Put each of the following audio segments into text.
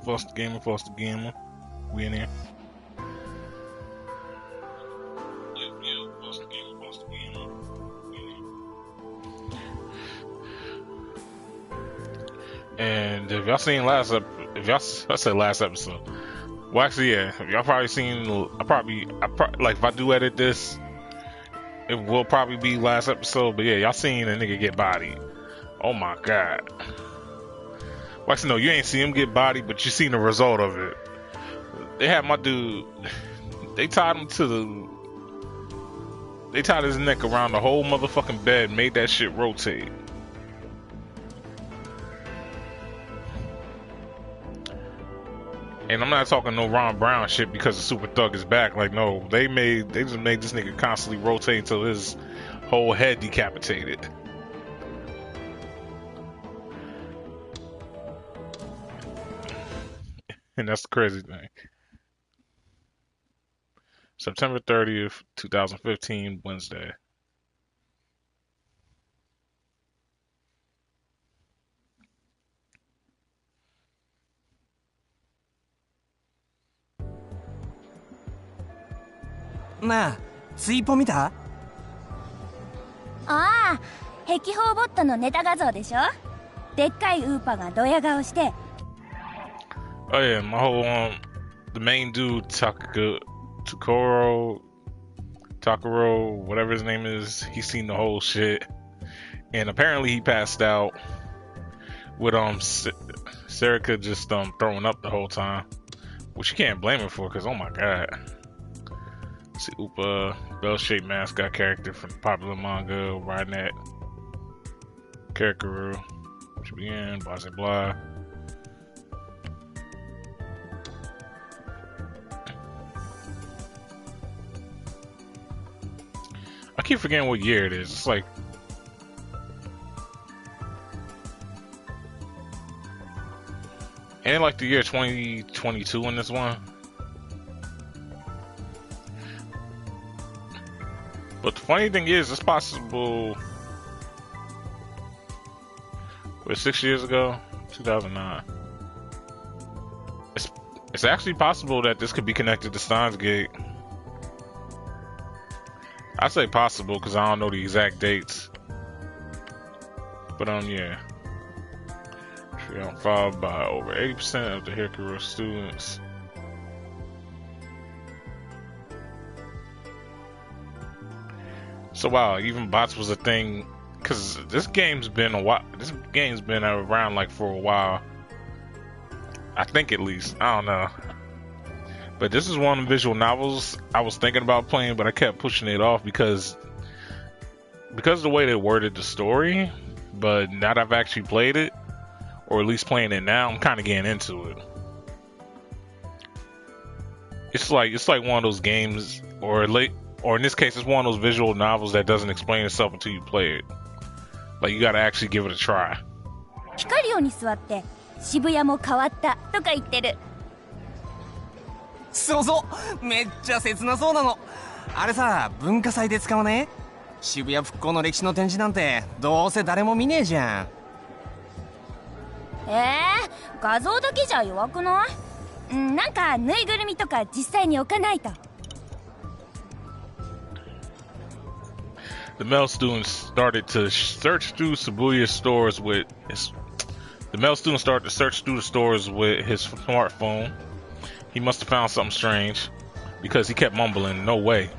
Foster Gamer. We in here. Foster Gamer. And if y'all seen I said last episode. Well, actually, yeah. Y'all probably seen. Like if I do edit this, it will probably be last episode. But yeah, y'all seen a nigga get bodied. Oh my god. Well, actually, no, you ain't seen him get bodied, but you seen the result of it. They had my dude. They tied him They tied his neck around the whole motherfucking bed, made that shit rotate. And I'm not talking no Ron Brown shit because the Super Thug is back. Like, no, they just made this nigga constantly rotate until his whole head decapitated. And that's the crazy thing. September 30th, 2015, Wednesday. Na, ツイポ見た？ああ、壁砲ボットのネタ画像でしょ？でっかいウーパがドヤ顔して。Oh yeah, my whole the main dude Takuro, whatever his name is, he's seen the whole shit, and apparently he passed out with Serica just throwing up the whole time, which you can't blame her for, cause oh my god. See, Upa, bell-shaped mascot character from the popular manga, riding that Karikaru, should be in, blah blah blah. I keep forgetting what year it is. It's like ain't like the year 2022 in this one. But the funny thing is, it's possible. What, 6 years ago, 2009. It's actually possible that this could be connected to Steins Gate. I say possible because I don't know the exact dates. But yeah. Followed by over 80% of the Hikaru students. So wow, even bots was a thing because this game's been a while. This game's been around like for a while. I think at least. I don't know. But this is one of the visual novels I was thinking about playing, but I kept pushing it off because of the way they worded the story. But now that I've actually played it, or at least playing it now, I'm kind of getting into it. It's like one of those games, or in this case, it's one of those visual novels that doesn't explain itself until you play it. Like you gotta actually give it a try. 光るように座って渋谷も変わったとか言ってる。そうそう、めっちゃ切なそうなの。あれさ、文化祭で使わね？渋谷復興の歴史の展示なんてどうせ誰も見ねえじゃん。画像だけじゃ弱くない？なんかぬいぐるみとか実際に置かないと。The male students started to search through Shibuya's stores with his. The male student started to search through the stores with his smartphone. He must have found something strange, because he kept mumbling, "No way."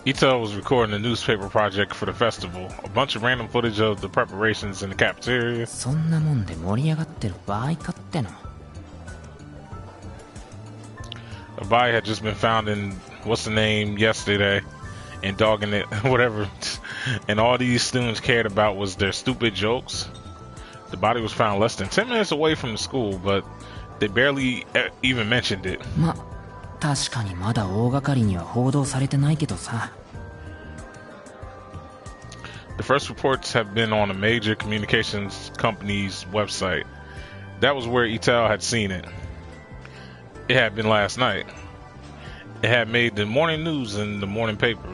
Ito was recording a newspaper project for the festival. A bunch of random footage of the preparations in the cafeteria. そんなもんで盛り上がってる場合かっての。A body had just been found in what's the name yesterday, and dogging it, whatever. And all these students cared about was their stupid jokes. The body was found less than 10 minutes away from the school, but they barely even mentioned it. ま、確かにまだ大掛かりには報道されてないけどさ。The first reports have been on a major communications company's website. That was where Ital had seen it. It had been last night. It had made the morning news in the morning paper,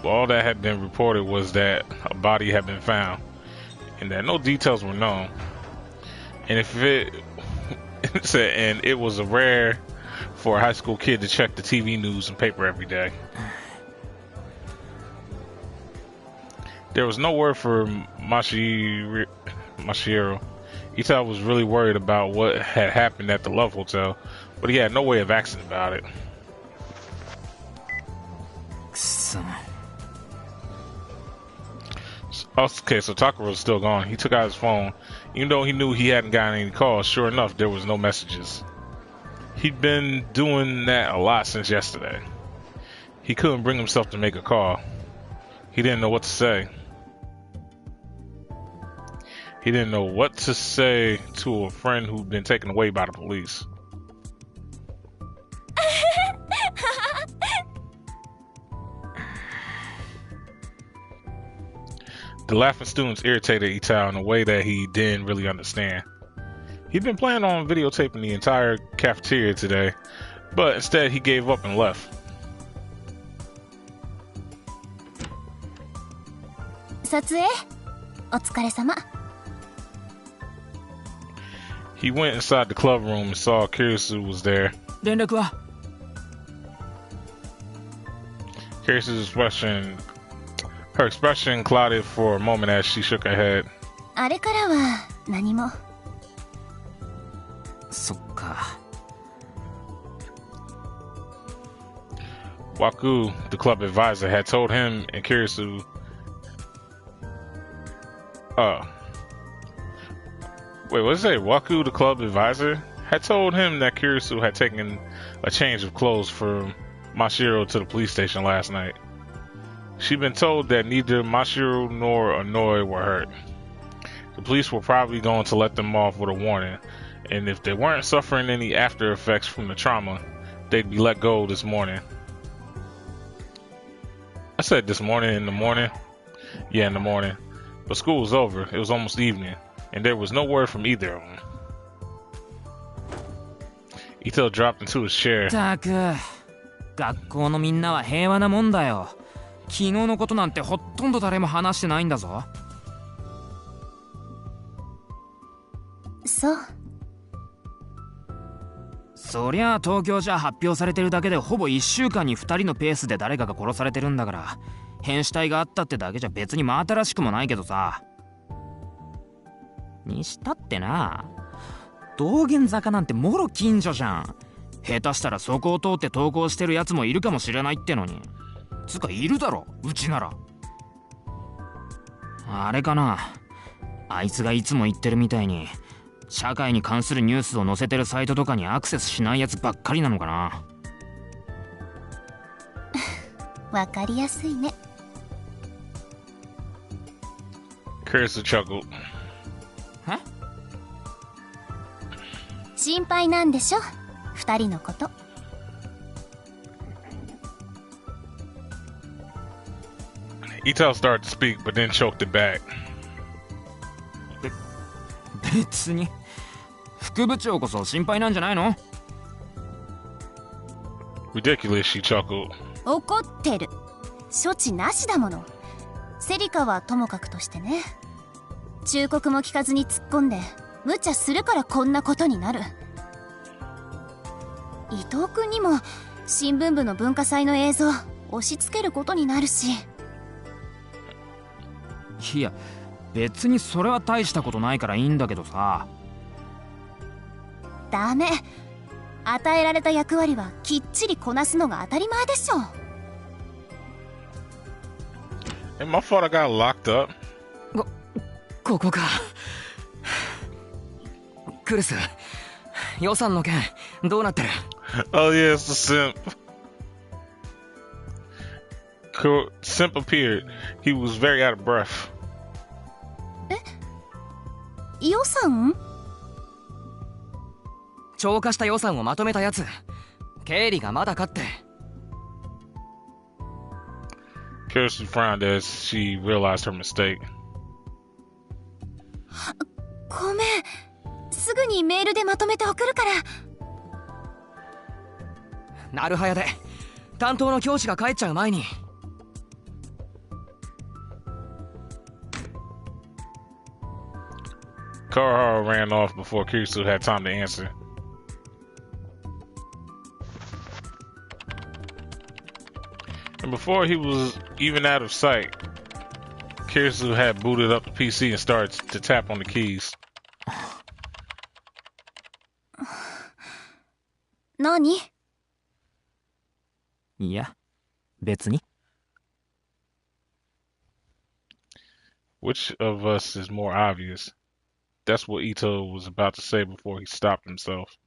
All that had been reported was that a body had been found, and that no details were known. And if it said, and it was rare for a high school kid to check the TV news and paper every day. There was no word for Masahiro. Ita was really worried about what had happened at the Love Hotel, but he had no way of asking about it. Okay, so Takaro's still gone. He took out his phone. Even though he knew he hadn't gotten any calls, sure enough, there was no messages. He'd been doing that a lot since yesterday. He couldn't bring himself to make a call. He didn't know what to say. He didn't know what to say to a friend who'd been taken away by the police. The laughing students irritated Ita in a way that he didn't really understand. He'd been planning on videotaping the entire cafeteria today, but instead he gave up and left. 撮影お疲れ様 He went inside the club room and saw Kirisu was there. 連絡は Kirisu's expression, her expression clouded for a moment as she shook her head. あれからは何も そっか Waku, the club advisor, had told him and Kirisu wait, what did it say? Waku, the club advisor, had told him that Kirisu had taken a change of clothes from Masahiro to the police station last night. She'd been told that neither Masahiro nor Onoi were hurt. The police were probably going to let them off with a warning, and if they weren't suffering any after effects from the trauma, they'd be let go this morning. I said this morning, in the morning? Yeah, in the morning. But school was over. It was almost evening, and there was no word from either of them. Ito dropped into his chair. たく学校のみんなは平和なもんだよ。昨日のことなんてほとんど誰も話してないんだぞ。そうそりゃあ東京じゃ発表されてるだけでほぼ1週間に2人のペースで誰かが殺されてるんだから、変死体があったってだけじゃ別に真新しくもないけどさ。にしたってな、道玄坂なんてもろ近所じゃん。下手したらそこを通って登校してるやつもいるかもしれないってのに。つかいるだろ、うちなら。あれかな、あいつがいつも言ってるみたいに社会に関するニュースを載せてるサイトとかにアクセスしないやつばっかりなのかな。わかりやすいね。Kirisu chuckled. え？心配なんでしょ、二人のこと。Ito started to speak, but then choked it back. 別に副部長こそ心配なんじゃないの？ Ridiculous, she chuckled. 怒ってる。処置なしだもの。セリカはともかくとしてね。忠告も聞かずに突っ込んで無茶するからこんなことになる。伊藤君にも新聞部の文化祭の映像押し付けることになるし。いや別にそれは大したことないからいいんだけどさ。ダメ。与えられた役割はきっちりこなすのが当たり前でしょ。And my fault I got locked up. ここか。クルス、予算の件どうなってる？ Oh yeah, it's the simp. Simp appeared. He was very out of breath. 予算？超過した予算をまとめたやつ。経理がまだかって。Kirisu frowned as she realized her mistake. ごめん。すぐにメールでまとめて送るから。なるはやで担当の教師が帰っちゃう前に。Karahara ran off before Kirisu had time to answer. And before he was even out of sight, Kirisu had booted up the PC and started to tap on the keys. 何？いや、別に。Which of us is more obvious? That's what Ito was about to say before he stopped himself.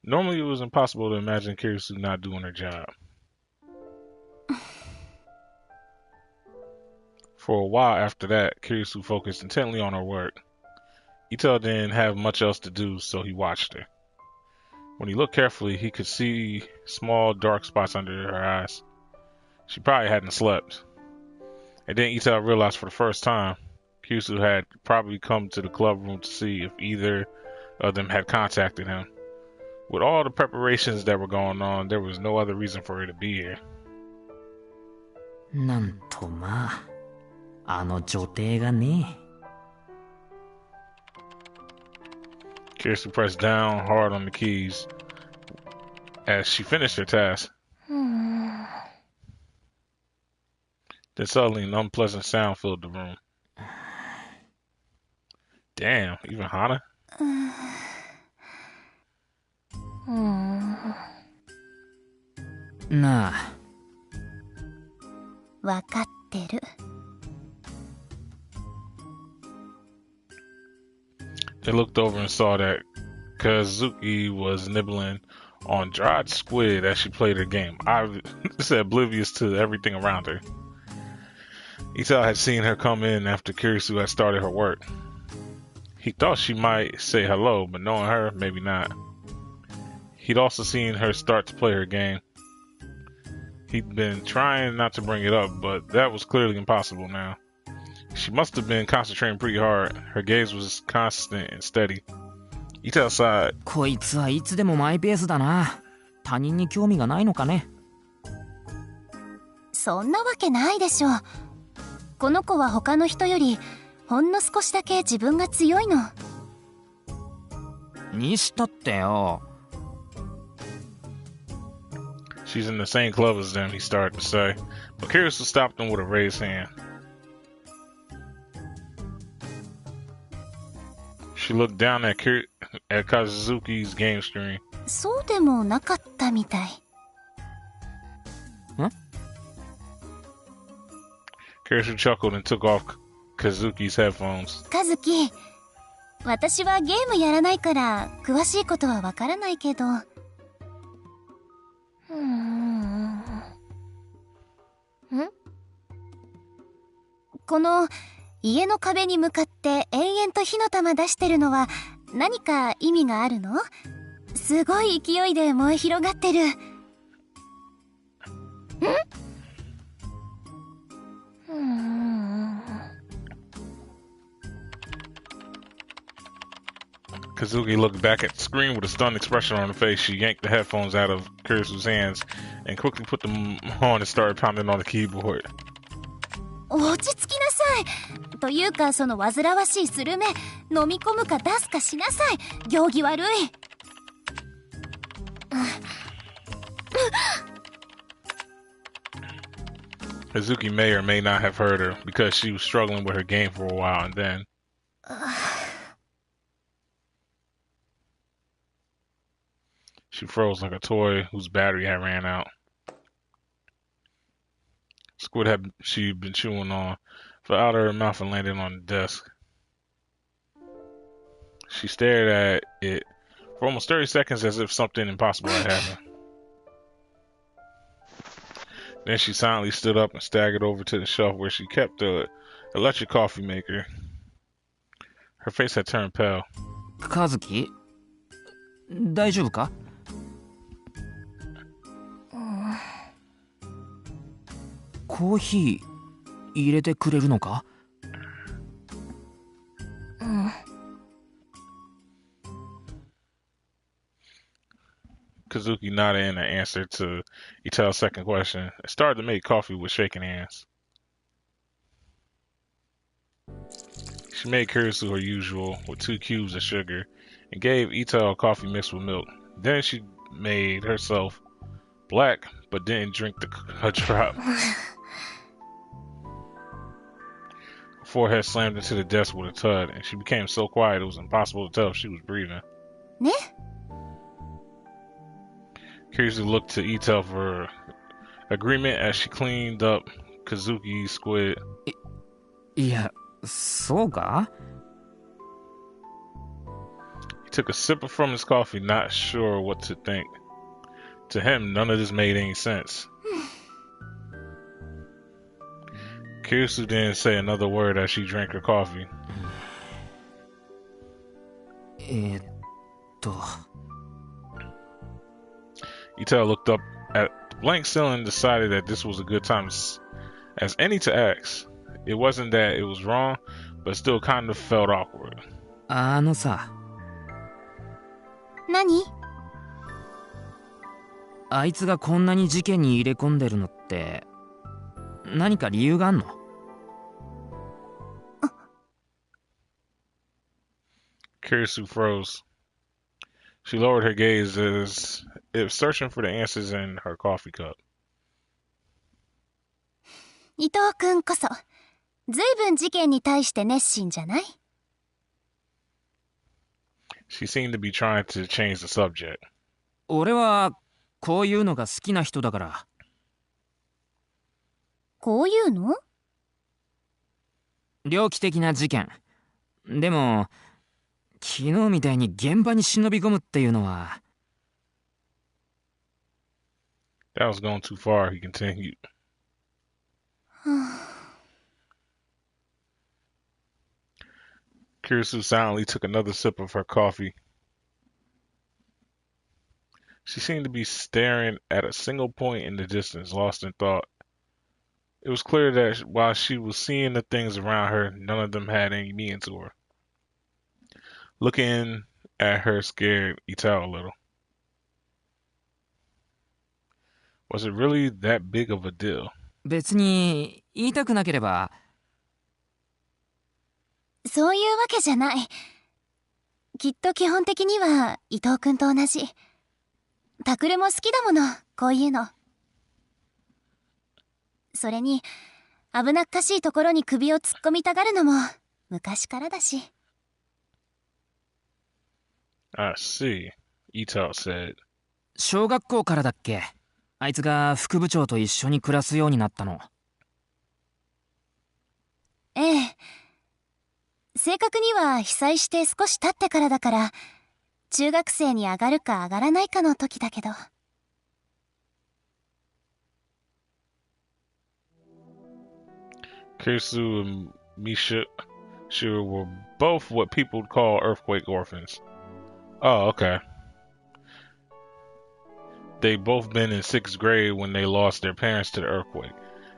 Normally, it was impossible to imagine Kirisu not doing her job. For a while after that, Kirisu focused intently on her work. Ito didn't have much else to do, so he watched her. When he looked carefully, he could see small dark spots under her eyes. She probably hadn't slept. And then Ito realized for the first time, Kirisu had probably come to the club room to see if either of them had contacted him. With all the preparations that were going on, there was no other reason for her to be here. なんとまあ、あの女帝がね。Kirisu pressed down hard on the keys as she finished her task. Then suddenly an unpleasant sound filled the room. Damn, even Hana? なあ。わかってる。They looked over and saw that Kazuki was nibbling on dried squid as she played her game, oblivious to everything around her. Ito had seen her come in after Kirisu had started her work. He thought she might say hello, but knowing her, maybe not. He'd also seen her start to play her game. He'd been trying not to bring it up, but that was clearly impossible now. She must have been concentrating pretty hard. Her gaze was constant and steady. Ito sighed. こいつはいつでもマイペースだな。他人に興味がないのかね。そんなわけないでしょ。この子は他の人よりほんの少しだけ自分が強いの。にしたってよ。She's in the same club as them, he started to say, but Kirisu stopped him with a raised hand. She looked down at Kazuki's game screen. そうでもなかったみたい。Kirisu chuckled and took off Kazuki's headphones. カズキ、私はゲームやらないから詳しいことはわからないけど。この家の壁に向かって延々と火の玉出してるのは何か意味があるの？すごい勢いで燃え広がってる。Kazuki looked back at the screen with a stunned expression on her face. She yanked the headphones out of Kirisu's hands and quickly put them on and started pounding on the keyboard. 落ち着きなさい。というかその煩わしいスルメ飲み込むか出すかしなさい。行儀悪い。Kazuki may or may not have heard her because she was struggling with her game for a while, and then she froze like a toy whose battery had ran out. Squid had she'd been chewing on fell out of her mouth and landed on the desk. She stared at it for almost 30 seconds as if something impossible had happened. Then she silently stood up and staggered over to the shelf where she kept the electric coffee maker. Her face had turned pale. カズキ、大丈夫か？コーヒー入れてくれるのか？Kazuki nodded in answer to Ito's second question and started to make coffee with shaking hands. She made Kurisu her usual with 2 cubes of sugar and gave Ito a coffee mixed with milk. Then she made herself black but didn't drink her drop. Her forehead slammed into the desk with a thud, and she became so quiet it was impossible to tell if she was breathing. Ne? Kurisu looked to Ito for agreement as she cleaned up Kazuki's squid. いや、そうか? He took a sip from his coffee, not sure what to think. To him, none of this made any sense. Kurisu didn't say another word as she drank her coffee. と Ito looked up at the blank ceiling and decided that this was a good time as any to ask. It wasn't that it was wrong, but it still kind of felt awkward. あのさ、何？あいつがこんなに事件に入れ込んでるのって何か理由があんの? Kurisu froze. She lowered her gaze as if searching for the answers in her coffee cup. 伊藤くんこそ、ずいぶん事件に対して熱心じゃない？ She seemed to be trying to change the subject. 俺はこういうのが好きな人だから。こういうの？猟奇的な事件。でも、昨日みたいに現場に忍び込むっていうのは。That was going too far, he continued. Kurisu silently took another sip of her coffee. She seemed to be staring at a single point in the distance, lost in thought. It was clear that while she was seeing the things around her, none of them had any meaning to her. Looking at her scared Ito a little. Was it really that big of a deal? 別に言いたくなければ。そういうわけじゃない。きっと基本的には伊藤くんと同じ。タクルも好きだもの、こういうの。それに、危なっかしいところに首を突っ込みたがるのも昔からだし。I see, Ito said. 小学校からだっけ？あいつが副部長と一緒に暮らすようになったの。ええ。正確には被災して少し経ってからだから、中学生に上がるか上がらないかの時だけど。Kurisu and Misha were both what people would call earthquake orphans. Oh, okay. They'd both been in 6th grade when they lost their parents to the earthquake.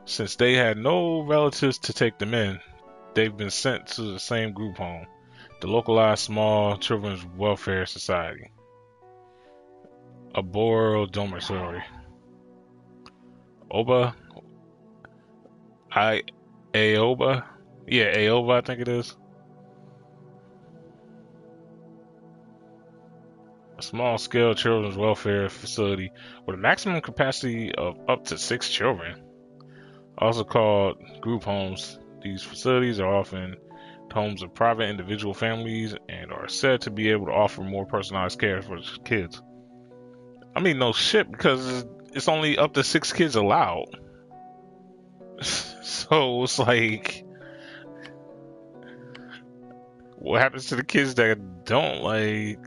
Since they had no relatives to take them in, they've been sent to the same group home, the localized small children's welfare society. A borough dormitory. Aoba? Aoba? Yeah, Aoba I think it is. A small-scale children's welfare facility with a maximum capacity of up to 6 children. Also called group homes, these facilities are often homes of private individual families and are said to be able to offer more personalized care for kids. I mean, no shit, because it's only up to 6 kids allowed. So it's like, what happens to the kids that don't, like...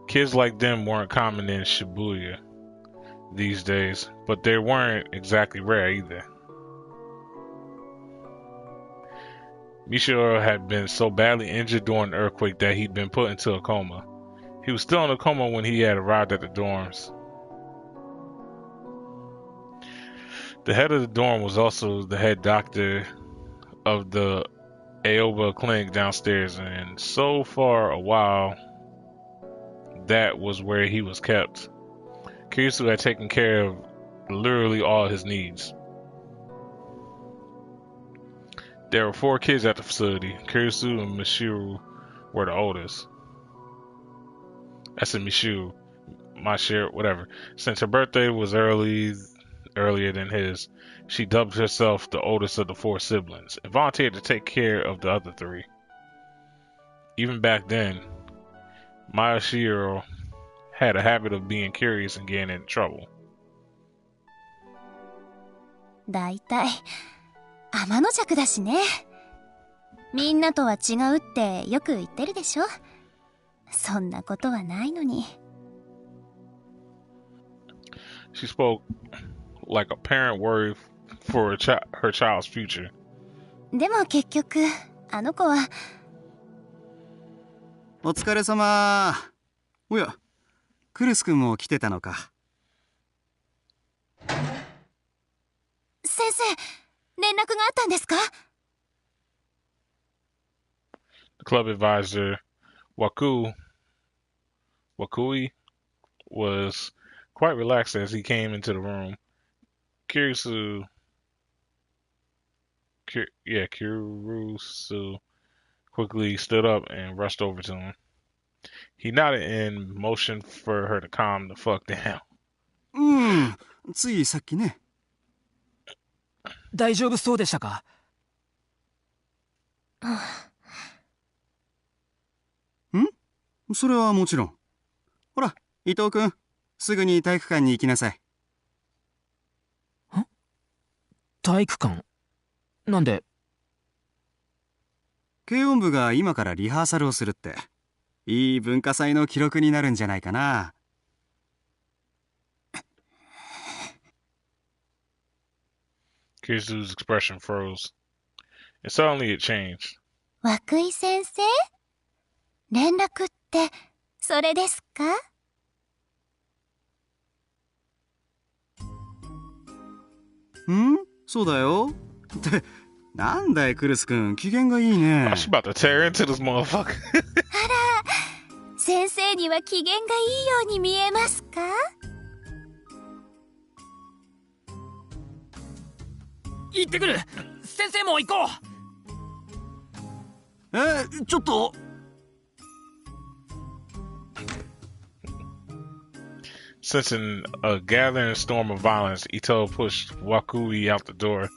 Kids like them weren't common in Shibuya these days, but they weren't exactly rare either. Michio had been so badly injured during the earthquake that he'd been put into a coma. He was still in a coma when he had arrived at the dorms. The head of the dorm was also the head doctor of the Aoba clinic downstairs, and so for a while that was where he was kept. Kurisu had taken care of literally all his needs. There were 4 kids at the facility. Kirisu and Mishiru were the oldest. That's a Mishiru. Whatever. Since her birthday was earlier than his, she dubbed herself the oldest of the 4 siblings and volunteered to take care of the other 3. Even back then, Mayashiro had a habit of being curious and getting into trouble. だいたい天の弱だしね。みんなとは違うってよく言ってるでしょ。そんなことはないのに。She spoke like a parent worried for her child's future. でも結局あの子は。お疲れ様。おや、クルス君も来てたのか。先生、連絡があったんですか？ The club advisor, Wakui, was quite relaxed as he came into the room. Kirusu quickly stood up and rushed over to him. He nodded and motioned for her to calm the fuck down. ついさっきね。大丈夫そうでしたか？それはもちろん。ほら、伊藤君、すぐに体育館に行きなさい。体育館？なんで？軽音部が今からリハーサルをするって。いい文化祭の記録になるんじゃないかな。Kirisu's expression froze, and suddenly it changed. 涌井先生？連絡ってそれですか？そうだよ。ってなんだいクルス君、機嫌がいいね。Oh, she about to tear into this motherfucker. あら、先生には機嫌がいいように見えますか？行ってくる。先生も行こう。ちょっと。Sensing a gathering storm of violence, Ito pushed Wakui out the door.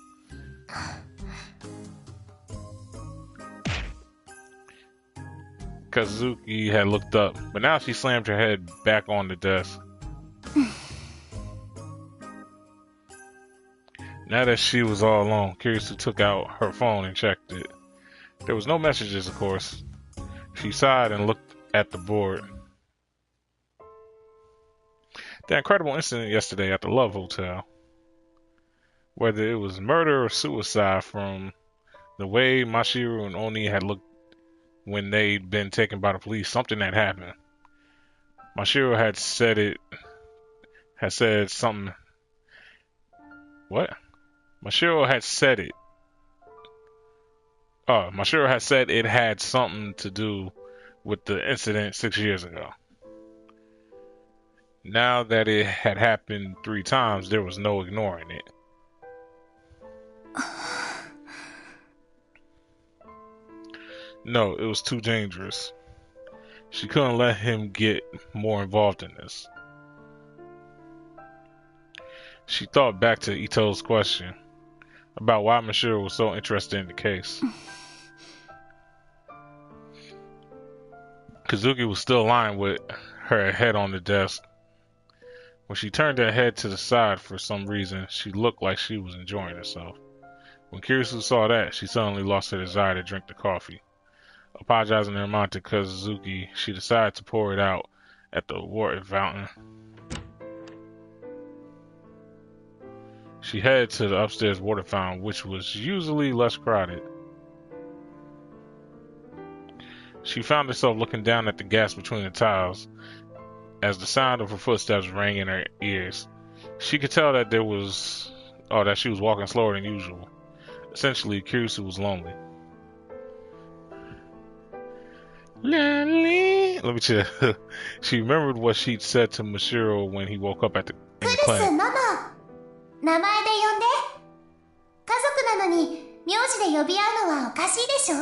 Kazuki had looked up, but now she slammed her head back on the desk. Now that she was all alone, Kirisu took out her phone and checked it. There was no messages, of course. She sighed and looked at the board. The incredible incident yesterday at the Love Hotel. Whether it was murder or suicide, from the way Mashiru and Oni had looked when they'd been taken by the police, something had happened. Mashiru had said something. What? Mashiru had said it. Mashiru had said it had something to do with the incident 6 years ago. Now that it had happened 3 times, there was no ignoring it. No, it was too dangerous. She couldn't let him get more involved in this. She thought back to Ito's question about why Mashiro was so interested in the case. Kazuki was still lying with her head on the desk. When she turned her head to the side for some reason, she looked like she was enjoying herself. When Kirisu saw that, she suddenly lost her desire to drink the coffee. Apologizing in her mind to Kazuki, she decided to pour it out at the water fountain. She headed to the upstairs water fountain, which was usually less crowded. She found herself looking down at the gas between the tiles as the sound of her footsteps rang in her ears. She could tell that that she was walking slower than usual. Essentially, Kirisu was lonely. Let me check. She remembered what she'd said to Mashiro when he woke up in the clinic. ママ、名前で呼んで。家族なのに名字で呼び合うのはおかしいでしょ。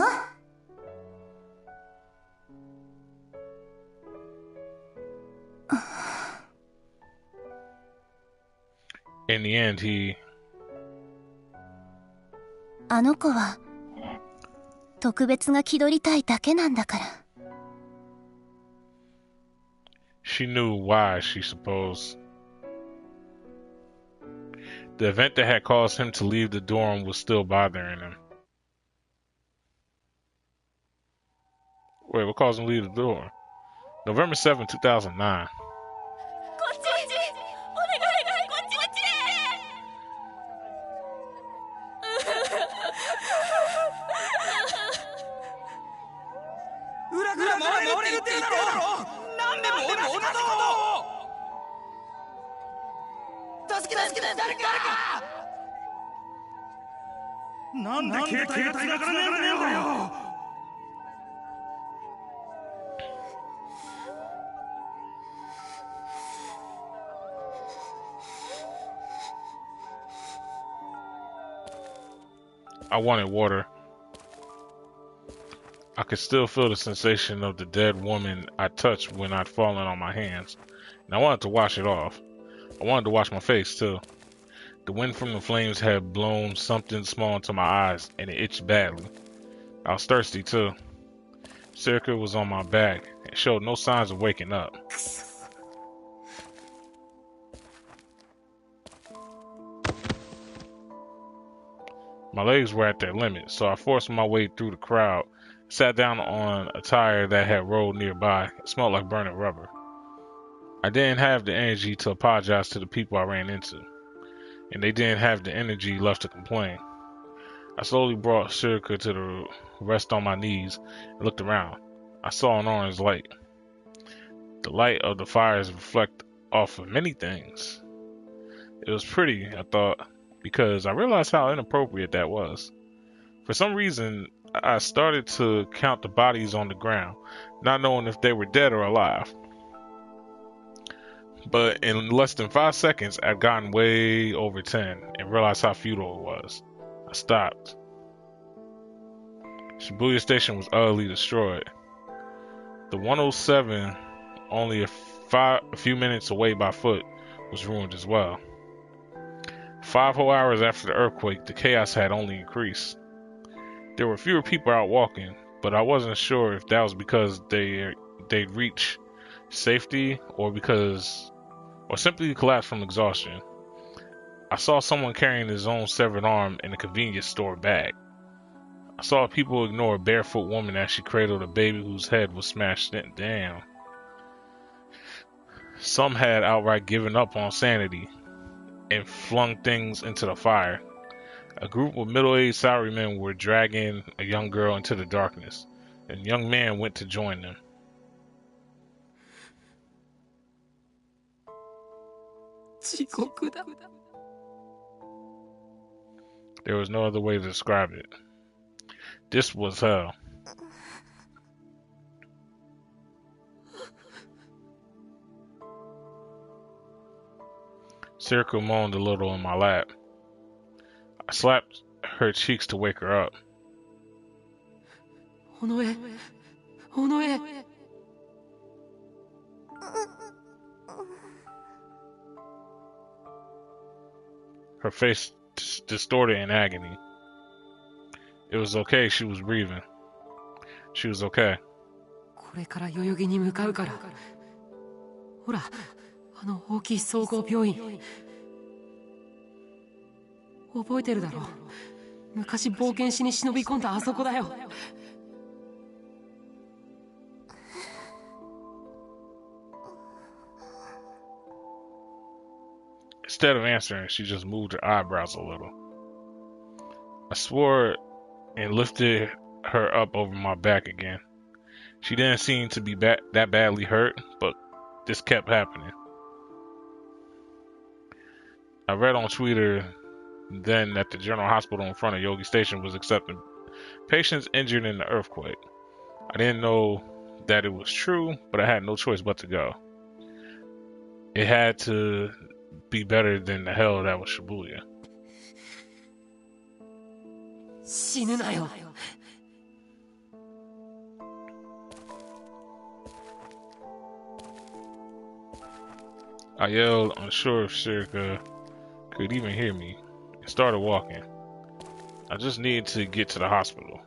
In the end, he... あの子は特別が気取りたいだけなんだから。She knew why, she supposed. The event that had caused him to leave the dorm was still bothering him. Wait, what caused him to leave the dorm? November 7, 2009. なんで携帯が繋がらねえんだよ。I wanted water. I could still feel the sensation of the dead woman I touched when I'd fallen on my hands, and I wanted to wash it off. I wanted to wash my face too. The wind from the flames had blown something small into my eyes, and it itched badly. I was thirsty too. Circa was on my back and showed no signs of waking up. My legs were at their limit, so I forced my way through the crowd, sat down on a tire that had rolled nearby. It smelled like burning rubber. I didn't have the energy to apologize to the people I ran into, and they didn't have the energy left to complain. I slowly brought Circa to the rest on my knees and looked around. I saw an orange light. The light of the fires reflect off of many things. It was pretty, I thought, because I realized how inappropriate that was. For some reason, I started to count the bodies on the ground, not knowing if they were dead or alive. But in less than 5 seconds, I'd gotten way over 10 and realized how futile it was. I stopped. Shibuya Station was utterly destroyed. The 107, only a few minutes away by foot, was ruined as well. 5 whole hours after the earthquake, the chaos had only increased. There were fewer people out walking, but I wasn't sure if that was because they'd reached safety or simply collapsed from exhaustion. I saw someone carrying his own severed arm in a convenience store bag. I saw people ignore a barefoot woman as she cradled a baby whose head was smashed in. Damn. Some had outright given up on sanity and flung things into the fire. A group of middle-aged salarymen were dragging a young girl into the darkness, and a young man went to join them. There was no other way to describe it. This was hell. Circa moaned a little in my lap. I slapped her cheeks to wake her up. Onoe. Onoe. Her face distorted in agony. It was okay, she was breathing. She was okay. これから代々木に向かうから。ほら、あの大きい総合病院。覚えてるだろ。昔冒険しに忍び込んだあそこだよ。Instead of answering, she just moved her eyebrows a little. I swore and lifted her up over my back again. She didn't seem to be that badly hurt, but this kept happening. I read on Twitter then that the general hospital in front of Yogi Station was accepting patients injured in the earthquake. I didn't know that it was true, but I had no choice but to go. It had to be better than the hell that was Shibuya. 死ぬなよ。I yelled, unsure if Shirika could even hear me, and started walking. I just needed to get to the hospital.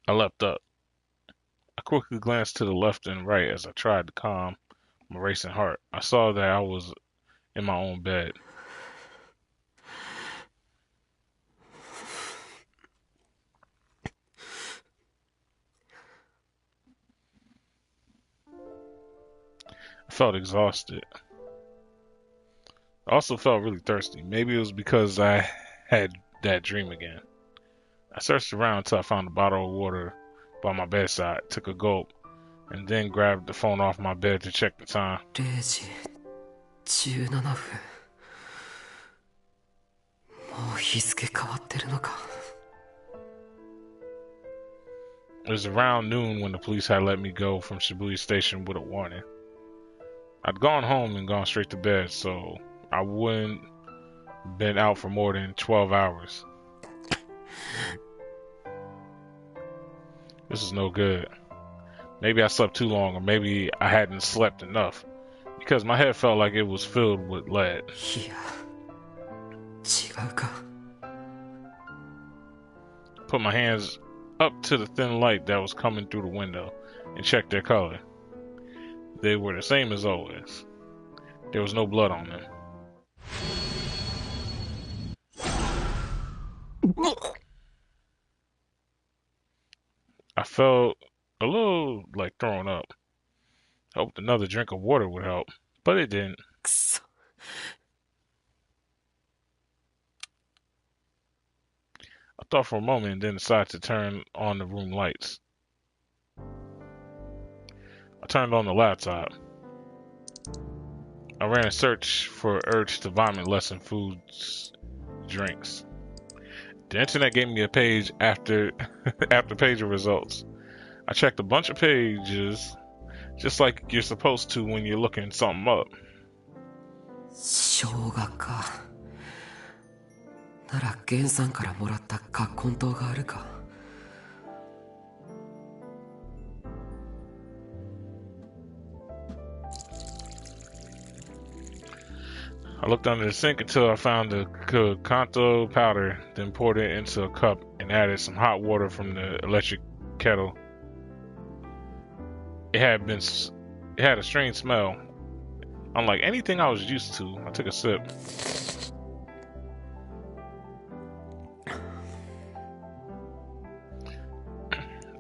I leapt up. I quickly glanced to the left and right as I tried to calm my racing heart. I saw that I was in my own bed. I felt exhausted. I also felt really thirsty. Maybe it was because I had that dream again. I searched around until I found a bottle of water by my bedside, took a gulp, and then grabbed the phone off my bed to check the time. 0時17分。もう日付変わってるのか。It was around noon when the police had let me go from Shibuya Station with a warning. I'd gone home and gone straight to bed, so I wouldn't been out for more than 12 hours. This is no good. Maybe I slept too long, or maybe I hadn't slept enough, because my head felt like it was filled with lead. いや、違うか。Put my hands up to the thin light that was coming through the window and checked their color. They were the same as always. There was no blood on them. I felt a little like throwing up. I hoped another drink of water would help, but it didn't. くそ。I thought for a moment and then decided to turn on the room lights. I turned on the laptop. I ran a search for urge to vomit less in foods, drinks. The internet gave me a page after page of results. I checked a bunch of pages, just like you're supposed to when you're looking something up. 生姜か。なら源さんからもらった葛根湯があるか。I looked under the sink until I found the Kanto powder, then poured it into a cup and added some hot water from the electric kettle. It had a strange smell, unlike anything I was used to. I took a sip.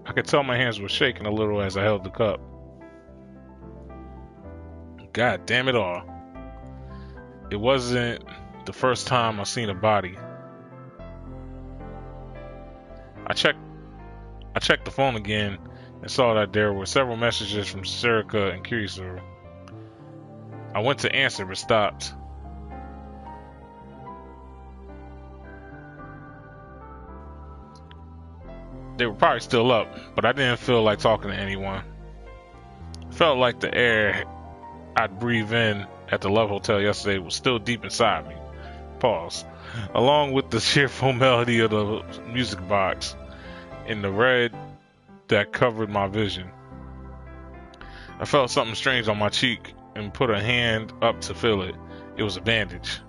I could tell my hands were shaking a little as I held the cup. God damn it all. It wasn't the first time I've seen a body. I checked the phone again and saw that there were several messages from Surika and Kirisuru. I went to answer but stopped. They were probably still up, but I didn't feel like talking to anyone. It felt like the air I'd breathe in at the Love Hotel yesterday was still deep inside me. Pause. Along with the cheerful melody of the music box and the red that covered my vision. I felt something strange on my cheek and put a hand up to feel it. It was a bandage.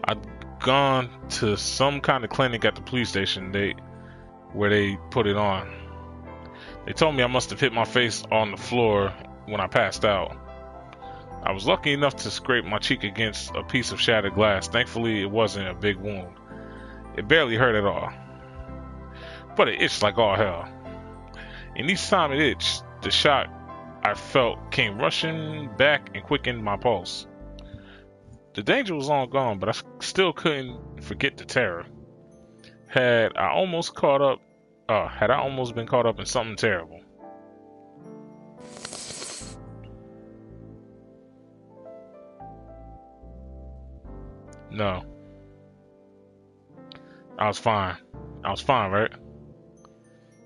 I'd gone to some kind of clinic at the police station where they put it on. They told me I must have hit my face on the floor when I passed out. I was lucky enough to scrape my cheek against a piece of shattered glass. Thankfully, it wasn't a big wound. It barely hurt at all. But it itched like all hell. And each time it itched, the shock I felt came rushing back and quickened my pulse. The danger was long gone, but I still couldn't forget the terror. Had I almost been caught up in something terrible? No, I was fine. I was fine, right?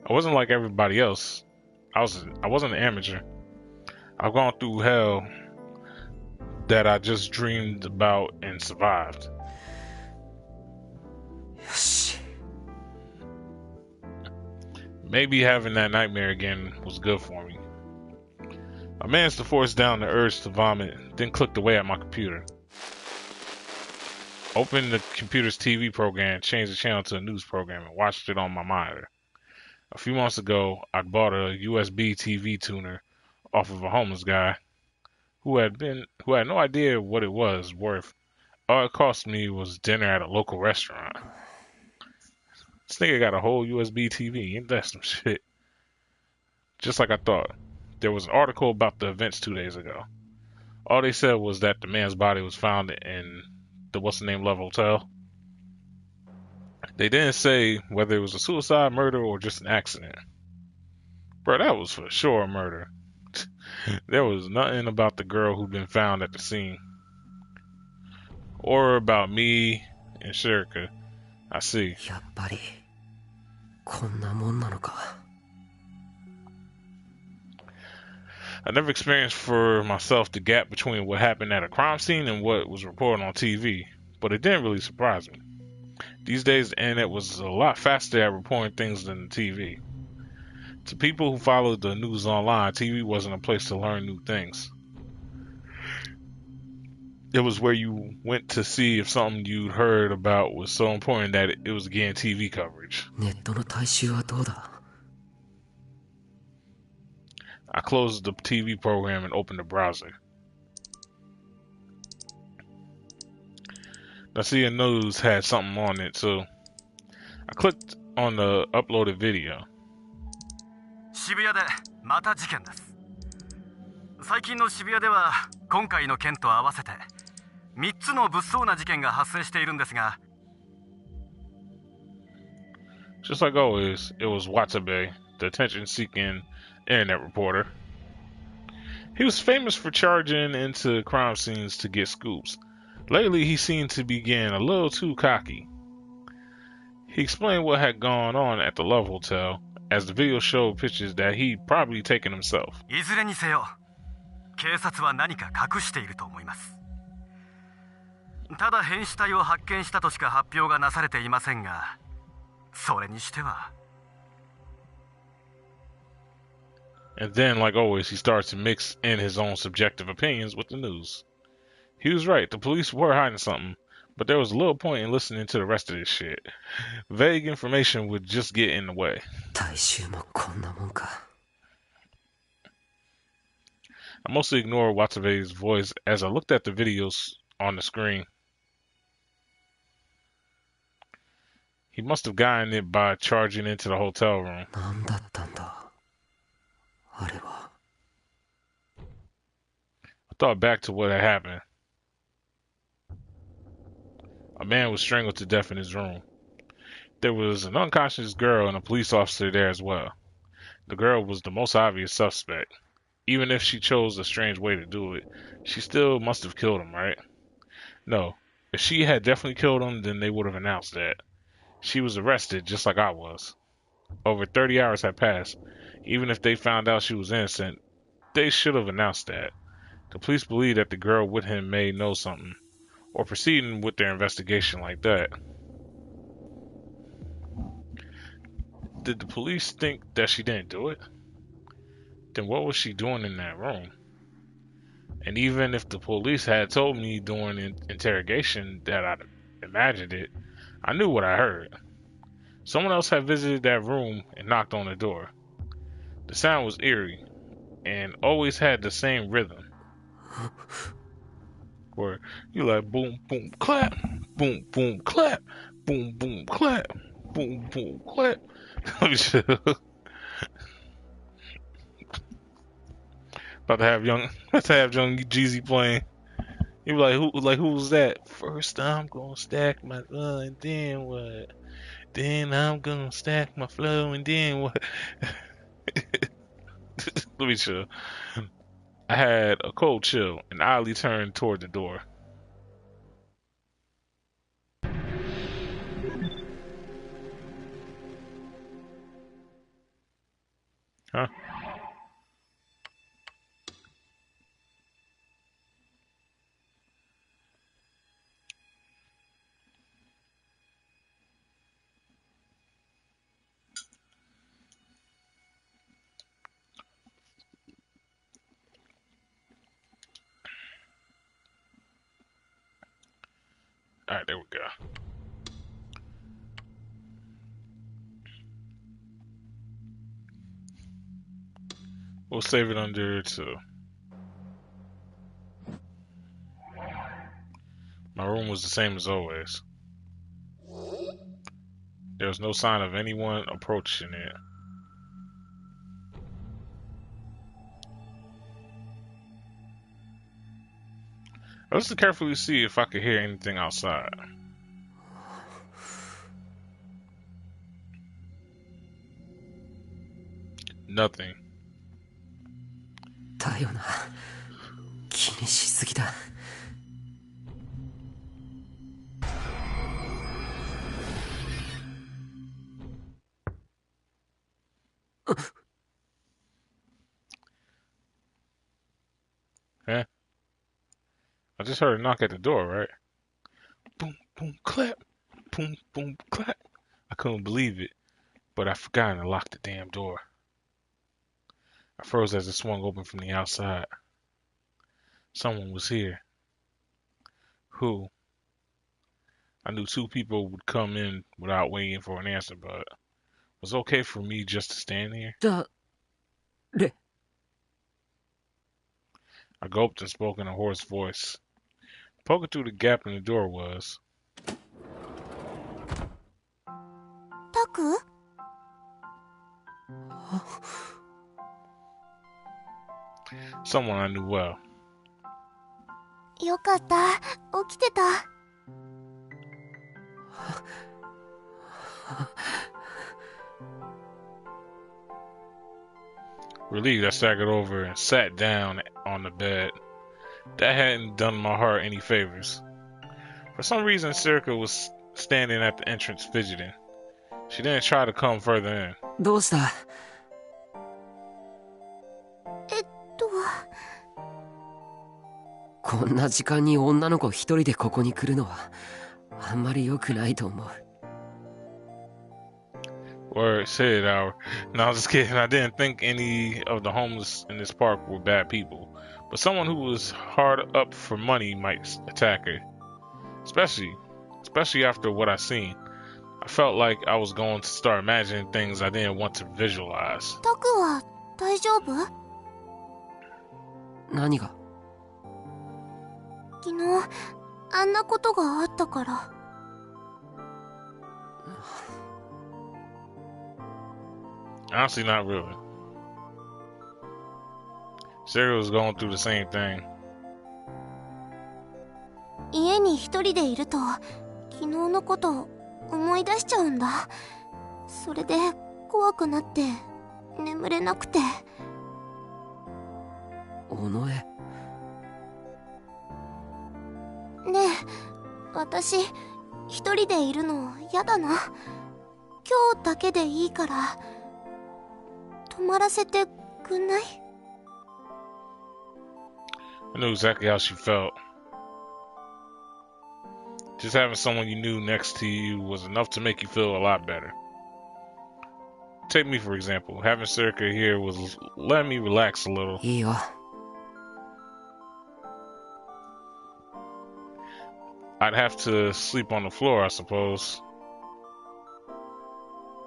I wasn't like everybody else. I wasn't an amateur. I've gone through hell that I just dreamed about and survived. よし。 Maybe having that nightmare again was good for me. I managed to force down the urge to vomit, then clicked away at my computer. Opened the computer's TV program, changed the channel to a news program, and watched it on my monitor. A few months ago, I bought a USB TV tuner off of a homeless guy who had no idea what it was worth. All it cost me was dinner at a local restaurant. This nigga got a whole USB TV. Ain't that some shit? Just like I thought. There was an article about the events 2 days ago. All they said was that the man's body was found in the what's-the-name Love Hotel. They didn't say whether it was a suicide, murder, or just an accident. Bro, that was for sure a murder. There was nothing about the girl who'd been found at the scene. Or about me and Shirika. I see. やっぱりこんなもんなのか。 I never experienced for myself the gap between what happened at a crime scene and what was reported on TV, but it didn't really surprise me. These days, the internet was a lot faster at reporting things than the TV. To people who followed the news online, TV wasn't a place to learn new things. It was where you went to see if something you'd heard about was so important that it was getting TV coverage. ネットの大衆はどうだ。 I closed the TV program and opened the browser. Now, see, the news had something on it, so I clicked on the uploaded video. 渋谷でまた事件です。最近の渋谷では今回の件と合わせて3つの物騒な事件が発生しているんですが、 Just like always, it was Watabe, the attention-seeking internet reporter. He was famous for charging into crime scenes to get scoops. Lately, he seemed to be getting a little too cocky. He explained what had gone on at the Love Hotel, as the video showed pictures that he'd probably taken himself. いずれにせよ警察は何か隠していると思います。ただ変死体を発見したとしか発表がなされていませんが、それにしては。 And then, like always, he starts to mix in his own subjective opinions with the news. He was right, the police were hiding something, but there was little point in listening to the rest of this shit. Vague information would just get in the way. 大衆もこんなもんか。 I mostly ignored Watabe's voice as I looked at the videos on the screen. He must have gotten it by charging into the hotel room. なんだったんだ。あれは。 I thought back to what had happened. A man was strangled to death in his room. There was an unconscious girl and a police officer there as well. The girl was the most obvious suspect. Even if she chose a strange way to do it, she still must have killed him, right? No. If she had definitely killed him, then they would have announced that. She was arrested just like I was. Over 30 hours had passed. Even if they found out she was innocent, they should have announced that. The police believe that the girl with him may know something, or proceeding with their investigation like that. Did the police think that she didn't do it? Then what was she doing in that room? And even if the police had told me during the interrogation that I imagined it, I knew what I heard. Someone else had visited that room and knocked on the door. The sound was eerie and always had the same rhythm. Where you like boom, boom, clap, boom, boom, clap, boom, boom, clap, boom, boom, clap. About to have young Jeezy playing. He be like, who was that? First I'm gonna stack my and then what? Then I'm gonna stack my flow and then what? Let me chill. I had a cold chill and oddly turned toward the door. Huh? Alright, there we go. We'll save it under 2. My room was the same as always. There was no sign of anyone approaching it. I was to carefully see if I could hear anything outside. Nothing. だよな。気にしすぎだ。Huh? I just heard a knock at the door, right? Boom, boom, clap. Boom, boom, clap. I couldn't believe it, but I forgot to lock the damn door. I froze as it swung open from the outside. Someone was here. Who? I knew 2 people would come in without waiting for an answer, but it was okay for me just to stand here. I gulped and spoke in a hoarse voice. Poking through the gap in the door was... タク? Someone I knew well. よかった。起きてた。Relieved, I staggered over and sat down on the bed. That hadn't done my heart any favors. For some reason, Circa was standing at the entrance fidgeting. She didn't try to come further in. どうした？こんな時間に女の子一人でここに来るのはあんまり良くないと思う。Word, say it, Hour. No, I was just kidding. I didn't think any of the homeless in this park were bad people. But someone who was hard up for money might attack her. Especially after what I seen. I felt like I was going to start imagining things I didn't want to visualize. タクは大丈夫？何が？昨日あんなことがあったから。Honestly, not really. Sarah was going through the same thing. 家に一人でいると昨日のこと思い出しちゃうんだ。それで怖くなって眠れなくて。尾上。ねえ、私一人でいるのやだな。今日だけでいいから泊まらせてくんない？ I knew exactly how she felt. Just having someone you knew next to you was enough to make you feel a lot better. Take me, for example. Having Circa here was letting me relax a little. いいよ。I'd have to sleep on the floor, I suppose.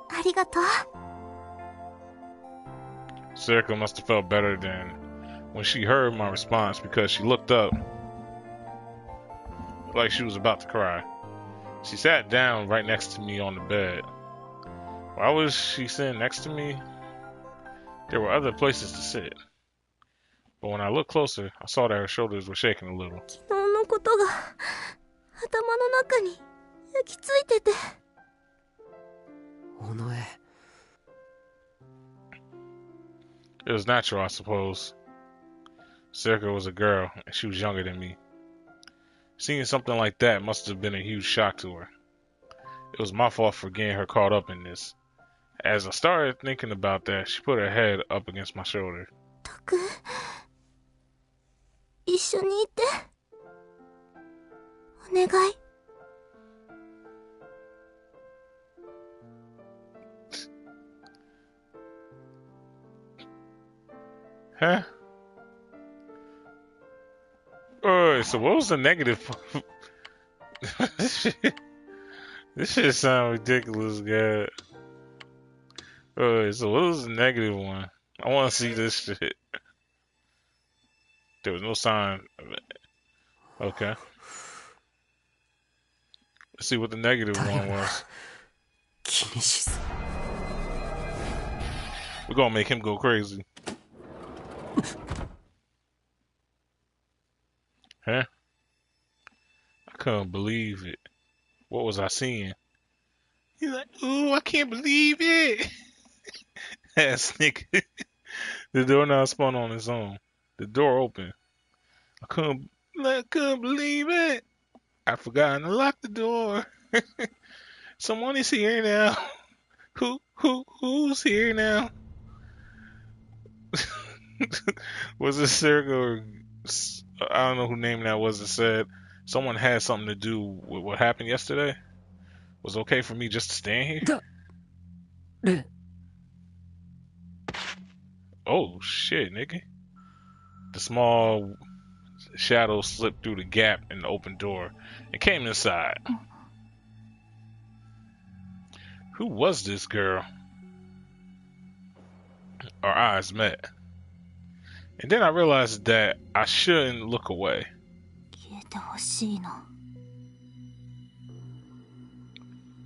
ありがとう。Circa must have felt better than when she heard my response because she looked up like she was about to cry. She sat down right next to me on the bed. Why was she sitting next to me? There were other places to sit. But when I looked closer, I saw that her shoulders were shaking a little. 昨日のことが頭の中に焼き付いてて。尾上。It was natural, I suppose. Circa was a girl, and she was younger than me. Seeing something like that must have been a huge shock to her. It was my fault for getting her caught up in this. As I started thinking about that, she put her head up against my shoulder. たく、一緒にいて。お願い。Huh? Alright, so what was the negative? This shit sound ridiculous, God. Alright, so what was the negative one? I want to see this shit. There was no sign of it. Okay. Let's see what the negative one was. 気にしす We're gonna make him go crazy. Huh? I couldn't believe it. What was I seeing? He's like, ooh, I can't believe it. Ass nigga. The door now spun on its own. The door opened. I couldn't believe it. I forgot to lock the door. Someone is here now. Who's here now? Was it Circle or I don't know who name that was that said someone had something to do with what happened yesterday? Was it okay for me just to stand here? Oh shit, nigga. The small shadow slipped through the gap in the open door and came inside. Who was this girl? Our eyes met. And then I realized that I shouldn't look away. 消えてほしいの。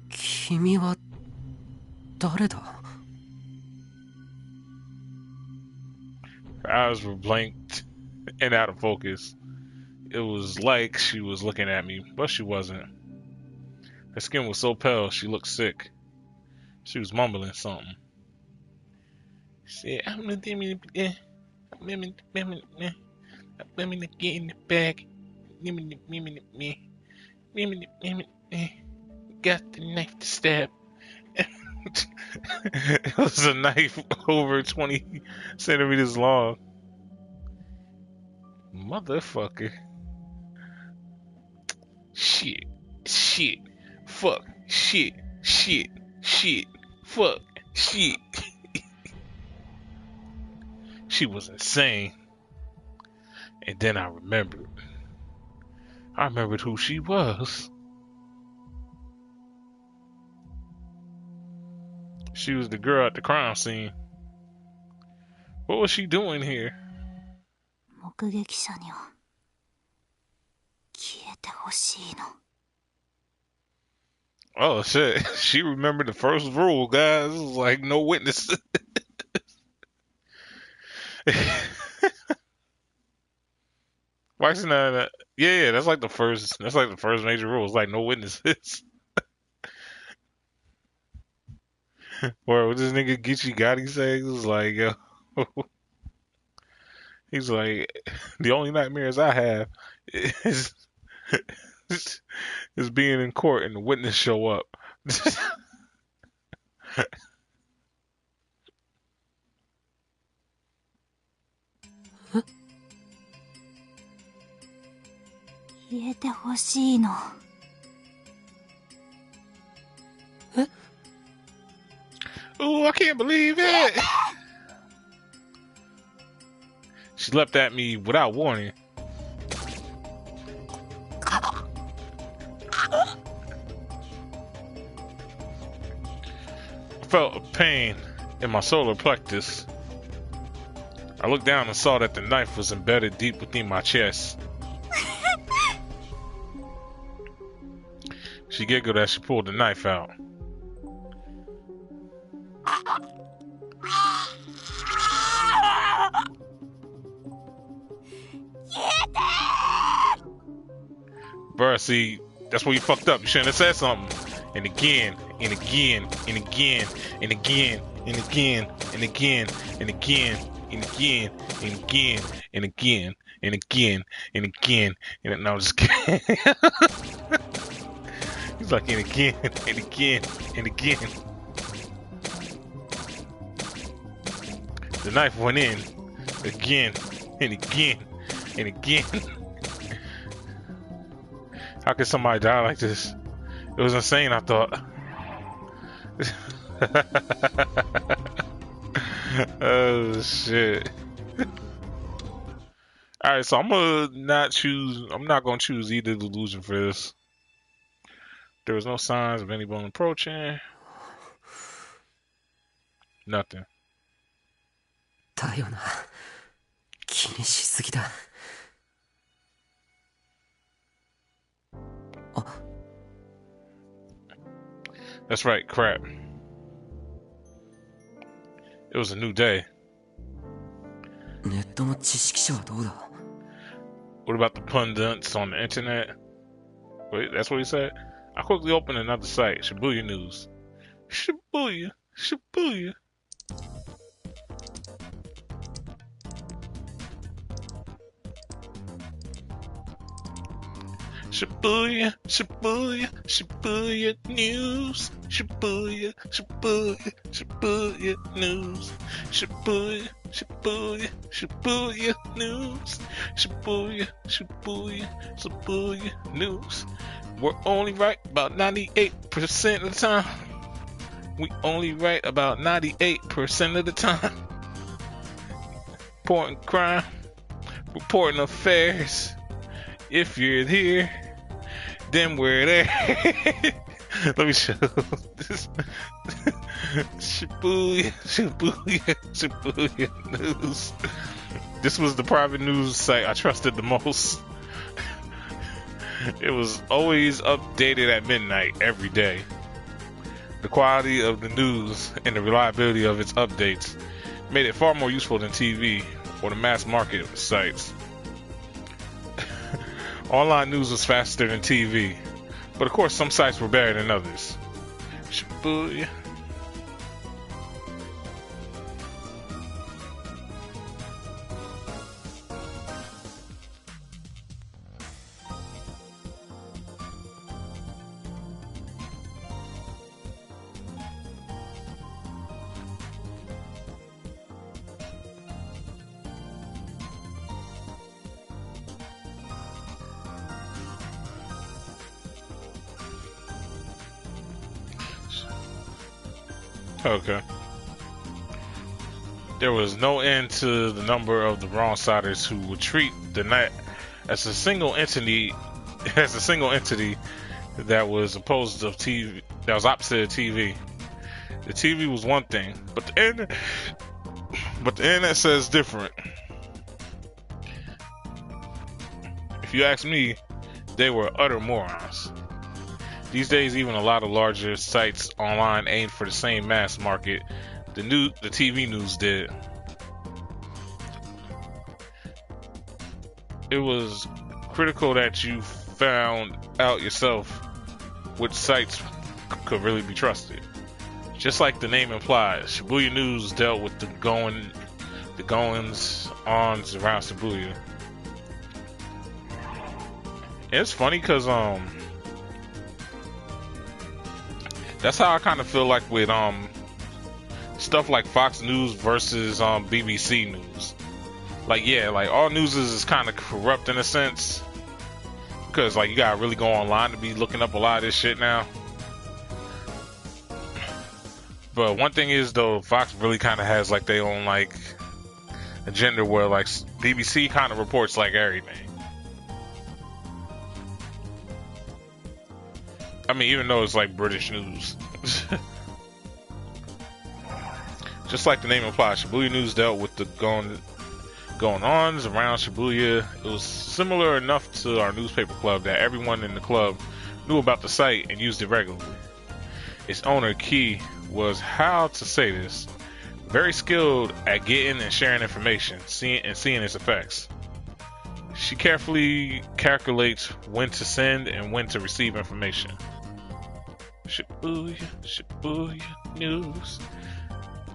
君は誰だ Her eyes were blinked and out of focus. It was like she was looking at me, but she wasn't. Her skin was so pale, she looked sick. She was mumbling something. She said, I'm gonna get in the bag. Got the knife to stab. It was a knife over 20 centimeters long. Motherfucker. Shit. Fuck. Shit. Fuck. Shit. She was insane. And then I remembered. I remembered who she was. She was the girl at the crime scene. What was she doing here? 目撃者には消えてほしいの。 Oh shit. She remembered the first rule, guys. It was like no witnesses. Why is not? Yeah, that's like the first. That's like the first major rule. It's like no witnesses. Or what this nigga Geechee Gotti say? It was like, yo, he's like, the only nightmares I have is being in court and the witness show up. 消えてほしいの。 Ooh, I can't believe it! She leapt at me without warning. I felt a pain in my solar plexus. I looked down and saw that the knife was embedded deep within my chest. She giggled as she pulled the knife out. Bruh, see, that's where you fucked up. You shouldn't have said something. And again, and again, and again, and again, and again, and again, and again, and again, and again, and again, and again, and again, and no, just kidding. He's like, and again, and again, and again. The knife went in again and again and again. How could somebody die like this? It was insane, I thought. Oh shit. Alright, so I'm not gonna choose either delusion for this. There was no signs of anyone approaching. Nothing. だよな。気にしすぎだ。あ。 That's right, crap. It was a new day. ネットの知識者はどうだ? What about the pundits on the internet? Wait, that's what he said? I quickly opened another site, Shibuya News. Shibuya. Shibuya. Shibuya, Shibuya, Shibuya News. Shibuya, Shibuya, Shibuya News. Shibuya, Shibuya, Shibuya News. Shibuya, Shibuya, Shibuya News. We're only right about 98% of the time. We only right about 98% of the time. Reporting crime, reporting affairs. If you're here, then we're there. Let me show this. Shibuya, Shibuya, Shibuya News. This was the private news site I trusted the most. It was always updated at midnight every day. The quality of the news and the reliability of its updates made it far more useful than TV or the mass market sites. Online news was faster than TV, but of course some sites were better than others. Shibuya. Okay. There was no end to the number of the wrong-siders who would treat the net as a single entity, that was opposed of TV, that was opposite of TV. The TV was one thing, but the internet says different. If you ask me, they were utter morons. These days, even a lot of larger sites online aim for the same mass market the TV news did. It was critical that you found out yourself which sites could really be trusted. Just like the name implies, Shibuya News dealt with the goings-ons around Shibuya. And it's funny because that's how I kind of feel like with stuff like Fox News versus BBC News. Like, yeah, like all news is kind of corrupt in a sense, because like you gotta really go online to be looking up a lot of this shit now. But one thing is though, Fox really kind of has like their own like agenda where like BBC kind of reports like everything. I mean, even though it's like British news. Just like the name implies, Shibuya News dealt with the going-ons around Shibuya. It was similar enough to our newspaper club that everyone in the club knew about the site and used it regularly. Its owner, Key, was, how to say this, very skilled at getting and sharing information, seeing its effects. She carefully calculates when to send and when to receive information. Shibuya, Shibuya News.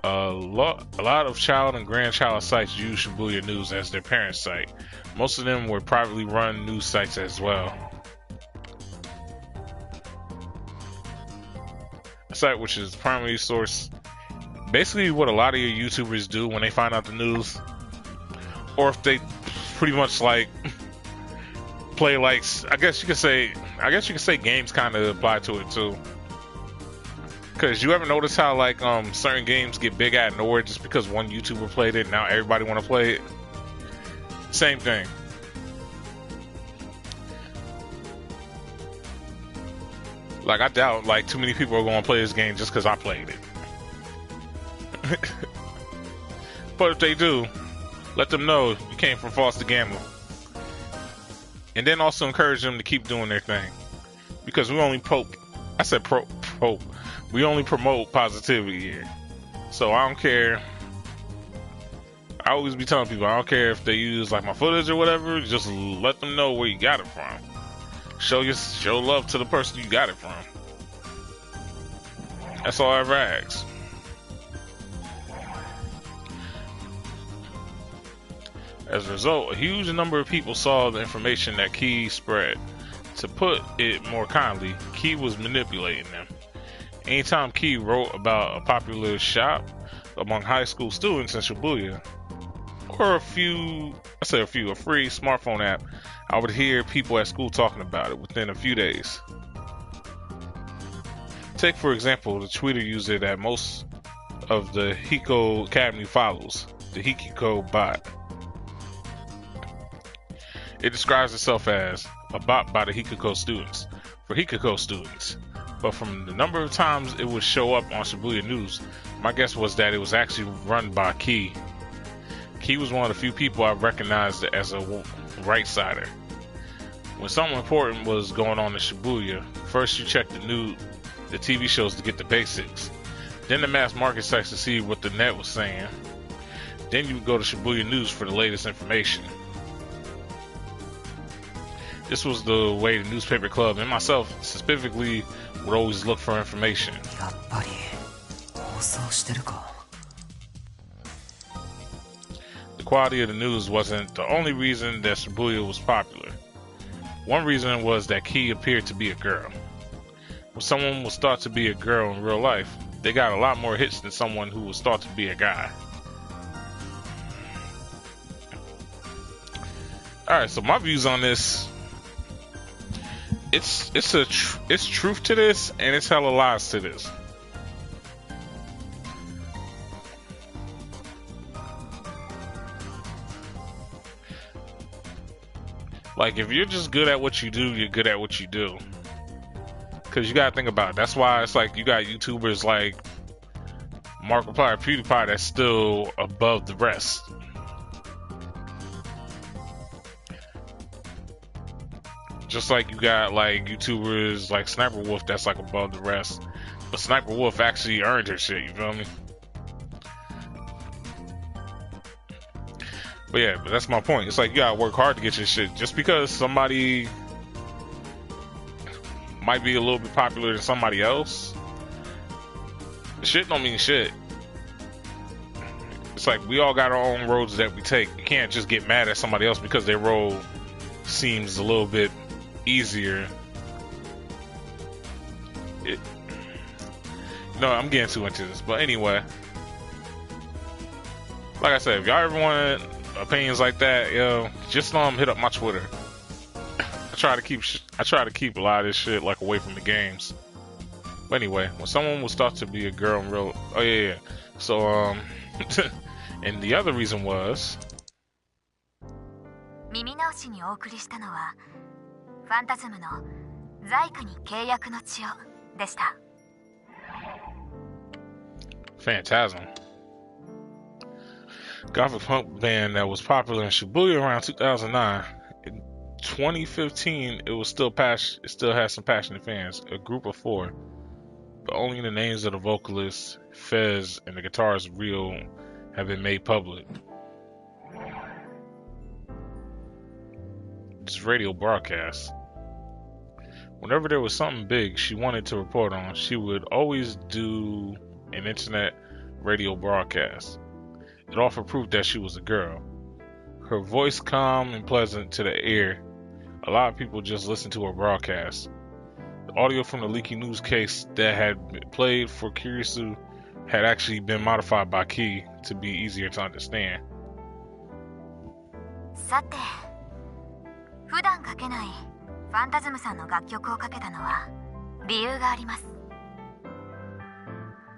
A lot of child and grandchild sites use Shibuya News as their parent site. Most of them were privately run news sites as well. A site which is the primary source basically what a lot of your YouTubers do when they find out the news, or if they pretty much like play like, I guess you could say games kind of apply to it too. Cause you ever notice how like certain games get big out of nowhere just because one YouTuber played it, now everybody want to play it? Same thing. Like I doubt like too many people are going to play this game just because I played it. But if they do, let them know you came from Foster Gamma. And then also encourage them to keep doing their thing. Because we only we only promote positivity here. So I don't care. I always be telling people, I don't care if they use like my footage or whatever, just let them know where you got it from. Show love to the person you got it from. That's all I ever ask. As a result, a huge number of people saw the information that Key spread. To put it more kindly, Key was manipulating them. Anytime Key wrote about a popular shop among high school students in Shibuya, or a free smartphone app, I would hear people at school talking about it within a few days. Take, for example, the Twitter user that most of the Hiko Academy follows, the Hikiko bot. It describes itself as a bot by the Hikiko students, for Hikiko students. But from the number of times it would show up on Shibuya News, my guess was that it was actually run by Key. Key was one of the few people I recognized as a right-sider. When something important was going on in Shibuya, first you check the TV shows to get the basics. Then the mass market sites to see what the net was saying. Then you would go to Shibuya News for the latest information. This was the way the newspaper club and myself specifically would always look for information. The quality of the news wasn't the only reason that Shibuya was popular. One reason was that Key appeared to be a girl. When someone was thought to be a girl in real life, they got a lot more hits than someone who was thought to be a guy. Alright, so my views on this, it's truth to this and it's hella lies to this. Like, if you're just good at what you do, you're good at what you do. Because you gotta think about it. That's why it's like you got YouTubers like Markiplier, PewDiePie that's still above the rest. Just like you got like YouTubers like Sniper Wolf that's like above the rest. But Sniper Wolf actually earned her shit, you feel me? But yeah, but that's my point. It's like you gotta work hard to get your shit. Just because somebody might be a little bit popular than somebody else, shit don't mean shit. It's like we all got our own roads that we take. You can't just get mad at somebody else because their road seems a little bit easier. No, I'm getting too into this. But anyway, like I said, if y'all ever want opinions like that, yo, just hit up my Twitter. I try to keep a lot of this shit like away from the games. But anyway, when someone was thought to be a girl in real, so and the other reason was 耳直しにお送りしたのはファンタズムの在庫に契約の血をでした。 Phantasm, Gothic punk band that was popular in Shibuya around 2009. In 2015, it still had some passionate fans, a group of 4, but only the names of the vocalists, Fez, and the guitarist Rio have been made public. This radio broadcast. Whenever there was something big she wanted to report on, she would always do an internet radio broadcast. It offered proof that she was a girl. Her voice calm and pleasant to the ear. A lot of people just listened to her broadcast. The audio from the leaky news case that had been played for Kurisu had actually been modified by Key to be easier to understand. さて、普段かけないファンタズムさんの楽曲をかけたのは理由があります。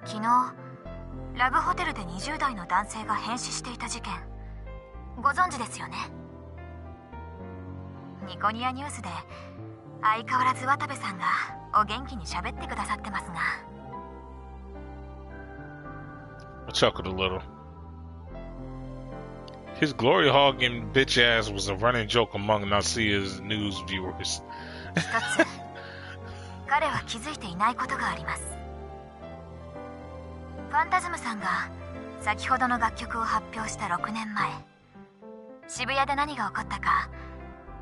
昨日ラブホテルで20代の男性が変死していた事件、ご存知ですよね。ニコニアニュースで相変わらず渡部さんがお元気に喋ってくださってますが。I chuckled a little. His glory hogging bitch ass was a running joke among Nasia's news viewers. 一つ彼は気づいていないことがあります。ファンタズムさんが先ほどの楽曲を発表した6年前、渋谷で何が起こったか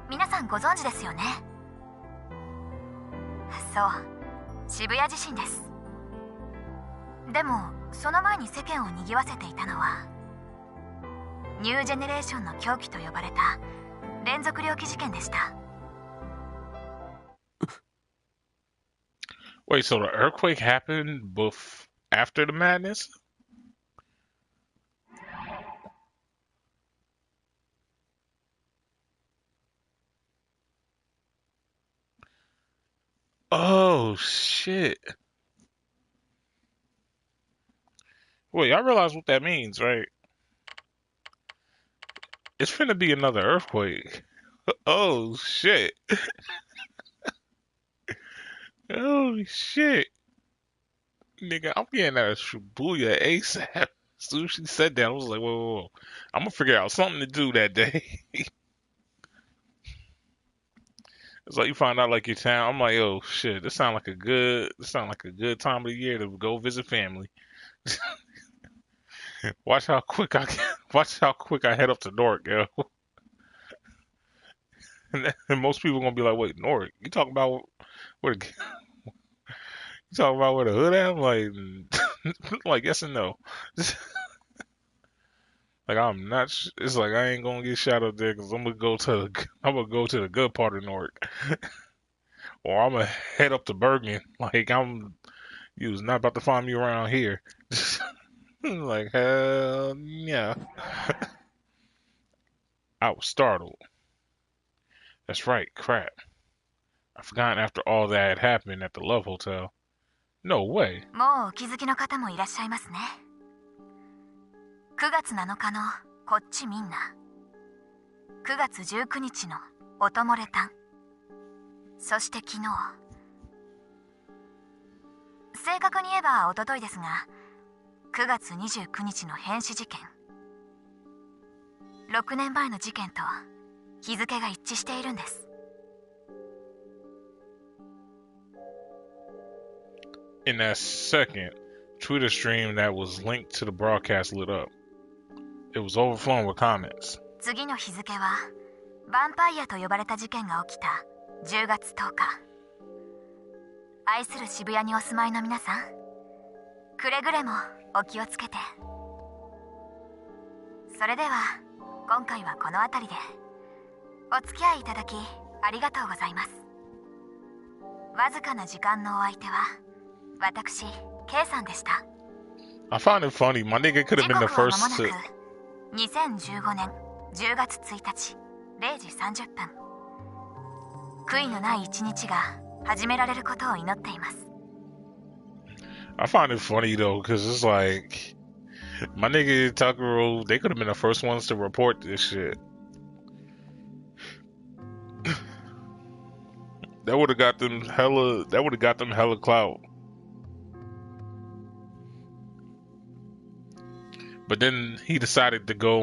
皆さんご存知ですよね。そう、渋谷地震です。でもその前に世間を賑わせていたのはニュージェネレーションの狂気と呼ばれた連続猟奇事件でした。Wait, so the earthquake happened after the madness? Oh, shit. Wait, y'all realize what that means, right? It's finna be another earthquake. Oh, shit. Holy shit. Nigga, I'm getting that Shibuya ASAP. As soon as she said that, I was like, whoa. I'm gonna figure out something to do that day. It's like you find out like your town. I'm like, oh shit, this sound like a good time of the year to go visit family. Watch how quick I head up to Newark, yo. And most people gonna be like, wait, Newark? You talking about where? You talking about where the hood at? I'm like, like yes and no. Like I'm not. It's like I ain't gonna get shot up there because I'm gonna go to the good part of Newark, or I'm gonna head up to Bergen. Like you was not about to find me around here. Like hell yeah. I was startled. That's right. Crap. I forgot after all that had happened at the Love Hotel. No way. もうお気づきの方もいらっしゃいますね。9月7日のこっちみんな、9月19日のおともれたん、そして昨日、正確に言えばおとといですが、9月29日の変死事件、6年前の事件と日付が一致しているんです。In that second, Twitter stream that was linked to the broadcast lit up. It was overflowing with comments. 次の日付はヴァンパイアと呼ばれた事件が起きた10月10日。愛する渋谷にお住まいの皆さん、くれぐれもお気をつけて。それでは今回はこの辺りで。お付き合いいただきありがとうございます。わずかな時間のお相手は私 K さんでした。I found it funny. My nigga could have been the first to. 2015年10月1日0時30分。悔いのない一日が始められることを祈っています。I find it funny though, because it's like my nigga Takuro, they could have been the first ones to report this shit. That would have got them hella clout. But then he decided to go,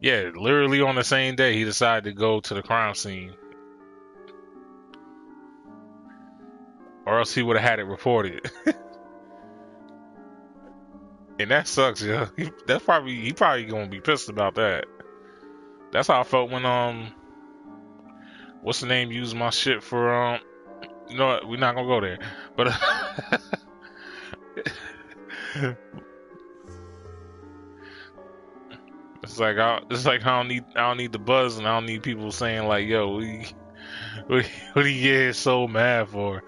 literally on the same day, he decided to go to the crime scene. Or else he would have had it reported. And that sucks, yeah. He probably gonna be pissed about that. That's how I felt when, what's the name, used my shit for, you know what, we're not gonna go there. But, It's like I don't need the buzz, and I don't need people saying like, "Yo, what do you get so mad for?"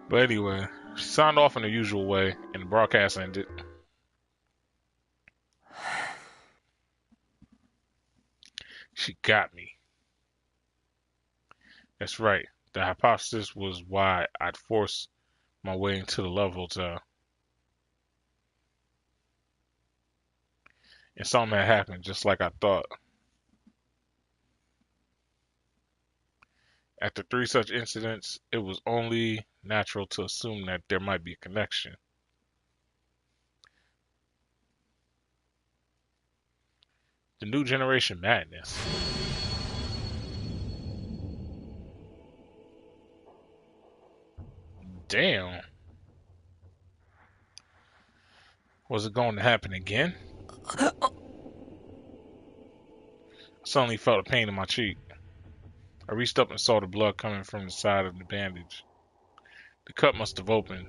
But anyway, she signed off in the usual way, and the broadcast ended. She got me. That's right. The hypothesis was why I'd forced my way into the Love Hotel. And something had happened just like I thought. After 3 such incidents, it was only natural to assume that there might be a connection. The new generation madness. Damn. Was it going to happen again? I suddenly felt a pain in my cheek. I reached up and saw the blood coming from the side of the bandage. The cut must have opened.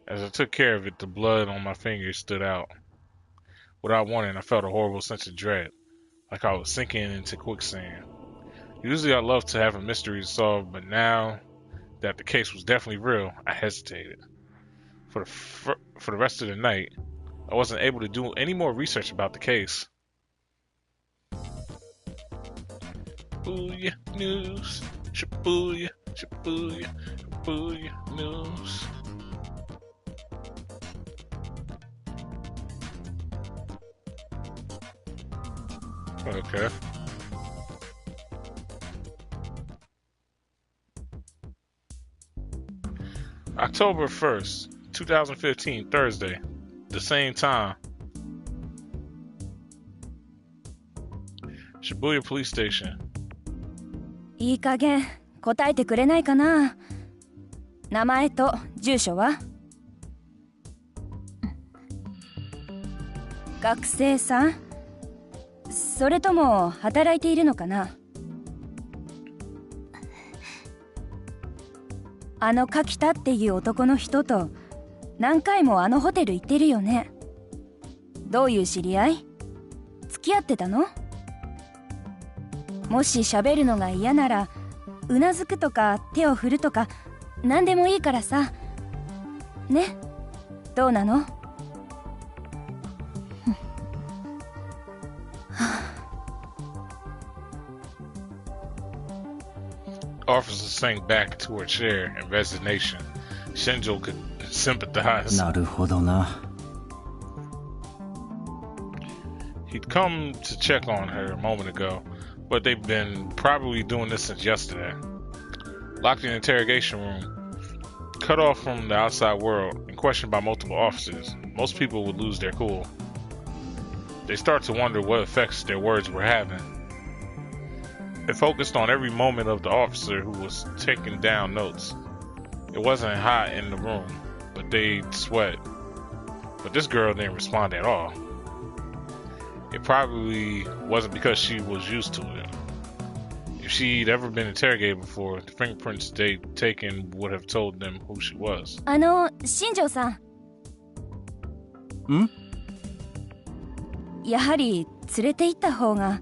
As I took care of it, the blood on my fingers stood out. Without warning, I felt a horrible sense of dread, like I was sinking into quicksand. Usually I love to have a mystery to solve, but now that the case was definitely real, I hesitated. For the rest of the night, I wasn't able to do any more research about the case. Shibuya news, Shibuya, Shibuya, Shibuya news. Okay. October 1st, 2015, Thursday, the same time. Shibuya Police Station. いい加減答えてくれないかな。名前と住所は？学生さん？それとも働いているのかな。あの柿田っていう男の人と何回もあのホテル行ってるよね。どういう知り合い？付き合ってたの？もし喋るのが嫌ならうなずくとか手を振るとか何でもいいからさ。ね？どうなのOfficer sank back into her chair in resignation. Shinjo could sympathize. なるほどな。He'd come to check on her a moment ago, but they've been probably doing this since yesterday. Locked in the interrogation room, cut off from the outside world, and questioned by multiple officers, most people would lose their cool. They start to wonder what effects their words were having. They focused on every moment of the officer who was taking down notes. It wasn't hot in the room, but they'd sweat. But this girl didn't respond at all. It probably wasn't because she was used to it. If she'd ever been interrogated before, the fingerprints they'd taken would have told them who she was. 新庄さん。ん？やはり連れて行った方が。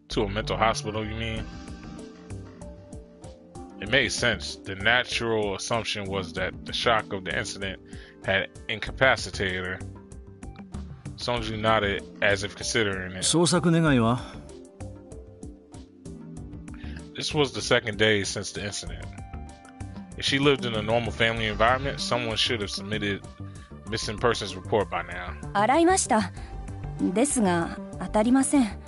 To a mental hospital, you mean? It made sense. The natural assumption was that the shock of the incident had incapacitated her. Sonju nodded as if considering it. 捜索願いは？ This was the second day since the incident. If she lived in a normal family environment, someone should have submitted missing persons report by now. 洗いました。ですが当たりません。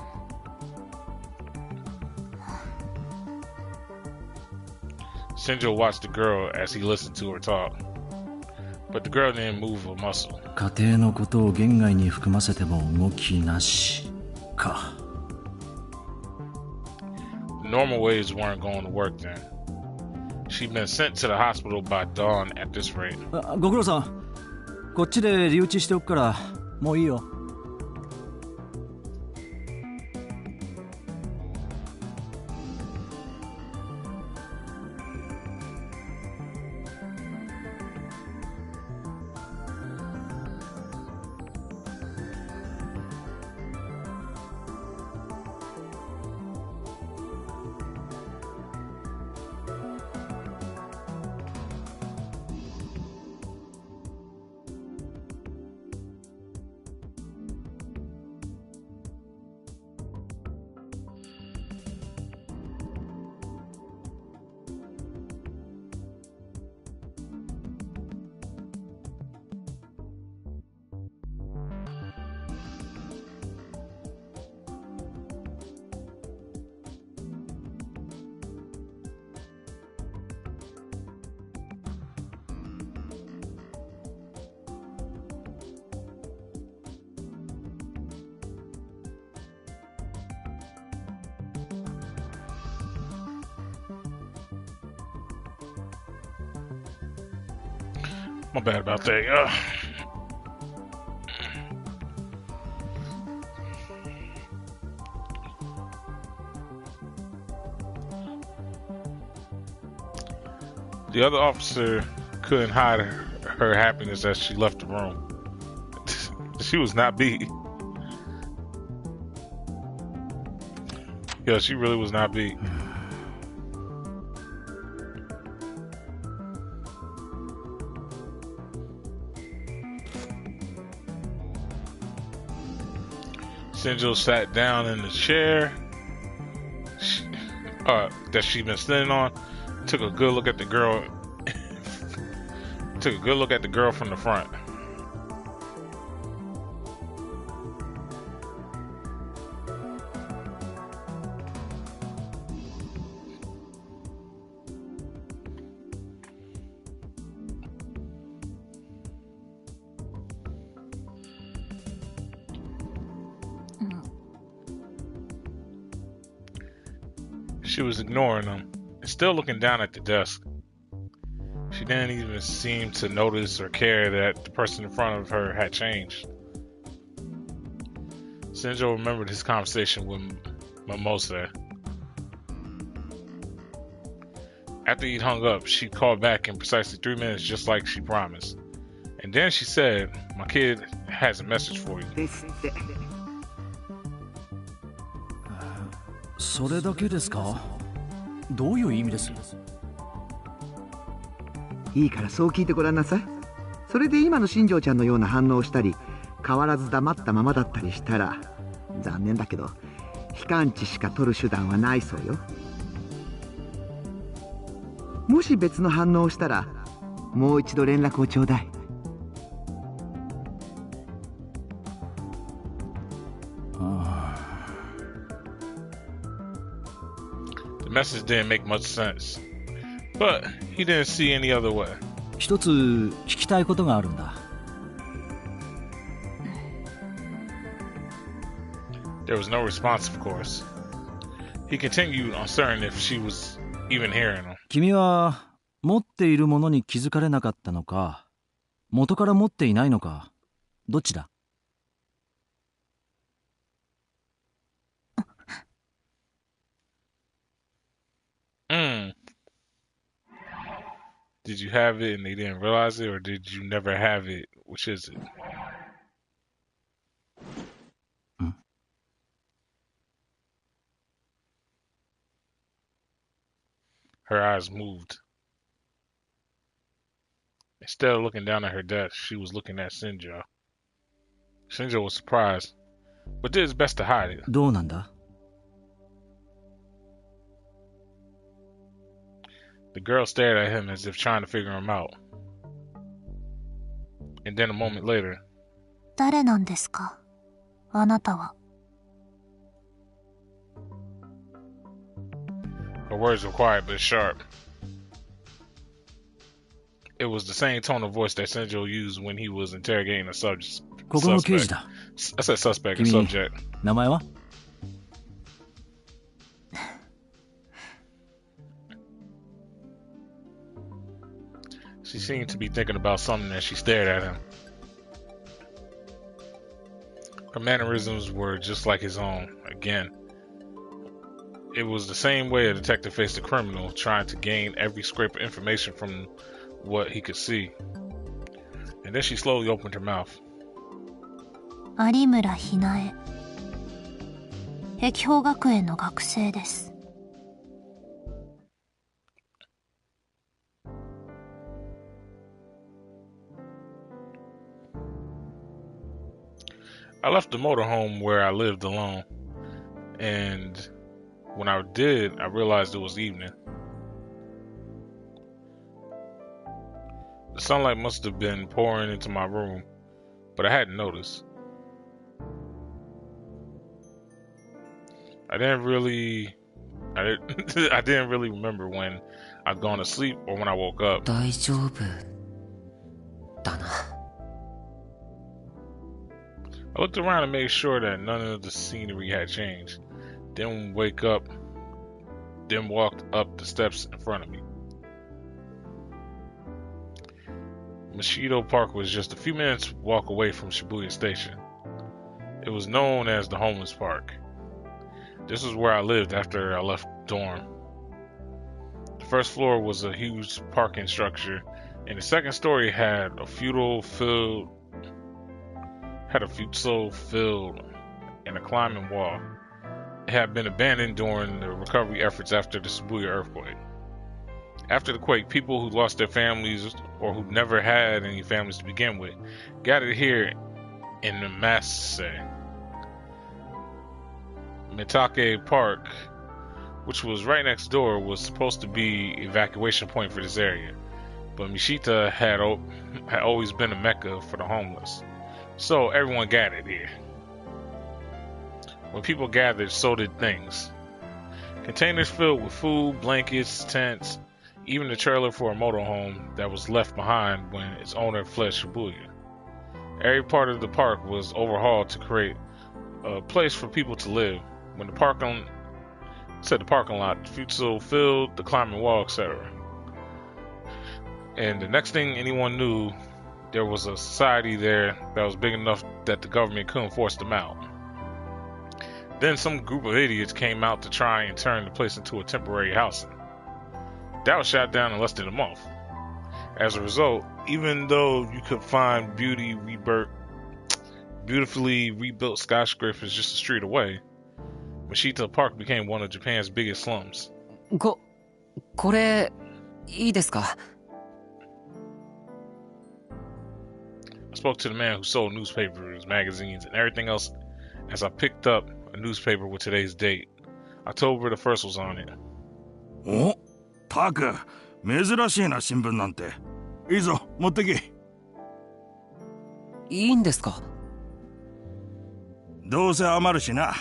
Shinjo watched the girl as he listened to her talk, but the girl didn't move a muscle. 家庭のことを言外に含ませても動きなしか。The normal ways weren't going to work then. She'd been sent to the hospital by dawn at this rate. ご苦労さん。こっちで留置しておくからもういいよ。My bad about that, yeah. The other officer couldn't hide her happiness as she left the room. She was not beat. Yeah, she really was not beat. Shinjo sat down in the chair that she'd been sitting on. Took a good look at the girl. Took a good look at the girl from the front. She was ignoring him and still looking down at the desk. She didn't even seem to notice or care that the person in front of her had changed. Shinjo remembered his conversation with Mimosa. After he'd hung up, she called back in precisely 3 minutes, just like she promised. And then she said, "My kid has a message for you." それだけですか？どういう意味です？いいからそう聞いてごらんなさい。それで今の新庄ちゃんのような反応をしたり、変わらず黙ったままだったりしたら、残念だけど非感知しか取る手段はないそうよ。もし別の反応をしたら、もう一度連絡をちょうだい。The message didn't make much sense, but he didn't see any other way. 一つ聞きたいことがあるんだ。There was no response, of course. He continued, uncertain if she was even hearing him. 君は持っているものに気づかれなかったのか、元から持っていないのか、どっちだ？ Did you have it and they didn't realize it, or did you never have it? Which is it? Her eyes moved. Instead of looking down at her desk, she was looking at Shinjo. Shinjo was surprised, but did his best to hide it. どうなんだ？ The girl stared at him as if trying to figure him out. And then a moment later, 誰なんですか？あなたは。 her words were quiet but sharp. It was the same tone of voice that Shinjo used when he was interrogating a suspect. ここの刑事だ。 I said suspect and subject. 名前は？ She seemed to be thinking about something as she stared at him. Her mannerisms were just like his own. Again, it was the same way a detective faced a criminal, trying to gain every scrap of information from what he could see. And then she slowly opened her mouth. 有村ひなえ。碧峰学園の学生です。 I left the motorhome where I lived alone, and when I did, I realized it was evening. The sunlight must have been pouring into my room, but I hadn't noticed. I didn't really remember when I'd gone to sleep or when I woke up. 大丈夫だな。 I looked around to make sure that none of the scenery had changed. Then walked up the steps in front of me. Mosquito Park was just a few minutes walk away from Shibuya Station. It was known as the Homeless Park. This was where I lived after I left dorm. The first floor was a huge parking structure, and the second story had a futsal field and a climbing wall. It had been abandoned during the recovery efforts after the Shibuya earthquake. After the quake, people who lost their families or who never had any families to begin with gathered here in the Masse. Mitake Park, which was right next door, was supposed to be an evacuation point for this area, but Mishita had always been a mecca for the homeless, so everyone gathered here. When people gathered, so did things. Containers filled with food, blankets, tents, even the trailer for a motorhome that was left behind when its owner fled Shibuya. Every part of the park was overhauled to create a place for people to live. When the parking lot, the futsal field, the climbing wall, etc. And the next thing anyone knew, there was a society there that was big enough that the government couldn't force them out. Then some group of idiots came out to try and turn the place into a temporary housing. That was shot down in less than a month. As a result, even though you could find beautifully rebuilt skyscrapers just a street away, Mishita Park became one of Japan's biggest slums. これいいですか? I spoke to the man who sold newspapers, magazines, and everything else as I picked up a newspaper with today's date. October the 1st was on it. お、タク、珍しいな新聞なんて。いいぞ、持ってけ。いいんですか? どうせ余るしな。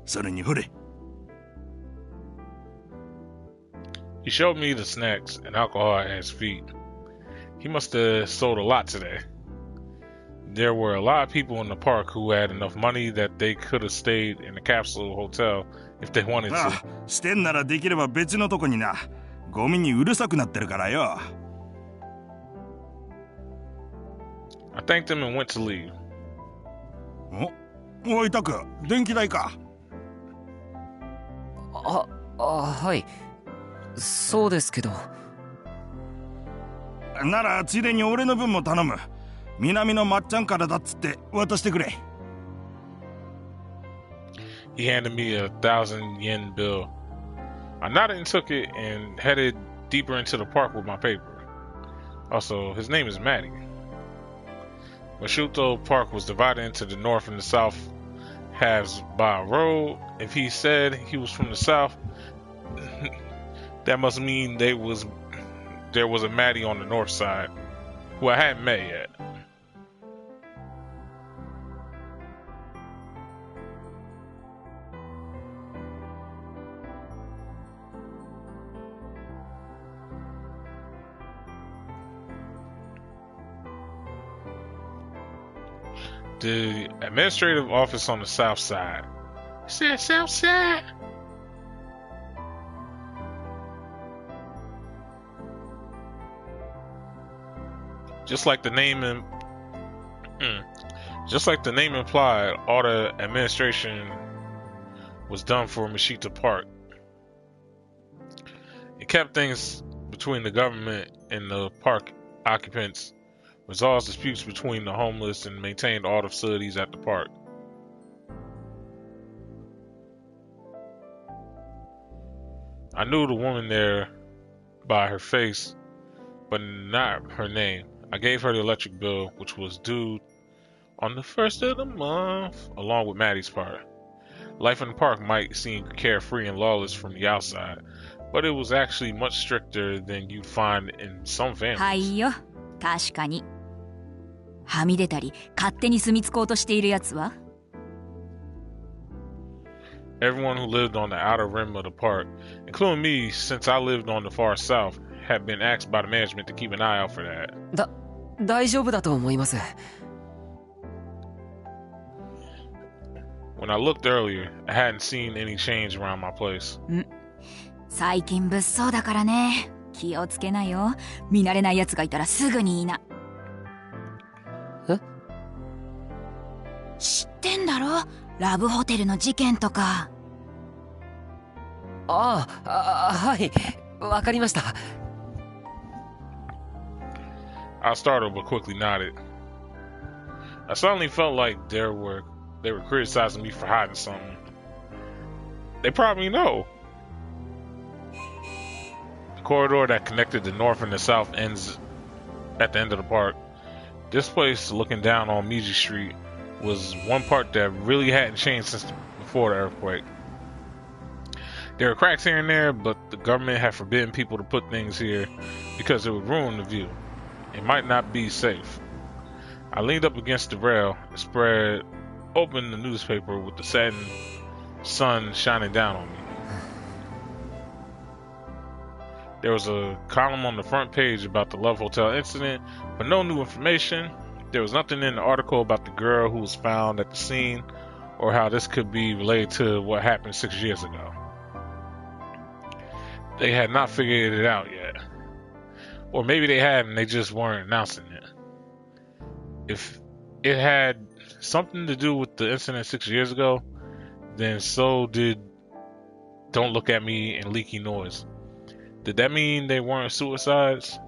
それにほれ。He showed me the snacks and alcohol at his feet. He must have sold a lot today. There were a lot of people in the park who had enough money that they could have stayed in the capsule hotel if they wanted to. ああ、してんならできれば別のとこにな。ゴミにうるさくなってるからよ。I thanked him and went to leave. おいタク、電気代か。はい。そうですけど。ならついでに俺の分も頼む。南のまっちゃんからだっつって渡してくれ。He handed me a 1,000 yen bill. I nodded and took it and headed deeper into the park with my paper. Also, his name is Matty. Mosquito Park was divided into the north and the south halves by a road. If he said he was from the south, that must mean there was a Matty on the north side, who I hadn't met yet. The administrative office on the south side. Said south side. Just like the name implied, all the administration was done for Mishita Park. It kept things between the government and the park occupants, resolved disputes between the homeless, and maintained all the facilities at the park. I knew the woman there by her face, but not her name. I gave her the electric bill, which was due on the 1st of the month, along with Maddie's part. Life in the park might seem carefree and lawless from the outside, but it was actually much stricter than you'd find in some families. はいよ、確かに。はみ出たり、勝手に住み着こうとしているやつは? Everyone who lived on the outer rim of the park, including me since I lived on the far south, had been asked by the management to keep an eye out for that. 大丈夫だと思います。When I looked earlier, I hadn't seen any change around my place. 最近物騒だからね。気をつけなよ。見慣れない奴がいたらすぐに言いな。ろ？ラブホテルの事件とか。はい、わかりました。I startled but quickly nodded. I suddenly felt like they were criticizing me for hiding something. They probably know. The corridor that connected the north and the south ends at the end of the park. This place, looking down on Meiji Street, was one part that really hadn't changed since before the earthquake. There were cracks here and there, but the government had forbidden people to put things here because it would ruin the view. It might not be safe. I leaned up against the rail and spread open the newspaper with the setting sun shining down on me. There was a column on the front page about the Love Hotel incident, but no new information. There was nothing in the article about the girl who was found at the scene or how this could be related to what happened 6 years ago. They had not figured it out yet. Or maybe they had and they just weren't announcing it. If it had something to do with the incident 6 years ago, then so did Don't Look at Me and Leaky Noise. Did that mean they weren't suicides?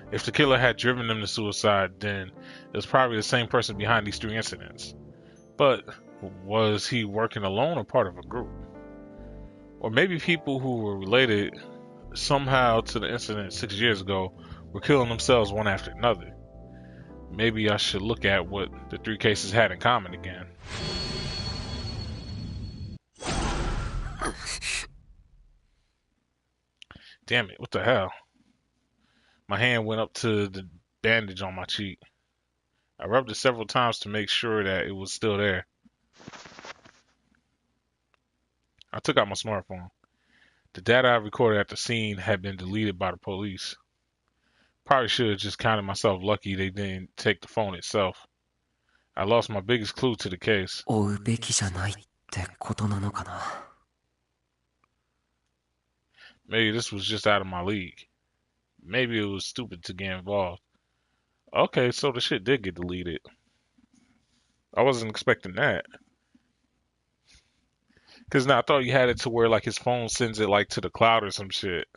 If the killer had driven them to suicide, then it was probably the same person behind these 3 incidents. But was he working alone or part of a group? Or maybe people who were related somehow to the incident 6 years ago were killing themselves one after another. Maybe I should look at what the 3 cases had in common again. Damn it, what the hell? My hand went up to the bandage on my cheek. I rubbed it several times to make sure that it was still there. I took out my smartphone. The data I recorded at the scene had been deleted by the police. Probably should have just counted myself lucky they didn't take the phone itself. I lost my biggest clue to the case. 追うべきじゃないってことなのかな。Maybe this was just out of my league. Maybe it was stupid to get involved. Okay, so the shit did get deleted. I wasn't expecting that. Cause now I thought you had it to where like his phone sends it like to the cloud or some shit.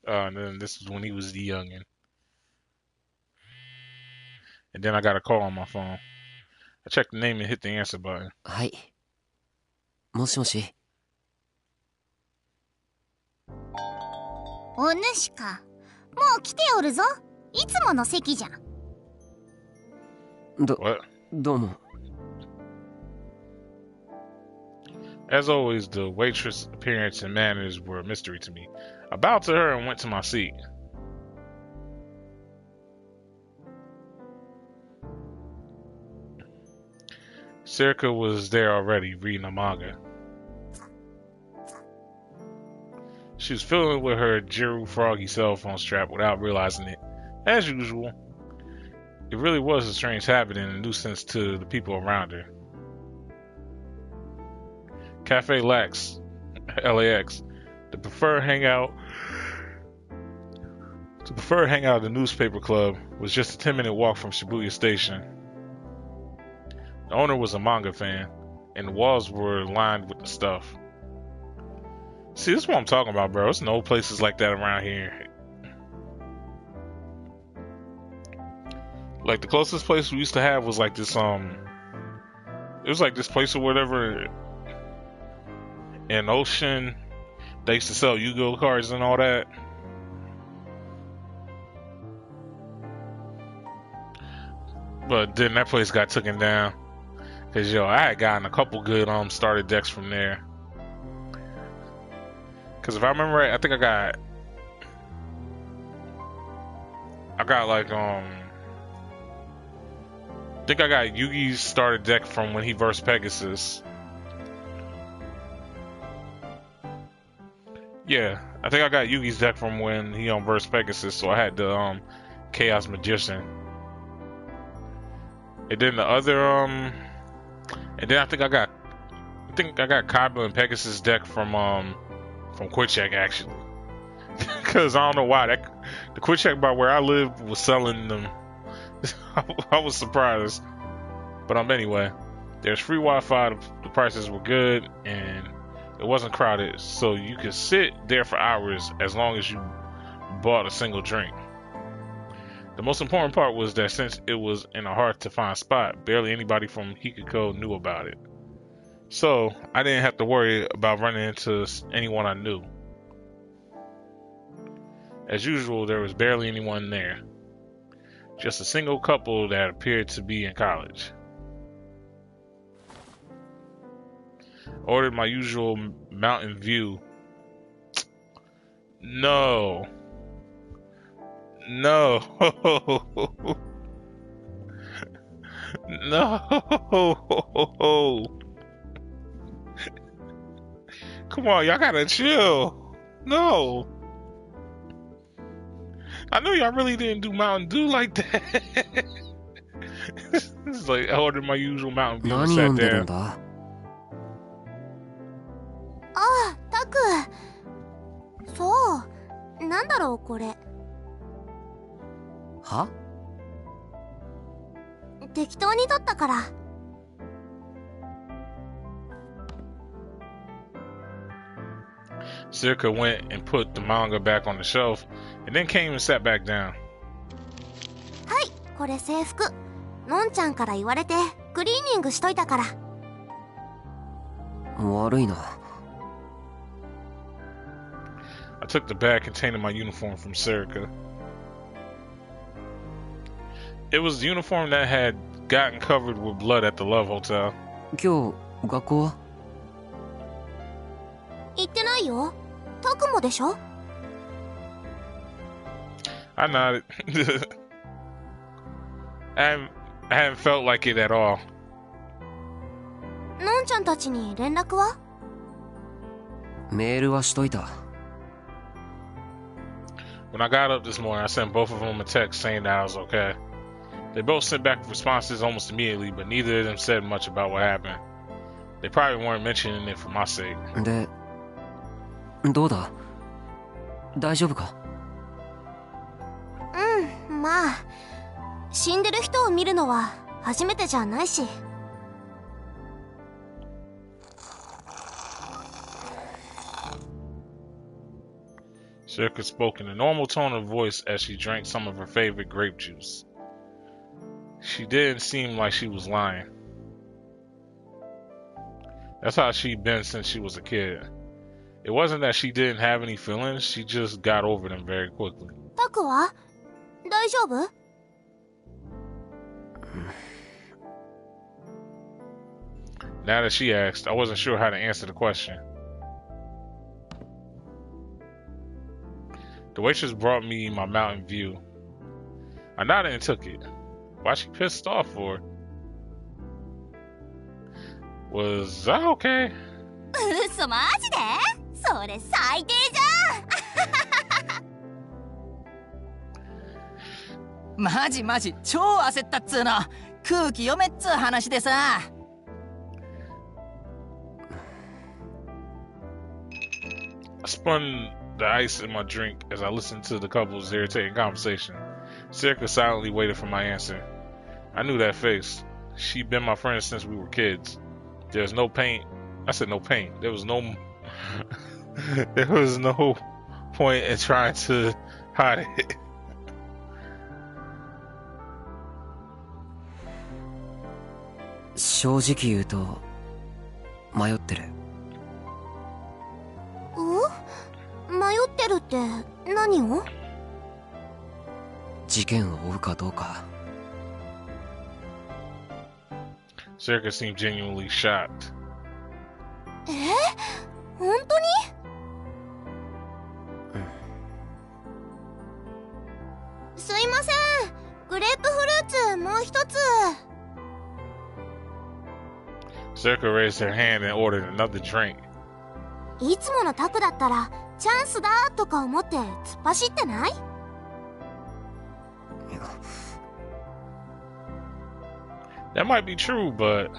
And then this was when he was the youngin'. And then I got a call on my phone. I checked the name and hit the answer button. はい。もしもし。お主か。もう来ておるぞ。いつもの席じゃん。どうも。As always, the waitress' appearance and manners were a mystery to me. I bowed to her and went to my seat. Circa was there already, reading a manga. She was fiddling with her Jiru Froggy cell phone strap without realizing it. As usual, it really was a strange habit and a nuisance to the people around her. Cafe LAX, the preferred hangout of the newspaper club, was just a 10-minute walk from Shibuya Station. The owner was a manga fan, and the walls were lined with the stuff. See, this is what I'm talking about, bro. There's no places like that around here. Like, the closest place we used to have was like this, it was like this place or whatever in Ocean. They used to sell Yu-Gi-Oh cards and all that. But then that place got taken down. Cause I had gotten a couple good starter decks from there. Cause if I remember right, I think I got like I think I got Yugi's starter deck from when he versed Pegasus. Yeah, I think I got Yugi's deck from when he versed Pegasus, so I had the Chaos Magician. And then the other and then I think I got I think I got Kaiba and Pegasus deck from QuickCheck actually. Because I don't know why the QuickCheck by where I live was selling them. I was surprised. But anyway, there's free Wi-Fi. The prices were good and it wasn't crowded, so you could sit there for hours as long as you bought a single drink. The most important part was that since it was in a hard to find spot, barely anybody from Hikiko knew about it. So I didn't have to worry about running into anyone I knew. As usual, there was barely anyone there. Just a single couple that appeared to be in college. Ordered my usual Mountain View. No. No. No. Come on, y'all gotta chill. No. I know y'all really didn't do Mountain Dew like that. It's like I ordered my usual Mountain View and sat down. Ah, Taku. So, なんだろうこれ。は？適当に撮ったから。Circa went and put the manga back on the shelf and then came and sat back down. はい、これ制服。のんちゃんから言われてクリーニングしといたから。悪いな。I took the bag containing my uniform from Circa. It was the uniform that had gotten covered with blood at the Love Hotel. 今日学校は？行ってないよ。タクもでしょ？ I nodded. I hadn't felt like it at all. のんちゃんたちに連絡は？メールはしといた。When I got up this morning, I sent both of them a text saying that I was okay. They both sent back responses almost immediately, but neither of them said much about what happened. They probably weren't mentioning it for my sake. で、どうだ？大丈夫か？うん、まあ、死んでる人を見るのは初めてじゃないし。Circa spoke in a normal tone of voice as she drank some of her favorite grape juice. She didn't seem like she was lying. That's how she'd been since she was a kid. It wasn't that she didn't have any feelings, she just got over them very quickly. タクは？大丈夫？ Now that she asked, I wasn't sure how to answer the question. The waitress brought me my Mountain View. I nodded and took it. Why she pissed off for? Was that okay? 嘘マジで？それ最低じゃん。マジマジ超焦ったっつーの。空気読めっつー話でさ。I spun the ice in my drink as I listened to the couple's irritating conversation. Circa silently waited for my answer. I knew that face. She'd been my friend since we were kids. There's no pain. I said no pain. There was no there was no point in trying to hide it. 正直言うと迷ってる。迷ってるって何を？事件を追うかどうか。Circa seemed genuinely shocked. 本当に？すいません。グレープフルーツもう一つ。Circa raised her hand and ordered another drink. いつものタクだったらチャンスだとか思って突っ走ってない？ That might be true, but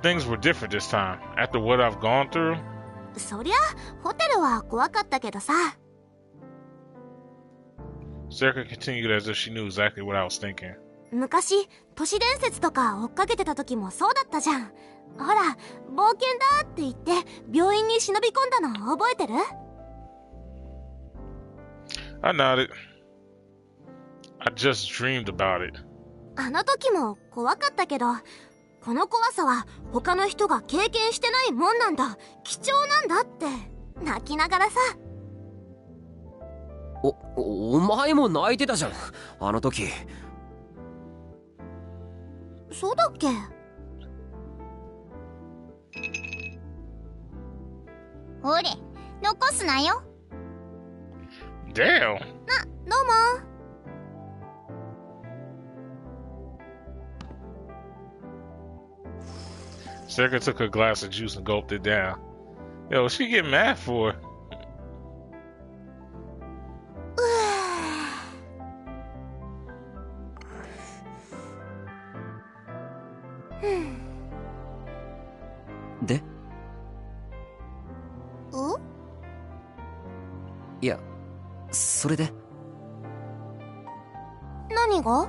things were different this time. After what I've gone through. そりゃホテルは怖かったけどさ。Serica continued as if she knew exactly what I was thinking. 昔都市伝説とか追っかけてた時もそうだったじゃん。ほら冒険だって言って病院に忍び込んだの覚えてる？ I nodded. I just dreamed about it. あの時も怖かったけど、この怖さは他の人が経験してないもんなんだ、貴重なんだって泣きながらさ。お前も泣いてたじゃん、あの時。そうだっけ？ほれ、残すなよ。Damn. どうも。Serica took her glass of juice and gulped it down. Yo, what's she getting mad for? De? いや、それで。何が？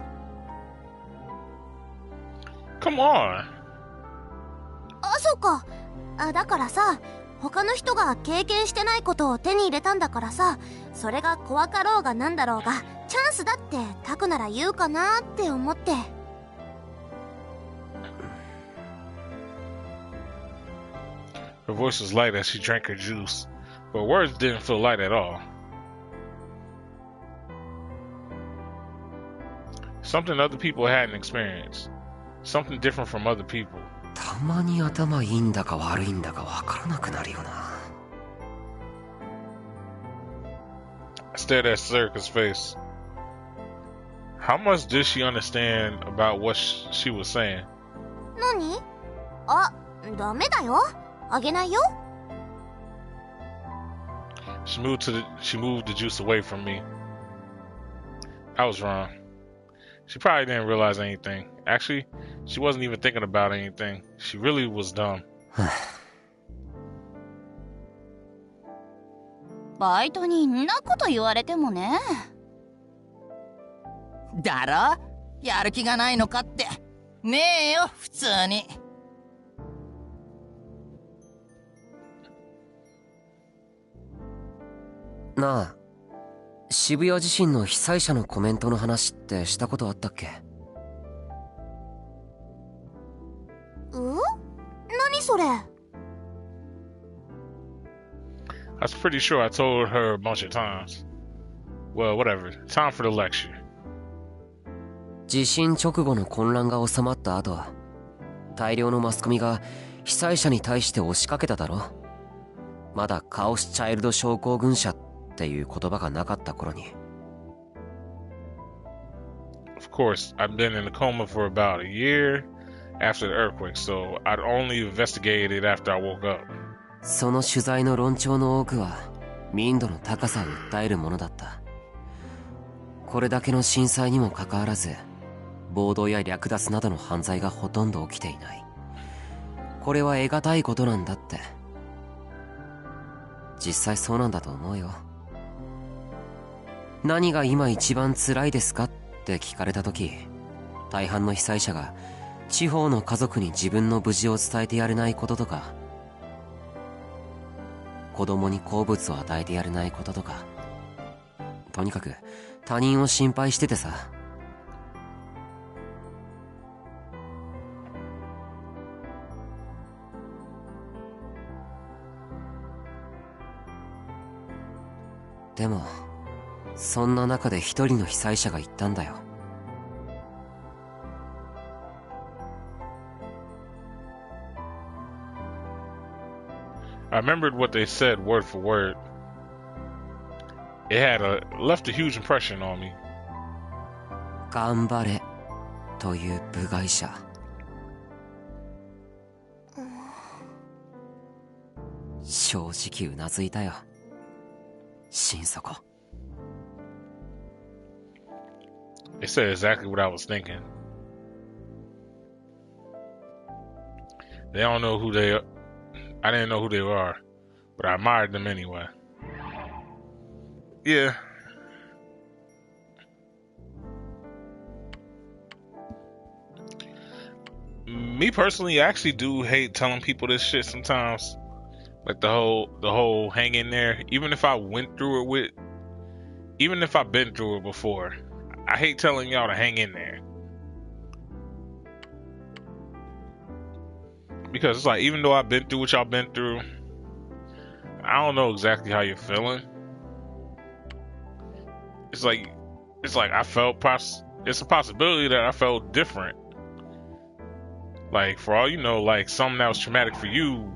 Come on. あ、そっか。だからさ、他の人が経験してないことを手に入れたんだからさ、それが怖かろうがなんだろうがチャンスだってタクなら言うかなって思って。Her voice was light as she drank her juice, but words didn't feel light at all. Something other people hadn't experienced. Something different from other people. たまに頭いいんだか悪いんだかわからなくなるよな。I stared at Serica's face. How much did she understand about what she was saying? 何？あ、ダメだよ。あげないよ。She moved the juice away from me. I was wrong. She probably didn't realize anything. Actually, she wasn't even thinking about anything. She really was dumb. バイトにんなこと言われてもね。だろ？やる気がないのかって。ねえよ、普通に。なあ、渋谷地震の被災者のコメントの話ってしたことあったっけ？何それ？ I was pretty sure I told her a bunch of times. Well, whatever. Time for the lecture. 地震直後の混乱が収まった後、大量のマスコミが被災者に対して押しかけただろ。まだカオスチャイルド症候群者っていう言葉がなかった頃に。Of course, I've been in a coma for about a year after the earthquake, so I'd only investigated it after I woke up. その取材の論調の多くは民度の高さを訴えるものだった。これだけの震災にもかかわらず、暴動や略奪などの犯罪がほとんど起きていない。これは得難いことなんだって。実際そうなんだと思うよ。何が今一番辛いですかって聞かれた時、大半の被災者が地方の家族に自分の無事を伝えてやれないこととか、子供に好物を与えてやれないこととか、とにかく他人を心配しててさ。でもそんな中で一人の被災者が言ったんだよ。I remembered what they said word for word. It had left a huge impression on me. 頑張れという部外者。正直うなずいたよ、心底。It said exactly what I was thinking. They don't know who they are. I didn't know who they are, but I admired them anyway. Yeah. Me personally, I actually do hate telling people this shit sometimes. Like the whole hang in there. Even if I've been through it before, I hate telling y'all to hang in there. Because it's like, even though I've been through what y'all been through, I don't know exactly how you're feeling. It's like I felt it's a possibility that I felt different. Like, for all you know, like, something that was traumatic for you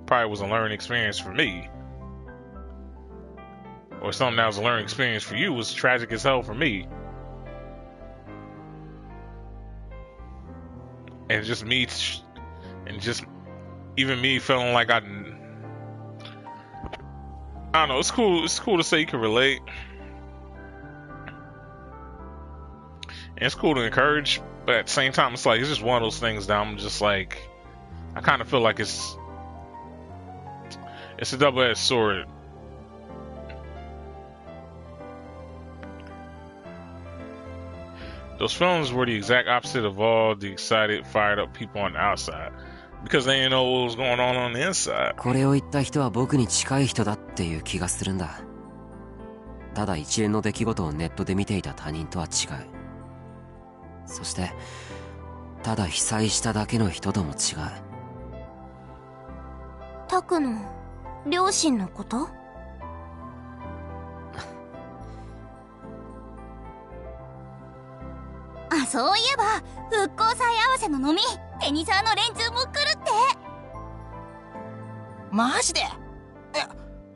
probably was a learning experience for me. Or something that was a learning experience for you was tragic as hell for me. And just me, even me feeling like I don't know, it's cool to say you can relate. And it's cool to encourage, but at the same time, it's like, it's just one of those things that I'm just like, I kind of feel like it's a double-edged sword. Those films were the exact opposite of all the excited, fired up people on the outside, because they didn't know what was going on the inside. これを言った人は僕に近い人だっていう気がするんだ。ただ一連の出来事をネットで見ていた他人とは違う。そしてただ被災しただけの人とも違う。タクの両親のこと？あ、そういえば復興祭合わせの飲み、テニサーの連中も来るって。マジで？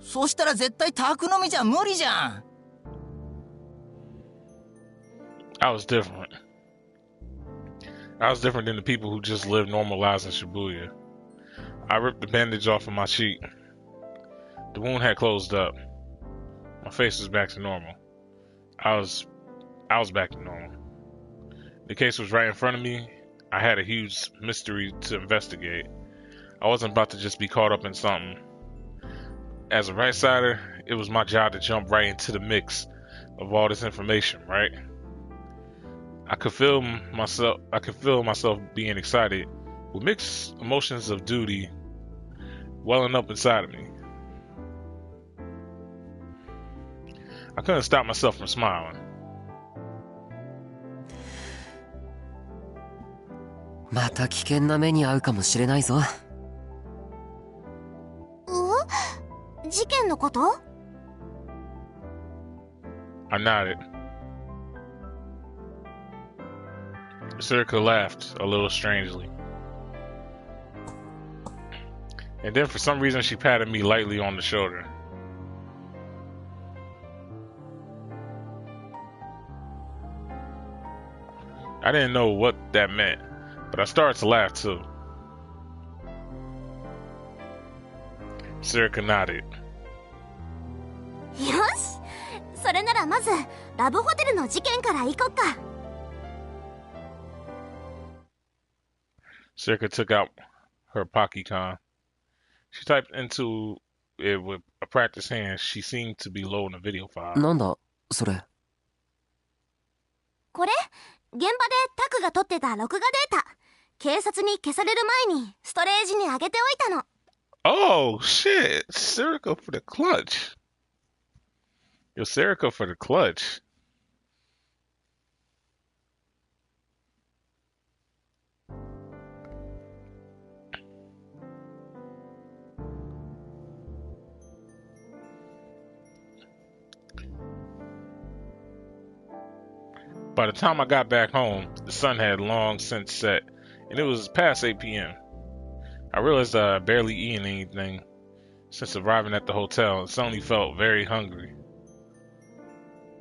そしたら絶対タク飲みじゃ無理じゃん。I was different. I was different than the people who just live normal lives in Shibuya. I ripped the bandage off of my cheek. The wound had closed up. My face was back to normal. I was back to normal. The case was right in front of me. I had a huge mystery to investigate. I wasn't about to just be caught up in something. As a right-sider, it was my job to jump right into the mix of all this information, right? I could feel myself being excited with mixed emotions of duty welling up inside of me. I couldn't stop myself from smiling. また危険な目に遭うかもしれないぞ。事件のこと？ I nodded. Circa laughed a little strangely. And then for some reason she patted me lightly on the shoulder. I didn't know what that meant, but I started to laugh too. Circa nodded. よし、それならまずラブホテルの事件から行こっか。Circa took out her Pokécon. She typed into it with a practiced hand. She seemed to be loading a video file. なんだそれ。これ、現場でタクが撮ってた録画データ。警察に消される前にストレージに上げておいたの。Oh shit! Circa for the clutch. Yo, Circa for the clutch. By the time I got back home, the sun had long since set, and it was past 8 p.m. I realized that I had barely eaten anything since arriving at the hotel and suddenly felt very hungry.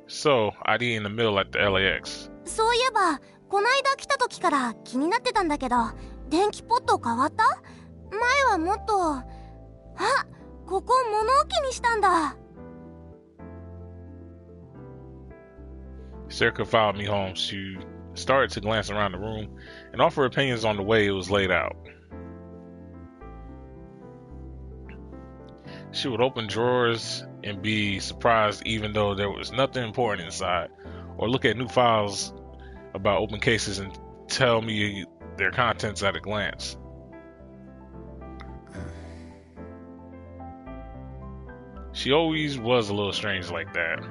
So, I'd eat in the middle at the LAX. そういえば、こないだ来た時から気になってたんだけど、電気ポット変わった？前はもっと…あ、ここ物置にしたんだ。Circa followed me home. She started to glance around the room and offer opinions on the way it was laid out. She would open drawers and be surprised even though there was nothing important inside, or look at new files about open cases and tell me their contents at a glance. She always was a little strange like that.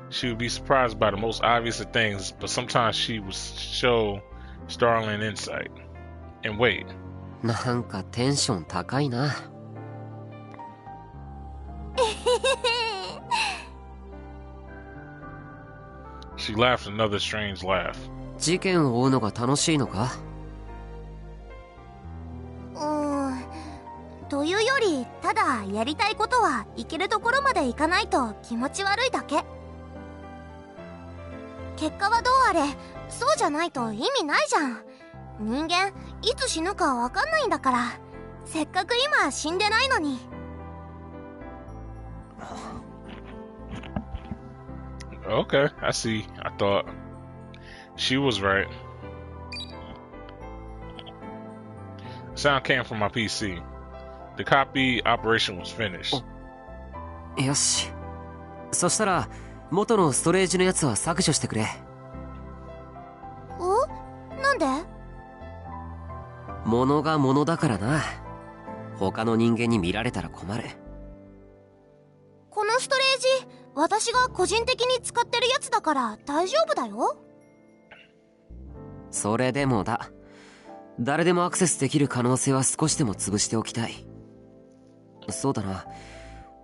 She would be surprised by the most obvious of things, but sometimes she would show startling insight. And wait. なんかテンション高いな。She laughed another strange laugh. 事件を追うのが楽しいのか？というより、ただやりたいことは行けるところまで行かないと気持ち悪いだけ。結果はどうあれ、そうじゃないと意味ないじゃん。人間いつ死ぬかわかんないんだから。せっかく今死んでないのに。Okay, I see. I thought she was right. Sound came from my PC. The copy operation was finished. よし。そしたら元のストレージのやつは削除してくれ。なんで？物が物だからな。他の人間に見られたら困る。このストレージ、私が個人的に使ってるやつだから大丈夫だよ。それでもだ。誰でもアクセスできる可能性は少しでも潰しておきたい。そうだな。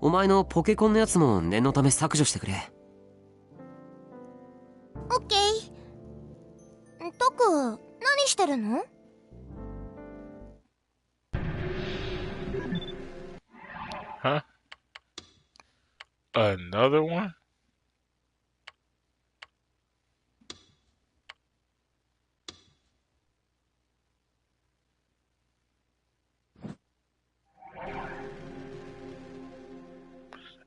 お前のポケコンのやつも念のため削除してくれ。オッケー。タク、何してるの？Huh? Another one?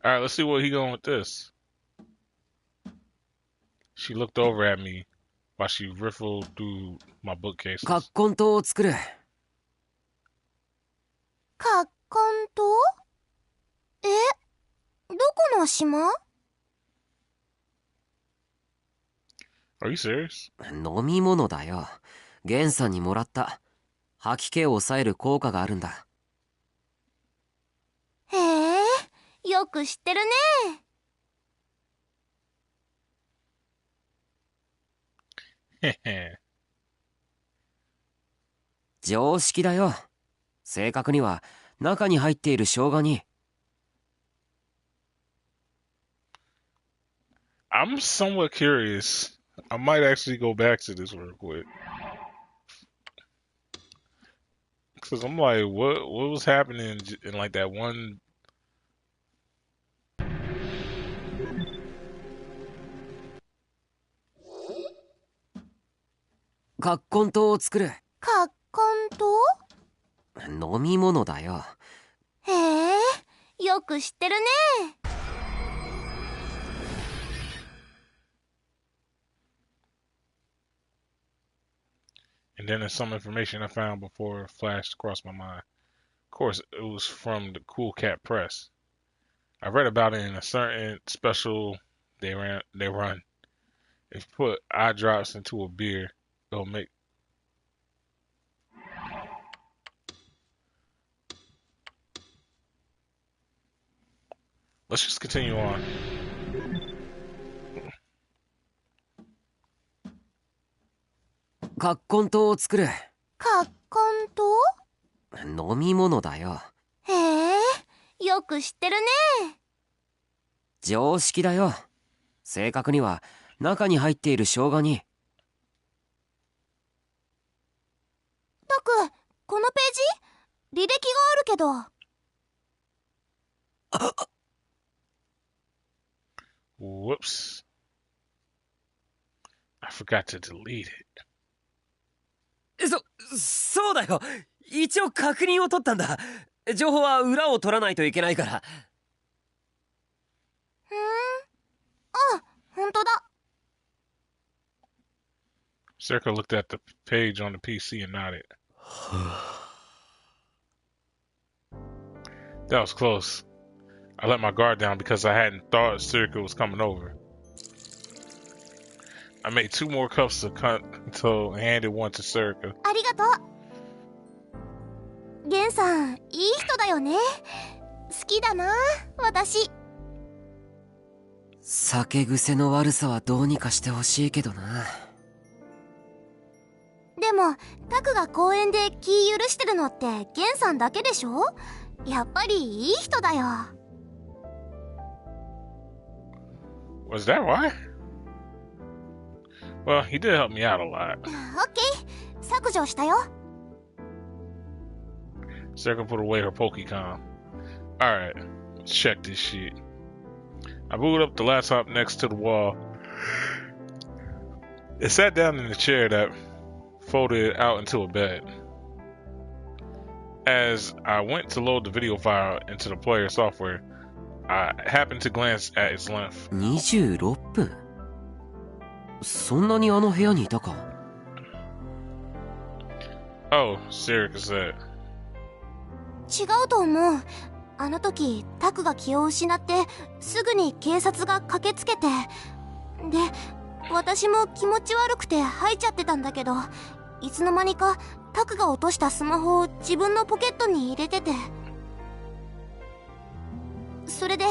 Alright, let's see where he going with this. She looked over at me while she riffled through my bookcases. カッコン島を作る。カッコン島？どこの島？ Are you serious? 飲み物だよ。ゲンさんにもらった。吐き気を抑える効果があるんだ。へえ、よく知ってるね。へへ。常識だよ。正確には中に入っている生姜に。I'm somewhat curious. I might actually go back to this real quick. Cause I'm like, what was happening in like that one? カッコン島を作る。カッコン島？飲み物だよ。へえ、よく知ってるね。And then there's some information I found before it flashed across my mind. Of course, it was from the Cool Cat Press. I read about it in a certain special they run. If you put eye drops into a beer, it'll make. Let's just continue on. カッコン島を作る。カッコン島？飲み物だよ。へえ、よく知ってるね。常識だよ。正確には中に入っている生姜に。タク、このページ？履歴があるけど。Whoops. I forgot to delete it. そうだよ。一応確認を取ったんだ。情報は裏を取らないといけないから。あ、本当だ。Circa looked at the page on the PC and nodded. That was close. I let my guard down because I hadn't thought Circa was coming over. I made 2 more cups of Kanto and handed one to Circa. ありがとう。ゲンさん、いい人だよね。好きだな、私。酒癖の悪さはどうにかしてほしいけどな。でも、タクが公園で気許してるのってゲンさんだけでしょ？やっぱりいい人だよ。Was that why? Well, he did help me out a lot. オッケー、削除したよ。Circa put away her Pokecom. Alright, let's check this shit. I booted up the laptop next to the wall. It sat down in the chair that folded out into a bed. As I went to load the video file into the player software, I happened to glance at its length. 26分? そんなにあの部屋にいたか? Oh, Circa said. 違うと思う。あの時タクが気を失ってすぐに警察が駆けつけて、で私も気持ち悪くて吐いちゃってたんだけど、いつの間にかタクが落としたスマホを自分のポケットに入れてて、それで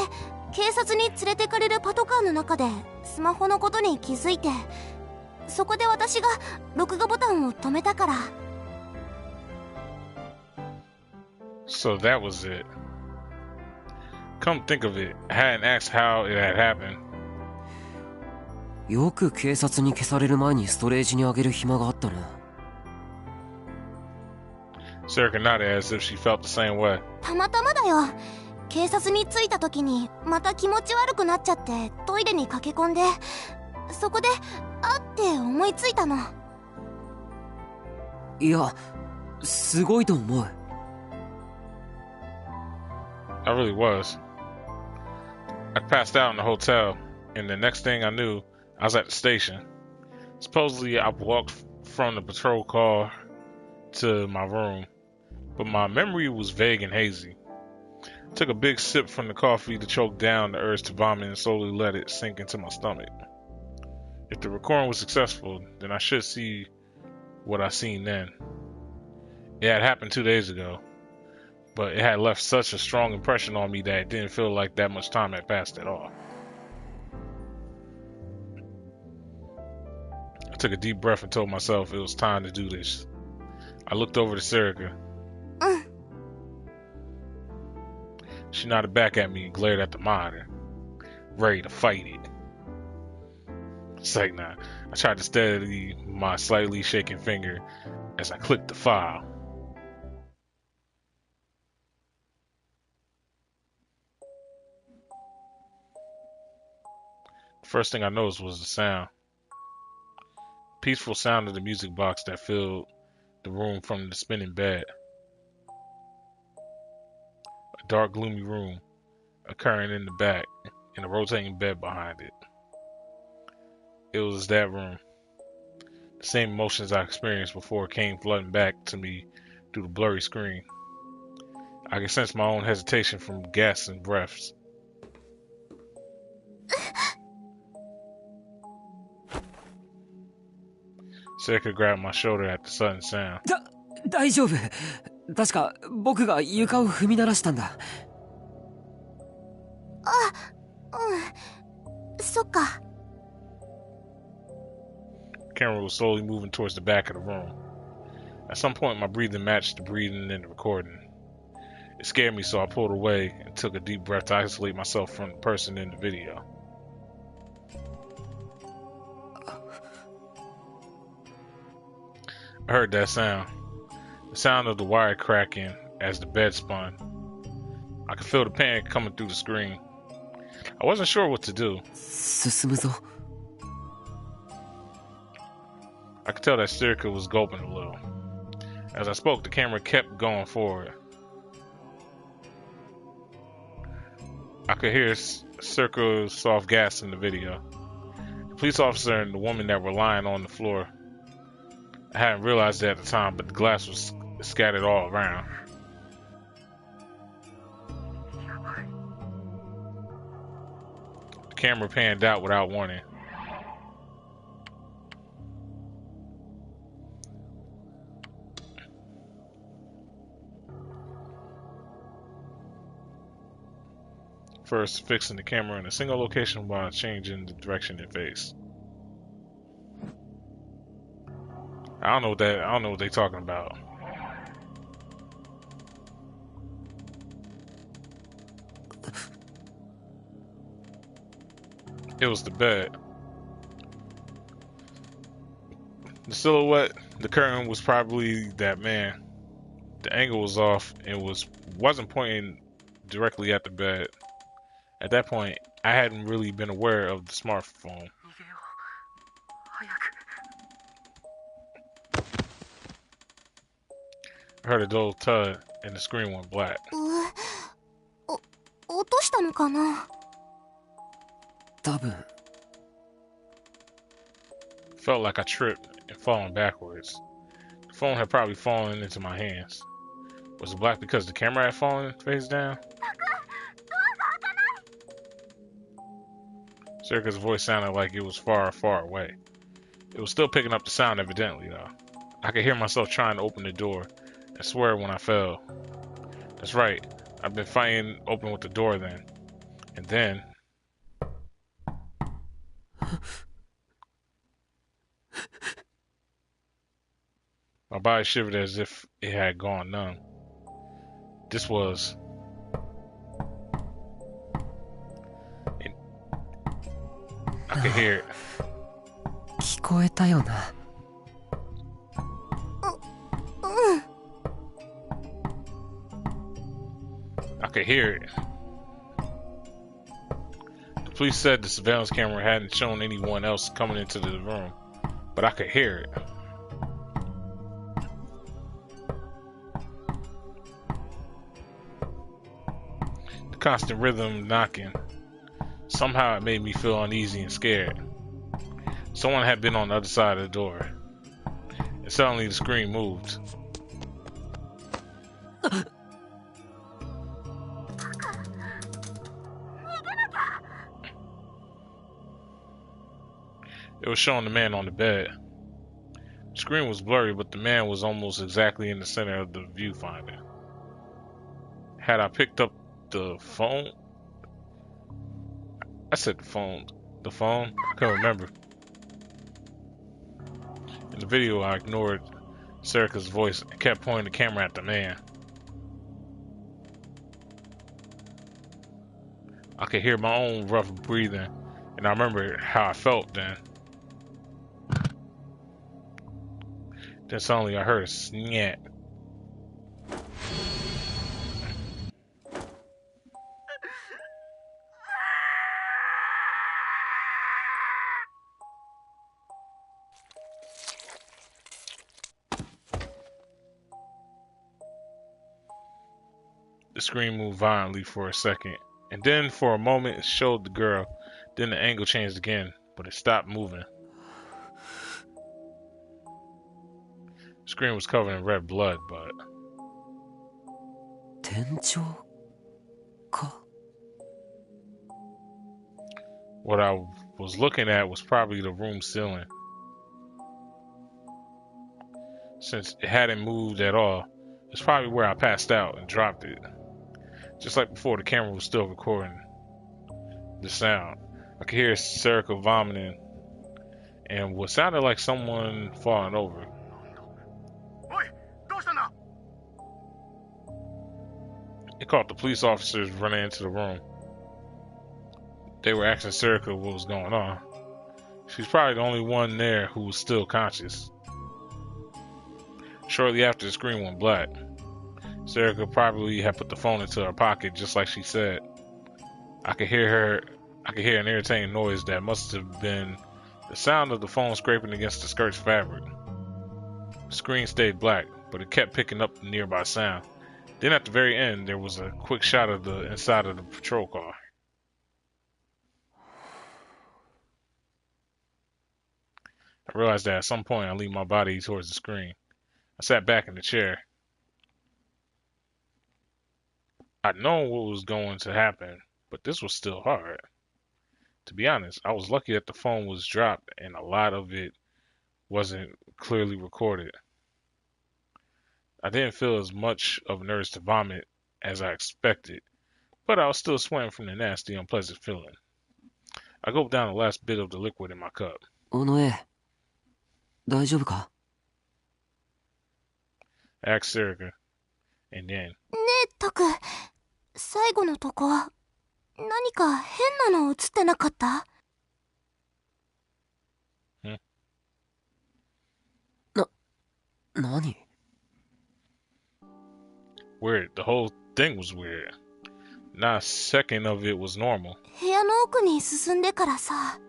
警察に連れてかれるパトカーの中でスマホのことに気づいて、そこで私が録画ボタンを止めたから。So that was it. Come think of it, I hadn't asked how it had happened. よく警察に消される前にストレージにあげる暇があったな。Circa nodded as if she felt the same way. たまたまだよ。警察に着いた時にまた気持ち悪くなっちゃってトイレに駆け込んで、そこであって思いついたの。いや、すごいと思う。I really was. I passed out in the hotel, and the next thing I knew, I was at the station. Supposedly, I walked from the patrol car to my room, but my memory was vague and hazy. I took a big sip from the coffee to choke down the urge to vomit and slowly let it sink into my stomach. If the recording was successful, then I should see what I seen then. It had happened 2 days ago, but it had left such a strong impression on me that it didn't feel like that much time had passed at all. I took a deep breath and told myself it was time to do this. I looked over to Circa. She nodded back at me and glared at the monitor, ready to fight it. It's like, nah. I tried to steady my slightly shaking finger as I clicked the file. The first thing I noticed was the sound. Peaceful sound of the music box that filled the room from the spinning bed. A dark, gloomy room occurring in the back and a rotating bed behind it. It was that room. The same emotions I experienced before came flooding back to me through the blurry screen. I could sense my own hesitation from gasps and breaths. Circa grabbed my shoulder at the sudden sound. 大丈夫。確か僕が床を踏み鳴らしたんだ。そっか。Camera was slowly moving towards the back of the room. At some point, my breathing matched the breathing in the recording. It scared me, so I pulled away and took a deep breath to isolate myself from the person in the video. I heard that sound. The sound of the wire cracking as the bed spun. I could feel the panic coming through the screen. I wasn't sure what to do. 進むぞ。I could tell that Circa was gulping a little. As I spoke, the camera kept going forward. I could hear Circa's soft gasp in the video. The police officer and the woman that were lying on the floor. I hadn't realized it at the time, but the glass was scattered all around. camera panned out without warning. First, fixing the camera in a single location while changing the direction it faced. I don't know what they're talking about. It was the bed. The silhouette, the curtain was probably that man. The angle was off and wasn't pointing directly at the bed. At that point, I hadn't really been aware of the smartphone. I heard a dull thud and the screen went black. 落としたのかな? 多分 Felt like I tripped and fallen backwards. The phone had probably fallen into my hands. Was it black because the camera had fallen face down? Circa's voice sounded like it was far, far away. It was still picking up the sound evidently though. I could hear myself trying to open the door and swear when I fell. That's right, I've been fighting open with the door then. And then... my body shivered as if it had gone numb. This was... I could hear it. 聞こえたよな。I could hear it. The police said the surveillance camera hadn't shown anyone else coming into the room, but I could hear it. The constant rhythm knocking. Somehow it made me feel uneasy and scared. Someone had been on the other side of the door. And suddenly the screen moved. It was showing the man on the bed. The screen was blurry, but the man was almost exactly in the center of the viewfinder. Had I picked up the phone? I said the phone. The phone? I couldn't remember. In the video, I ignored Serica's voice and kept pointing the camera at the man. I could hear my own rough breathing, and I remember how I felt then. Then suddenly I heard a snap. The screen moved violently for a second, and then for a moment it showed the girl. Then the angle changed again, but it stopped moving. The screen was covered in red blood, but... 天井か? What I was looking at was probably the room ceiling. Since it hadn't moved at all, it's probably where I passed out and dropped it. Just like before, the camera was still recording the sound. I could hear Serica vomiting and what sounded like someone falling over. It caught the police officers running into the room. They were asking Serica what was going on. She's probably the only one there who was still conscious. Shortly after, the screen went black. Serica probably had put the phone into her pocket just like she said. I could hear an irritating noise that must have been the sound of the phone scraping against the skirt's fabric. The screen stayed black, but it kept picking up the nearby sound. Then at the very end, there was a quick shot of the inside of the patrol car. I realized that at some point I leaned my body towards the screen. I sat back in the chair. I'd known what was going to happen, but this was still hard. To be honest, I was lucky that the phone was dropped and a lot of it wasn't clearly recorded. I didn't feel as much of an urge to vomit as I expected, but I was still sweating from the nasty, unpleasant feeling. I gulped down the last bit of the liquid in my cup. 尾上、大丈夫か? I asked Serica, and then... ねえ、タク、最後のとこ、何か変なの映ってなかった？何? Weird. The whole thing was weird. Not a second of it was normal. 部屋の奥に進んでからさ。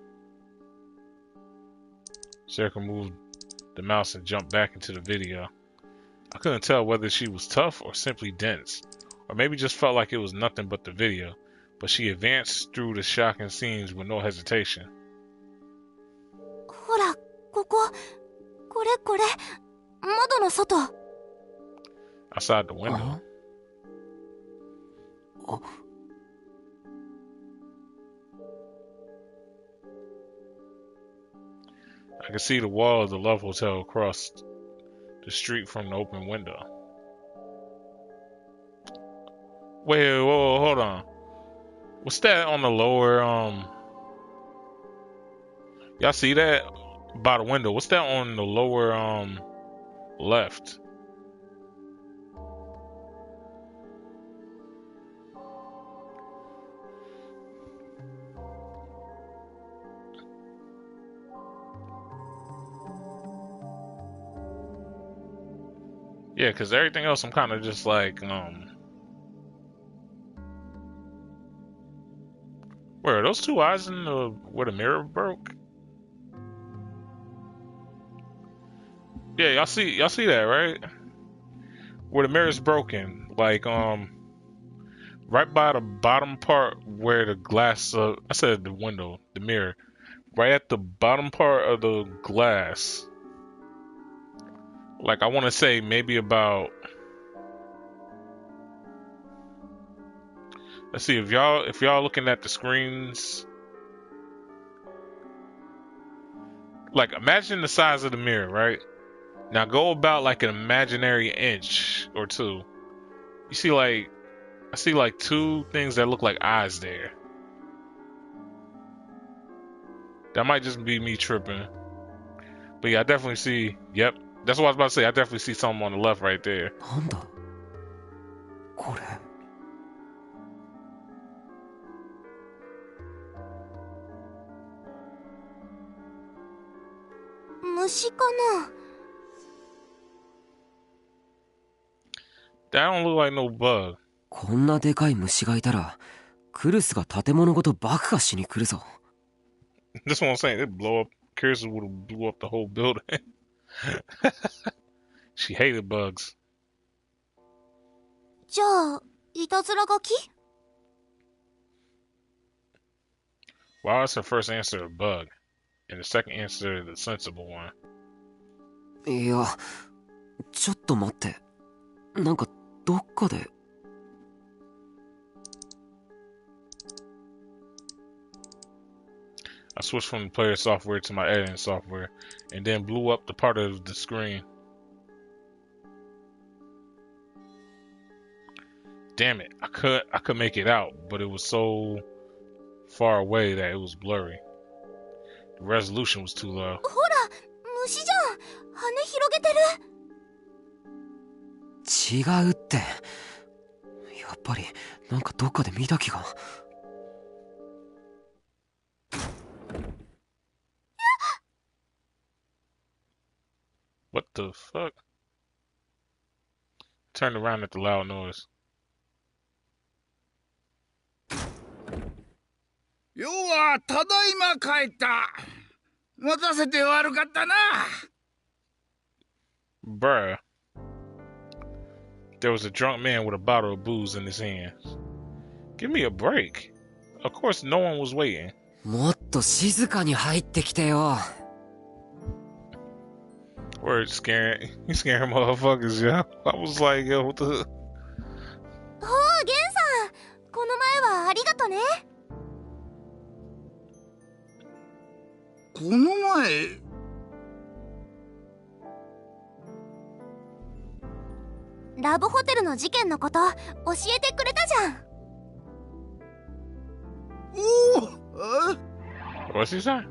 Serica moved the mouse and jumped back into the video. I couldn't tell whether she was tough or simply dense, or maybe just felt like it was nothing but the video, but she advanced through the shocking scenes with no hesitation. ほら、ここ、これ、窓の外。Outside the window. I could see the wall of the Love Hotel across the street from the open window. Wait, whoa, hold on. What's that on the lower, y'all see that? By the window. What's that on the lower, left? Yeah, because everything else I'm kind of just like, where are those two eyes in the, where the mirror broke? Yeah, y'all see that, right? Where the mirror's broken, like, right by the bottom part where the glass, I said the window, the mirror, right at the bottom part of the glass. Like, I want to say maybe about, let's see, if y'all looking at the screens, like, imagine the size of the mirror, right? Now go about like an imaginary inch or two. You see, like, I see like two things that look like eyes there. That might just be me tripping. But yeah, I definitely see, yep. That's what I was about to say. I definitely see something on the left right there. なんだこれ。虫かな？ That don't look like no bug. こんなでかい虫がいたら、クルスが建物ごと爆破しに来るぞ。That's what I'm saying. It blow up. Kirsten would have blew up the whole building. She hated bugs. じゃあ、いたずら書き？ Why was her first answer a bug, and the second answer the sensible one? いや、ちょっと待って。なんかどっかで。I switched from the player software to my editing software, and then blew up the part of the screen. Damn it! I could make it out, but it was so far away that it was blurry. The resolution was too low. ほら、虫じゃん。羽広げてる。違うって。やっぱりなんかどっかで見た気が。What the fuck? Turned around at the loud noise. よはただいま帰った。待たせて悪かったな。Bruh. There was a drunk man with a bottle of booze in his hands. Give me a break. Of course, no one was waiting. もっと静かに入ってきてよ。Word, you scaring motherfuckers, yo. I was like, yo, what the... おー、ゲンさん。この前はありがとね。この前。ラブホテルの事件のこと教えてくれたじゃん。What's he saying?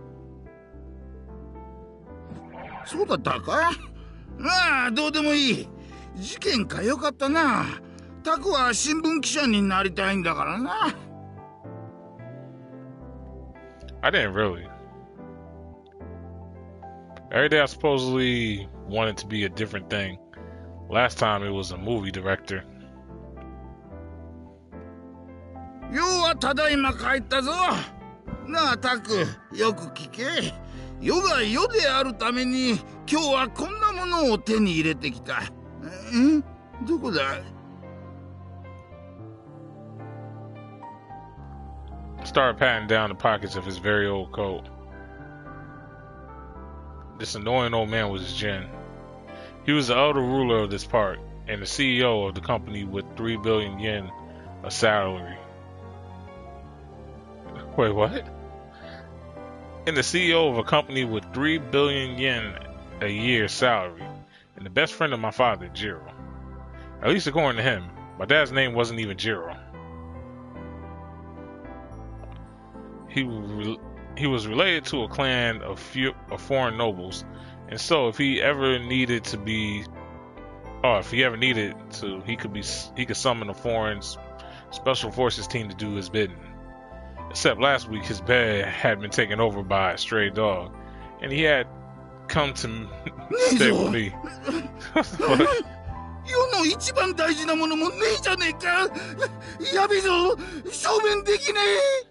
そうだったか？まあどうでもいい。事件かよかったな。タクは新聞記者になりたいんだからな。I didn't really. Every day I supposedly wanted to be a different thing. Last time it was a movie director. ようはただいま帰ったぞ。なあタク、よく聞け。世が世であるために今日はこんなものを手に入れてきた。どこだ？Started patting down the pockets of his very old coat. This annoying old man was Jin. He was the elder ruler of this park and the CEO of the company with 3 billion yen of salary. Wait, what? And the CEO of a company with 3 billion yen a year salary, and the best friend of my father, Jiro. At least according to him, my dad's name wasn't even Jiro. He was related to a clan of foreign nobles, and so if he ever needed to, he could summon a foreign special forces team to do his bidding. Except last week his bed had been taken over by a stray dog, and he had come to stay with me. 世の一番大事なものもねえじゃねえか。やべえぞ、証明できねえ。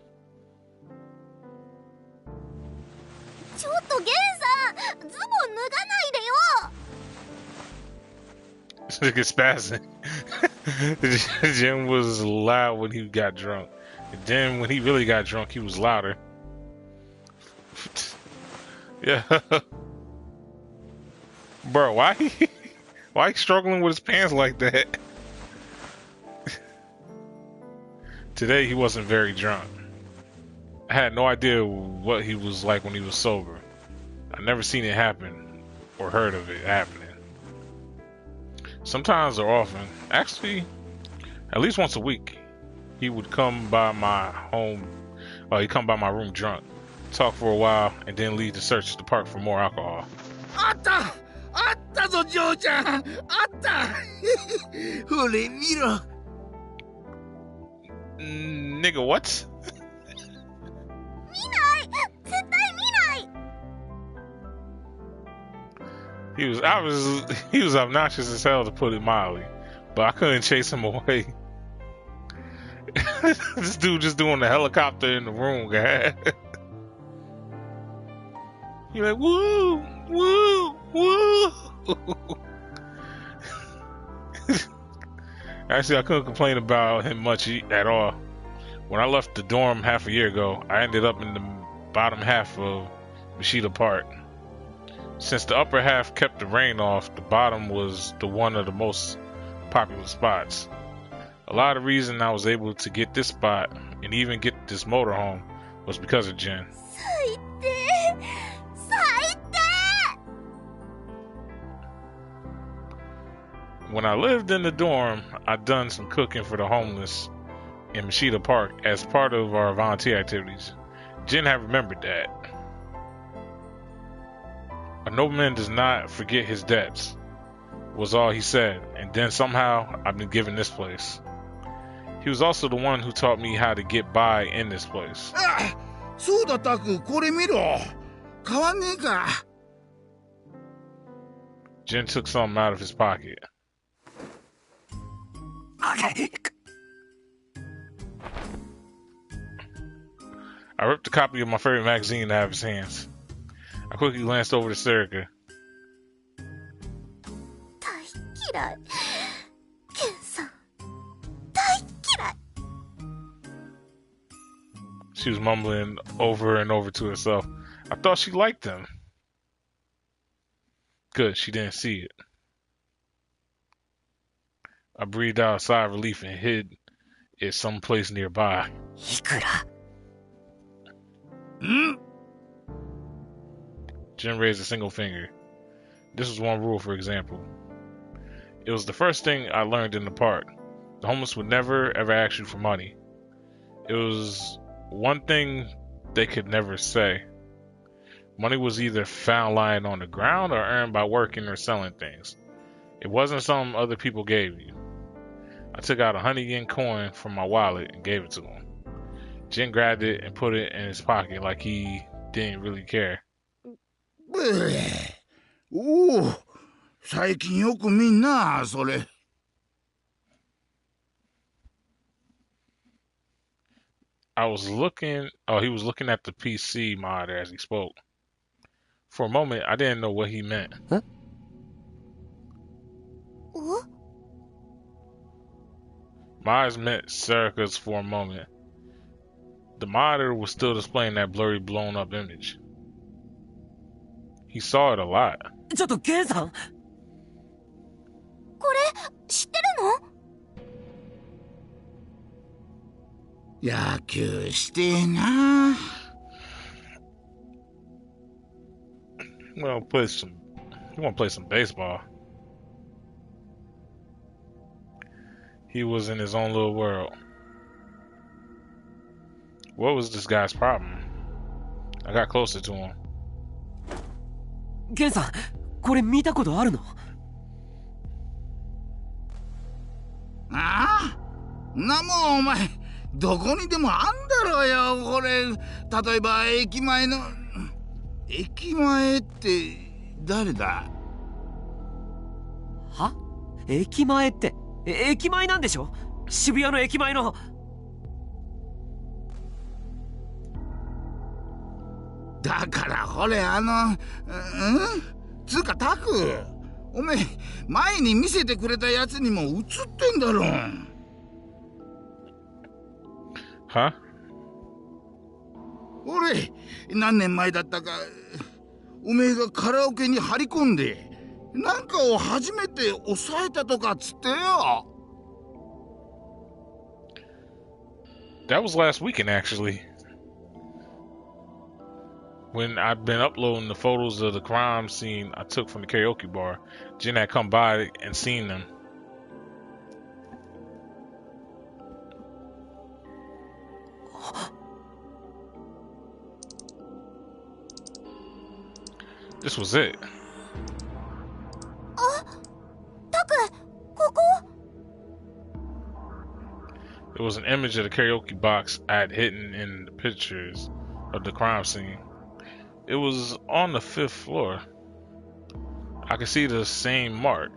ちょっとゲンさん、ズボン脱がないでよ。This nigga spazzing. Jim was loud when he got drunk. And then when he really got drunk, he was louder. Yeah. Bro, why he struggling with his pants like that? Today he wasn't very drunk. I had no idea what he was like when he was sober. I never seen it happen or heard of it happening. Sometimes or often, actually, at least once a week, he would come by my home, he'd come by my room drunk, talk for a while, and then leave to search the park for more alcohol. あったぞ、ジョーちゃん。あった。ほれ、見ろ。Nigga, what? 見ない。絶対見ない。He was obnoxious as hell, to put it mildly, but I couldn't chase him away. This dude just doing the helicopter in the room, guy. You're like, woo, woo, woo. Actually, I couldn't complain about him much at all. When I left the dorm half a year ago, I ended up in the bottom half of Mishita Park. Since the upper half kept the rain off, the bottom was one of the most popular spots. A lot of the reason I was able to get this spot and even get this motorhome was because of Jen. When I lived in the dorm, I'd done some cooking for the homeless in Mishita Park as part of our volunteer activities. Jen had remembered that. A nobleman does not forget his debts, was all he said, and then somehow I've been given this place. He was also the one who taught me how to get by in this place. そうだ、タク、これ見ろ。買わねえか。Jen took something out of his pocket. I ripped a copy of my favorite magazine out of his hands. I quickly glanced over to Serica. 大嫌い。ケンさん、大嫌い。She was mumbling over and over to herself. I thought she liked them. Good, she didn't see it. I breathed out a sigh of relief and hid it someplace nearby. Jin raised a single finger. This was one rule, for example. It was the first thing I learned in the park. The homeless would never, ever ask you for money. It was one thing they could never say. Money was either found lying on the ground or earned by working or selling things. It wasn't something other people gave you. I took out a 100-yen coin from my wallet and gave it to him. Jin grabbed it and put it in his pocket like he didn't really care. おお、最近よく見んな、それ。I was looking. Oh, he was looking at the PC monitor as he spoke. For a moment, I didn't know what he meant. Huh? What? My eyes met Serica's for a moment. The monitor was still displaying that blurry, blown-up image. He saw it a lot. ちょっとケンさん。これ知ってるの？野球してえな。Well, you want to play some baseball. He was in his own little world. What was this guy's problem? I got closer to him. ケンさん、これ見たことあるの？ああ？なもんお前、どこにでもあんだろうよ、これ。例えば駅前の。駅前って誰だ？は？駅前って、駅前なんでしょ？渋谷の駅前の。だからほれつうかタク、おめえ前に見せてくれたやつにも映ってんだろ。は？俺何年前だったか、おめえがカラオケに張り込んでなんかを初めて抑えたとかっつってよ。That was last weekend, actually. When I'd been uploading the photos of the crime scene I took from the karaoke bar, Jin had come by and seen them. This was it. It was an image of the karaoke box I had hidden in the pictures of the crime scene. It was on the 5th floor. I could see the same mark.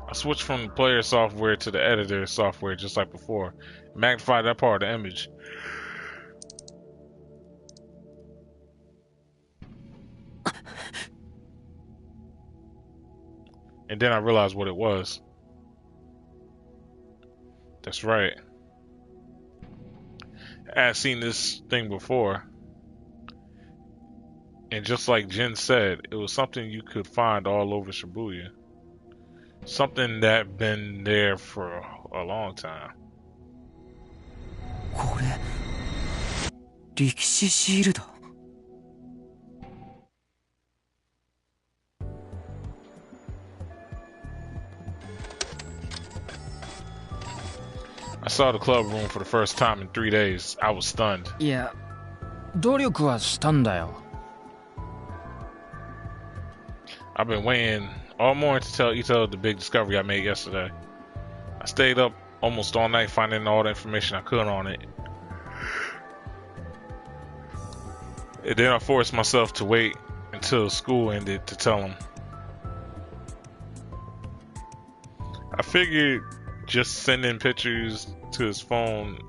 I switched from the player software to the editor software just like before. Magnified that part of the image. And then I realized what it was. That's right. I had seen this thing before. And just like Jin said, it was something you could find all over Shibuya. Something that had been there for a long time. これ、力士シールド。I saw the club room for the first time in 3 days. I was stunned. いや、努力はしたんだよ。I've been waiting all morning to tell Ito the big discovery I made yesterday. I stayed up almost all night finding all the information I could on it. And then I forced myself to wait until school ended to tell him. I figured just sending pictures to his phone,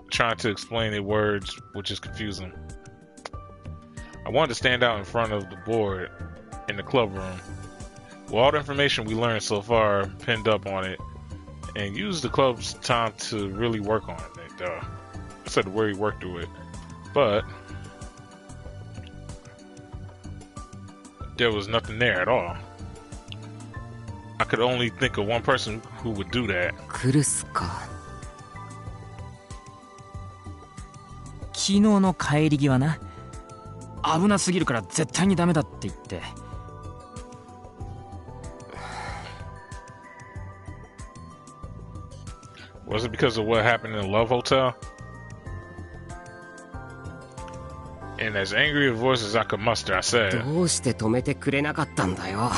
trying to explain the words would just confuse him. I wanted to stand out in front of the board in the club room with all the information we learned so far pinned up on it and use the club's time to really work on it. I said the word work through it, but there was nothing there at all. I could only think of one person who would do that. クルスか。昨日の帰り際な。危なすぎるから絶対にダメだって言って。Was it because of what happened in the Love Hotel? In as angry a voice as I could muster, I said, どうして止めてくれなかったんだよ。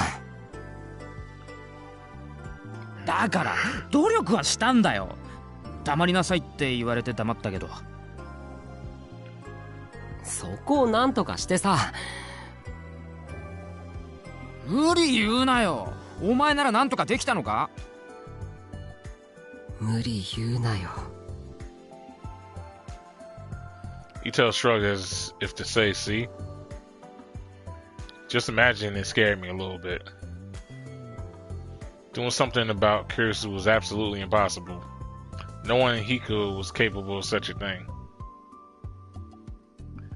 だから努力はしたんだよ。黙りなさいって言われて黙ったけど。そこをなんとかしてさ。無理言うなよ。お前ならなんとかできたのか？無理言うなよ。Ito shrugged as if to say, see? Just imagine it scared me a little bit. Doing something about Kurisu was absolutely impossible. No one in Hiku was capable of such a thing.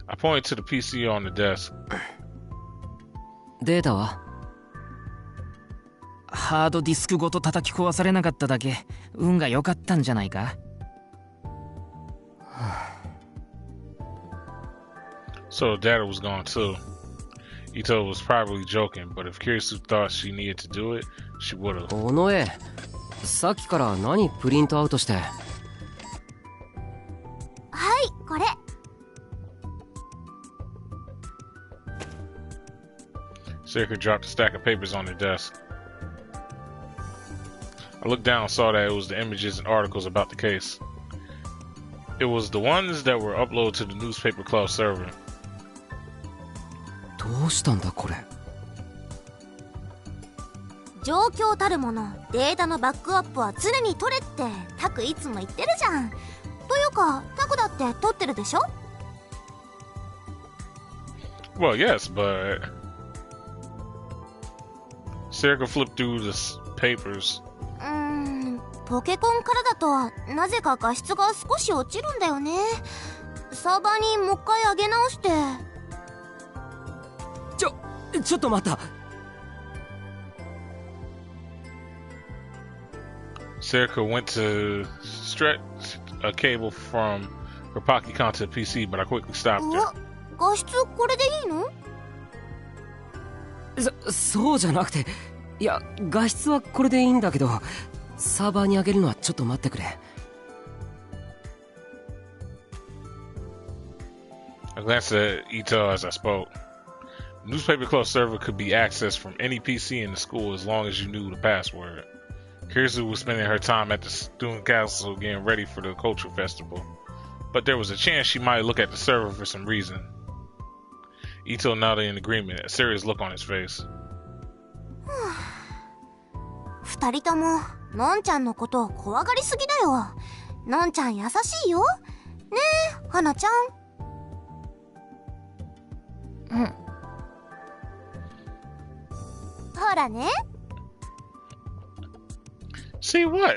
I pointed to the PC on the desk. データは？ハードディスクごと叩き壊されなかっただけ運が良かったんじゃないか？ So data was gone too. Ito was probably joking, but if Kurisu thought she needed to do it, she would have. 尾上、さっきから何プリントアウトして。はい、これ。Seika dropped a stack of papers on the desk. I looked down and saw that it was the images and articles about the case. It was the ones that were uploaded to the newspaper club server. どうしたんだこれ。状況たるもの、データのバックアップは常に取れってタクいつも言ってるじゃん。というかタクだって取ってるでしょ？ Well, yes, but Seika flipped through the papers. ポケコンからだとなぜか画質が少し落ちるんだよね。サーバーにもう一回上げ直して。ちょっと待った。Seika went to stretch a cable from her Pokécon to the PC, but I quickly stopped her. 画質これでいいの？そうじゃなくて、いや画質はこれでいいんだけど、サーバーに上げるのはちょっと待ってくれ。I glanced at Ito as I spoke. Newspaper club server could be accessed from any PC in the school as long as you knew the password. Kurisu was spending her time at the student council getting ready for the cultural festival, but there was a chance she might look at the server for some reason. Ito nodded in agreement, a serious look on his face. 二人とものんちゃんのことを怖がりすぎだよ。のんちゃん優しいよ。ねえ、花ちゃん。ほらね。See what?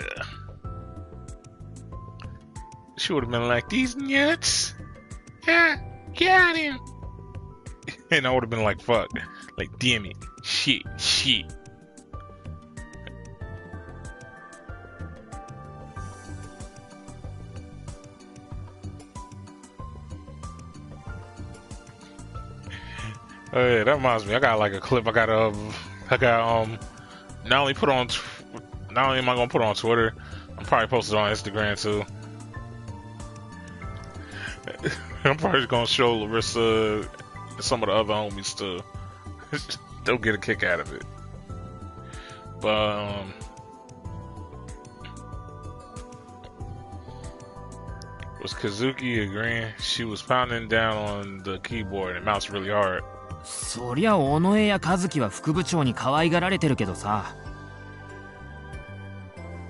She would have been like, these nuts? Yeah, got him. And I would have been like, fuck. Like, damn it. Shit. Oh yeah, that reminds me. I got like a clip. I got not only am I gonna put on Twitter, I'm probably posted on Instagram too. I'm probably gonna show Larissa and some of the other homies too. They'll get a kick out of it. But was Kazuki agreeing? She was pounding down on the keyboard and mouse really hard. そりゃ尾上や和樹は副部長に可愛がられてるけどさ。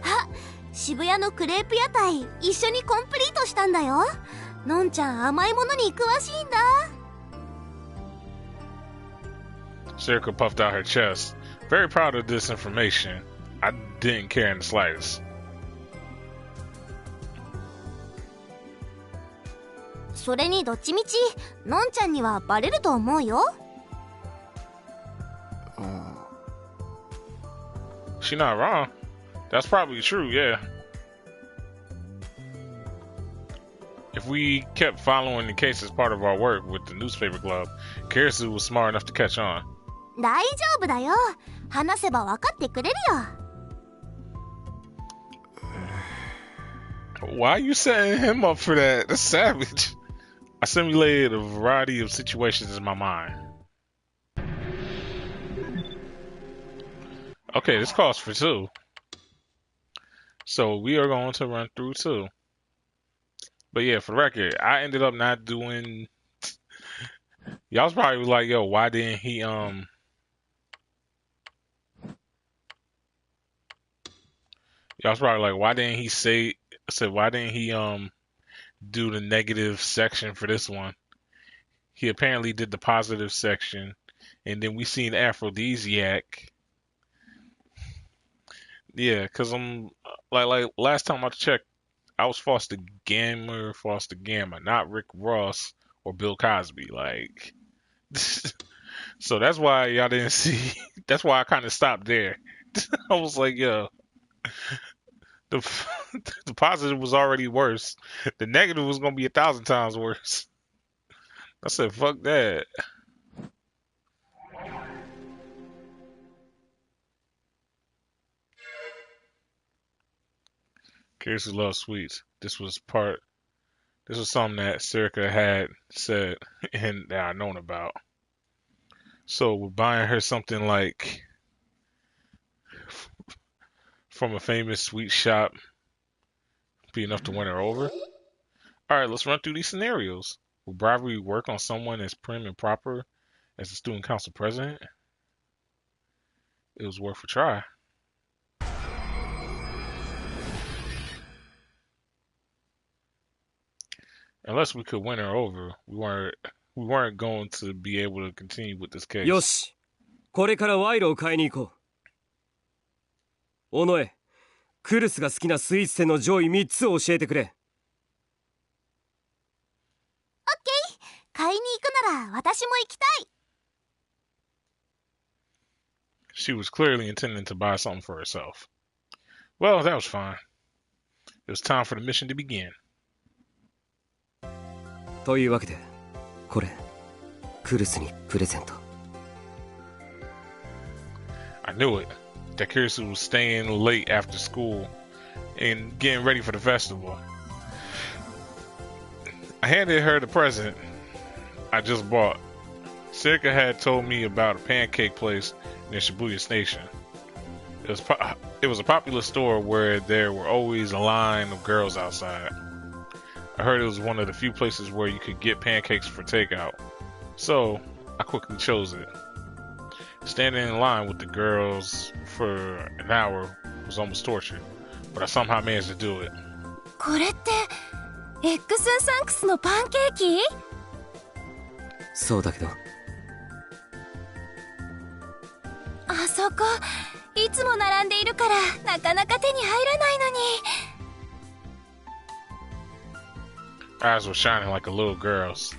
あ、渋谷のクレープ屋台一緒にコンプリートしたんだよ。のんちゃん甘いものに詳しいんだ。Seika puffed out her chest, very proud of this information. I didn't care in the slightest. それにどっちみちのんちゃんにはバレると思うよ。She's not wrong. That's probably true, yeah. if we kept following the case as part of our work with the newspaper club, Kirisu was smart enough to catch on. 大丈夫だよ。話せば分かってくれるよ。Why are you setting him up for that? That's savage. I simulated a variety of situations in my mind. Okay, this calls for 2. So we are going to run through 2. But yeah, for the record, I ended up not doing... Y'all was probably like, yo, why didn't he, Y'all was probably like, why didn't he do the negative section for this one? He apparently did the positive section, and then we seen Aphrodisiac. Yeah, because I'm like last time I checked, I was Foster Gamma, not Rick Ross or Bill Cosby. Like, so that's why y'all didn't see. That's why I kind of stopped there. I was like, yo, the positive was already worse. The negative was gonna be 1,000 times worse. I said, fuck that. Kirisu loves sweets. This was something that Circa had said and that I known about. So we're buying her something like from a famous sweet shop be enough to win her over. Alright, let's run through these scenarios. Will bribery work on someone as prim and proper as the student council president? It was worth a try. Unless we could win her over, we weren't going to be able to continue with this case. よし、これから賄賂を買いに行こう。尾上、クルスが好きなスイーツ店の上位3つを教えてくれ。オッケー、買いに行くなら私も行きたい。She was clearly intending to buy something for herself. Well, that was fine. It was time for the mission to begin. というわけで、これ、クルスにプレゼント。I knew it. That Kirisu was staying late after school and getting ready for the festival. I handed her the present I just bought. Circa had told me about a pancake place near Shibuya Station. It was a popular store where there were always a line of girls outside. I heard it was one of the few places where you could get pancakes for takeout, so I quickly chose it. Standing in line with the girls for an hour was almost torture, but I somehow managed to do it. これってエッグスンサンクスのパンケーキ？そうだけど。あそこいつも並んでいるからなかなか手に入らないのに。Eyes were shining like a little girl's.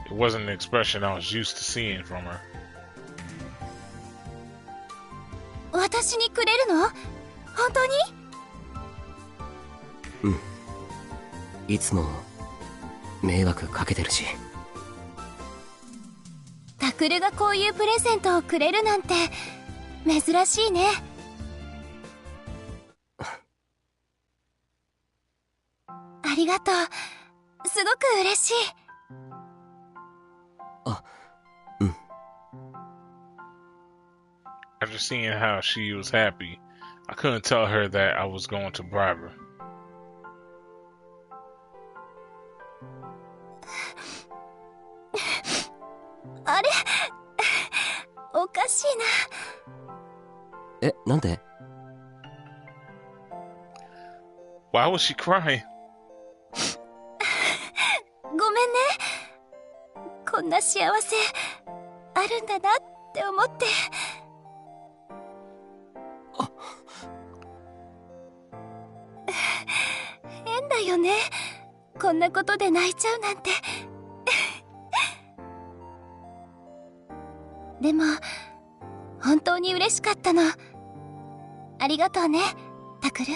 It wasn't the expression I was used to seeing from her. 私にくれるの？本当に？うん。いつも迷惑かけてるし。タクルがこういうプレゼントをくれるなんて珍しいね。ありがとう。すごく嬉しい。あ、うん。After seeing how she was happy, I couldn't tell her that I was going to bribe her. あれおかしいな。え、なんで？ Why was she crying? ごめんね。こんな幸せあるんだなって思って。変だよね。こんなことで泣いちゃうなんて。でも本当に嬉しかったの。ありがとうね、タクル。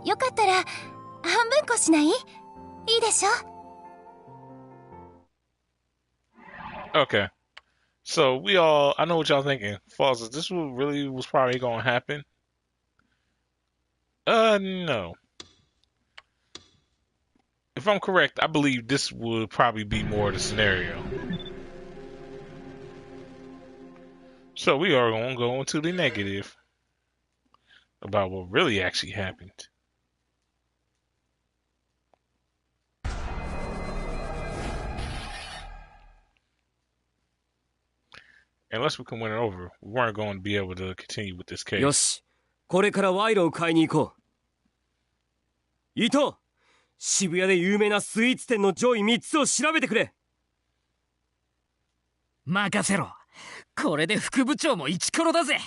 よかったら半分こしない？いいでしょ？ Okay. So I know what y'all thinking. Falls, is this what really was probably gonna happen? No. If I'm correct, I believe this would probably be more the scenario. So we are gonna go into the negative about what really actually happened. Unless we can win it over, we weren't going to be able to continue with this case. よし、これから賄賂を買いに行こう。伊藤、渋谷で有名なスイーツ店の上位3つを調べてくれ。任せろ。これで副部長もイチコロだぜ。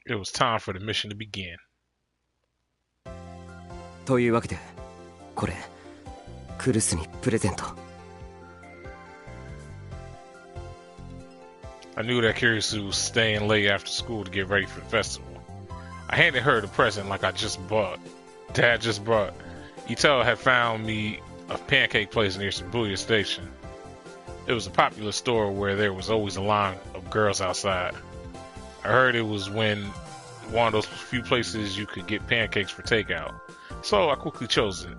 It was time for the mission to begin. というわけで、これクルスにプレゼント。I knew that Kirisu was staying late after school to get ready for the festival. I handed her the present like Dad just brought. Ito had found me a pancake place near Shibuya Station. It was a popular store where there was always a line of girls outside. I heard it was one of those few places you could get pancakes for takeout, so I quickly chose it.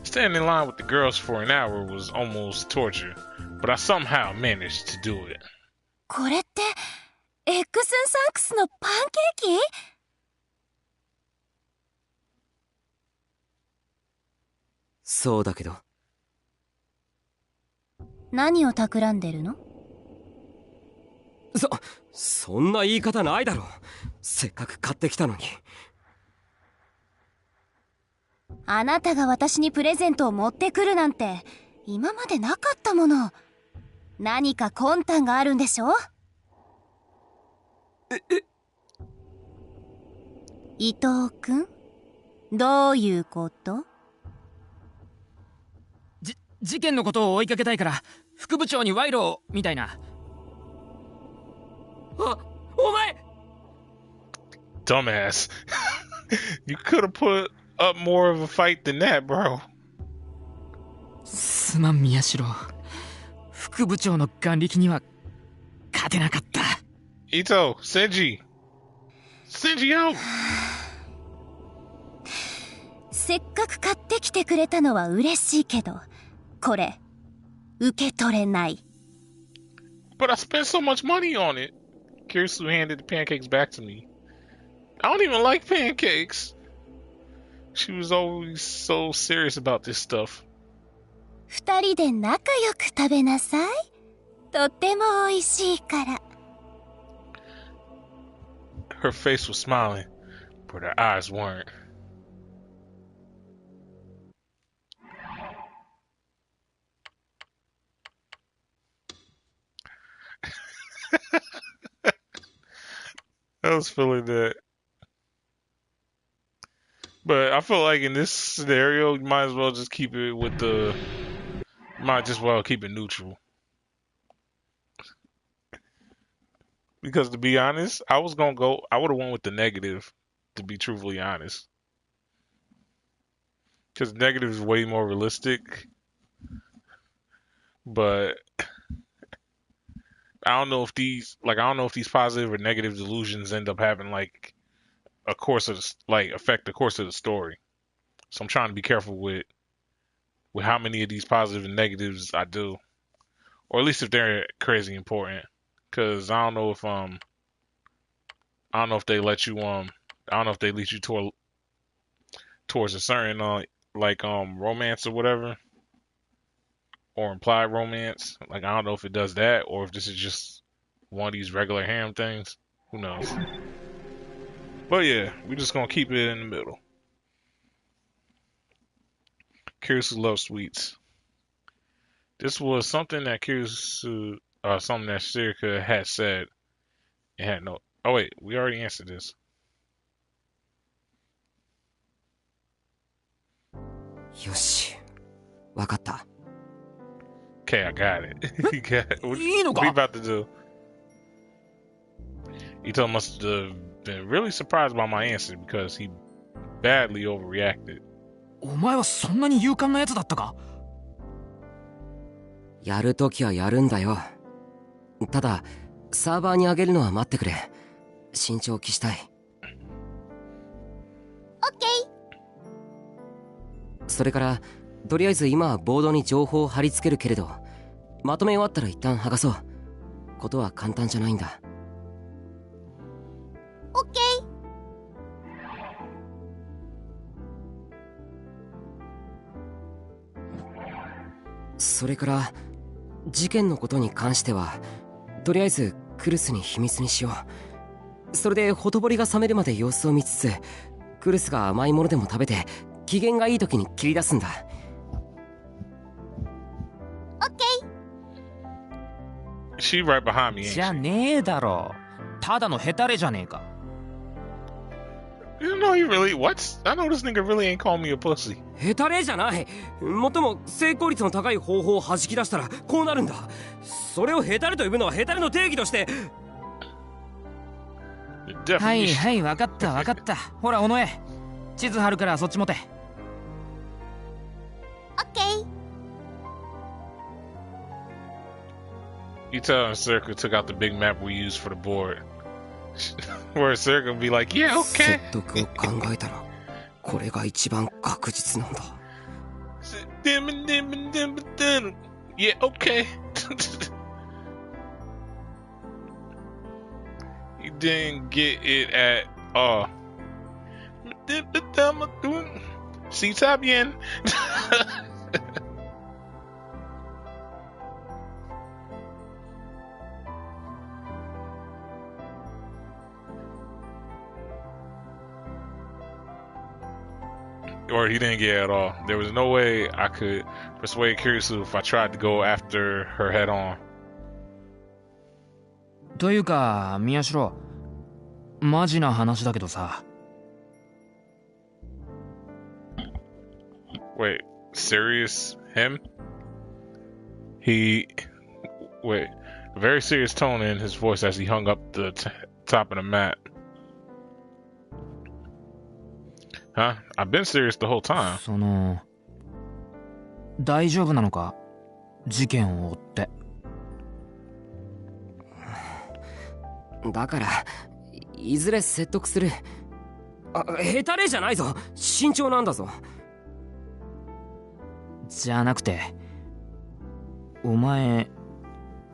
Standing in line with the girls for an hour was almost torture, but I somehow managed to do it. これってエッグスンサンクスのパンケーキ？そうだけど。何を企んでるの？そんな言い方ないだろ。せっかく買ってきたのに。あなたが私にプレゼントを持ってくるなんて今までなかったもの。何か魂胆があるんでしょ？伊藤君、どういうこと？事件のことを追いかけたいから副部長に賄賂をみたいな。お前 Dumbass. You could have put up more of a fight than that, bro. すまん宮代。副部長の眼力には勝てなかった。Ito, Senji out. せっかく買ってきてくれたのは嬉しいけど、これ受け取れない。But I spent so much money on it. Kirisu handed the pancakes back to me. I don't even like pancakes. She was always so serious about this stuff. 二人で仲良く食べなさい。とっても美味しいから。Her face was smiling, but her eyes weren't. I was feeling that. But I feel like in this scenario, you might as well just keep it with the... Might just well keep it neutral. Because to be honest, I would have went with the negative, to be truthfully honest. Because negative is way more realistic. But I don't know if these positive or negative delusions end up having like a course of affect the course of the story. So I'm trying to be careful with how many of these positives and negatives I do, or at least if they're crazy important. Because I don't know if they let you I don't know if they lead you towards a certain romance or whatever, or implied romance. Like I don't know if it does that, or if this is just one of these regular ham things. Who knows? But yeah, we're just gonna keep it in the middle. Kirisu loves sweets. This was something that something that Shirika had said. It had no. Oh wait, we already answered this. よし、わかった。Okay, I got it. What are you about to do? Ito must have been really surprised by my answer because he badly overreacted. お前はそんなに勇敢なやつだったか？やるときはやるんだよ。ただ、サーバーに上げるのは待ってくれ。慎重を期したい。オッケー。それから、とりあえず今はボードに情報を貼り付けるけれど、まとめ終わったら一旦剥がそう。ことは簡単じゃないんだ。オッケー。それから事件のことに関してはとりあえずクルスに秘密にしよう。それでほとぼりが冷めるまで様子を見つつ、クルスが甘いものでも食べて機嫌がいい時に切り出すんだ。オッケー。She right behind me. じゃねえだろ。ただのヘタレじゃねえか。You know he really what? I know this nigga really ain't call me a pussy. ヘタレじゃない。もっとも成功率の高い方法を弾き出したらこうなるんだ。それをヘタレと呼ぶのはヘタレの定義として。はいはい、分かった分かった。ほら、尾上、地図貼るからそっち持て。オッケー。You tell him Circle took out the big map we used for the board. Where Circle be like, yeah, okay. 説得を考えたら、これが一番確実なんだ。Yeah, okay. You didn't get it at all. Si está bien. Or he didn't get it at all. There was no way I could persuade Kirisu if I tried to go after her head on. というか、宮代、マジな話だけどさ。Wait, serious? Him? Wait, a very serious tone in his voice as he hung up the top of the mat. Huh? I've been serious the whole time. その、大丈夫なのか？事件を追って。だから、いずれ説得する。ヘタレじゃないぞ。慎重なんだぞ。じゃなくて、お前、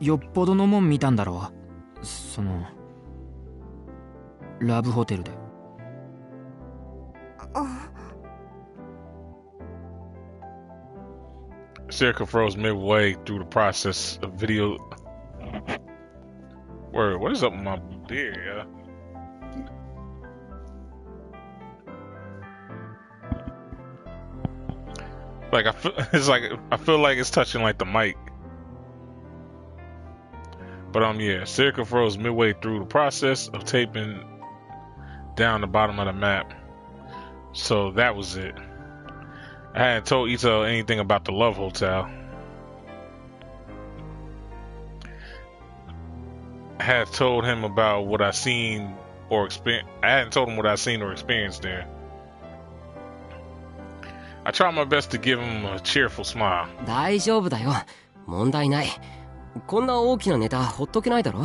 よっぽどのもん見たんだろ？その、ラブホテルで。Circa froze midway through the process of video. Word, what is up with my beard, yeah? Like I feel like it's touching like the mic. But yeah, Circa froze midway through the process of taping down the bottom of the map. So that was it. I hadn't told Ito anything about the Love Hotel. I had told him about what I seen or experienced. I hadn't told him what I seen or experienced there. I tried my best to give him a cheerful smile. 大丈夫だよ。問題ない。こんな大きなネタほっとけないだろ。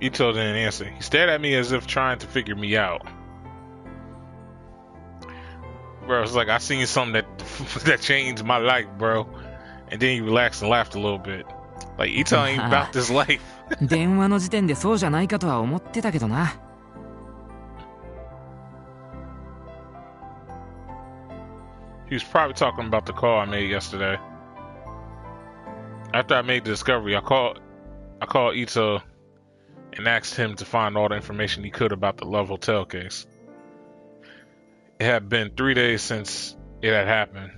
Ito didn't answer. He stared at me as if trying to figure me out. Bro, it's like I seen something that changed my life, bro. And then he relaxed and laughed a little bit. Like Ito ain't about this life. 電話の時点でそうじゃないかとは思ってたけどな。He was probably talking about the call I made yesterday. After I made the discovery, I called Ito and asked him to find all the information he could about the Love Hotel case. It had been 3 days since it had happened.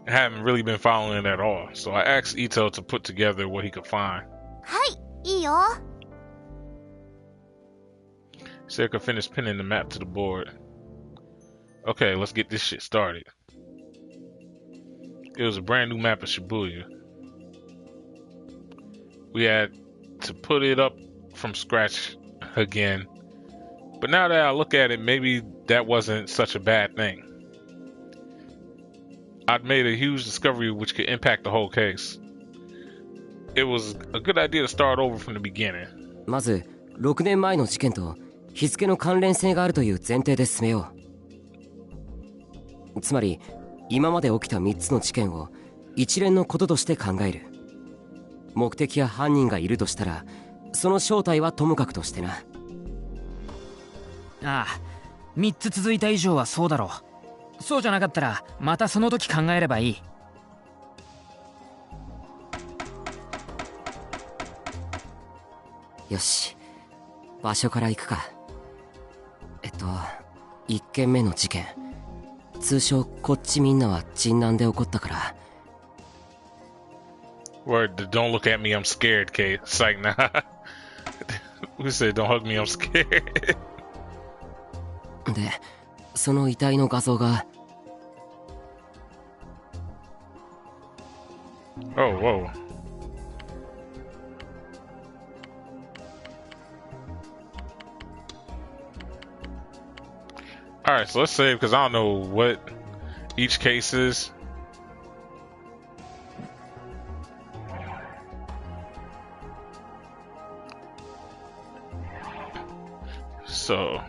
I hadn't really been following it at all, so I asked Ito to put together what he could find. はい、いいよ。Circa finished pinning the map to the board. Okay, let's get this shit started. It was a brand new map of Shibuya. we had to put it up from scratch again. But now that I look at it, maybe that wasn't such a bad thing. I'd made a huge discovery which could impact the whole case. It was a good idea to start over from the beginning. まず6年前の事件と日付の関連性があるという前提で進めよう。つまり今まで起きた3つの事件を一連のこととして考える。目的や犯人がいるとしたらその正体はともかくとしてな。ああ、3つ続いた以上はそうだろう。そうじゃなかったらまたその時考えればいい。よし、場所から行くか。1件目の事件、通称こっちみんなは陣南で起こったから。Word, don't look at me, I'm scared, Kate. Psych, nah. Who said don't hug me, I'm scared? で、その遺体の画像が。Oh, whoa. Alright, so let's save because I don't know what each case is. So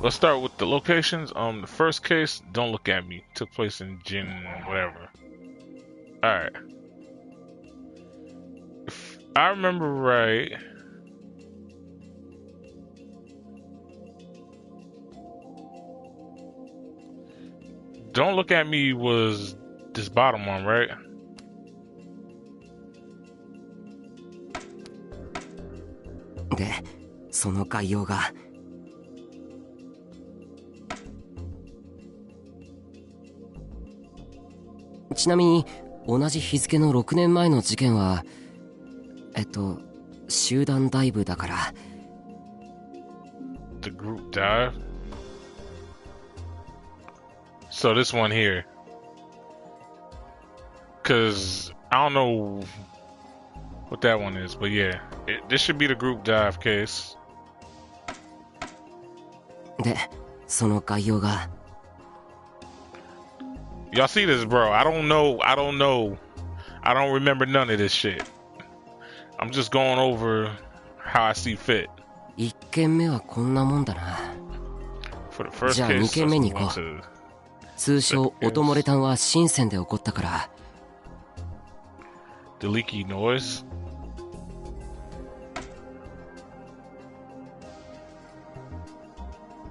let's start with the locations. The first case, Don't Look at Me, took place in Jin whatever. Alright. If I remember right, Don't Look at Me was this bottom one, right? De, その概要が。ちなみに同じ日付の6年前の事件は集団ダイブだから。 The group dive? So this one here, cause I don't know what that one is, but yeah, this should be the group dive case. で、その概要が。Y'all see this, bro? I don't know. I don't remember none of this shit. I'm just going over how I see fit. 1件目はこんなもんだな。じゃあ2件目に行こう。通称音漏れ炭は深センで起こったから。 The leaky noise?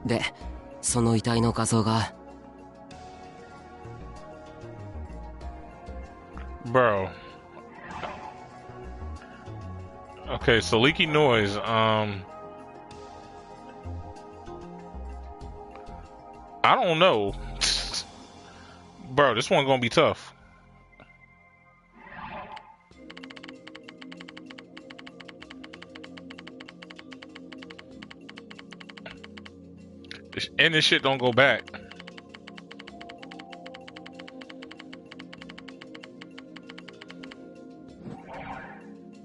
で、その遺体の画像が。Bro. Okay, so leaky noise. I don't know. Bro, this one gonna be tough. And this shit don't go back.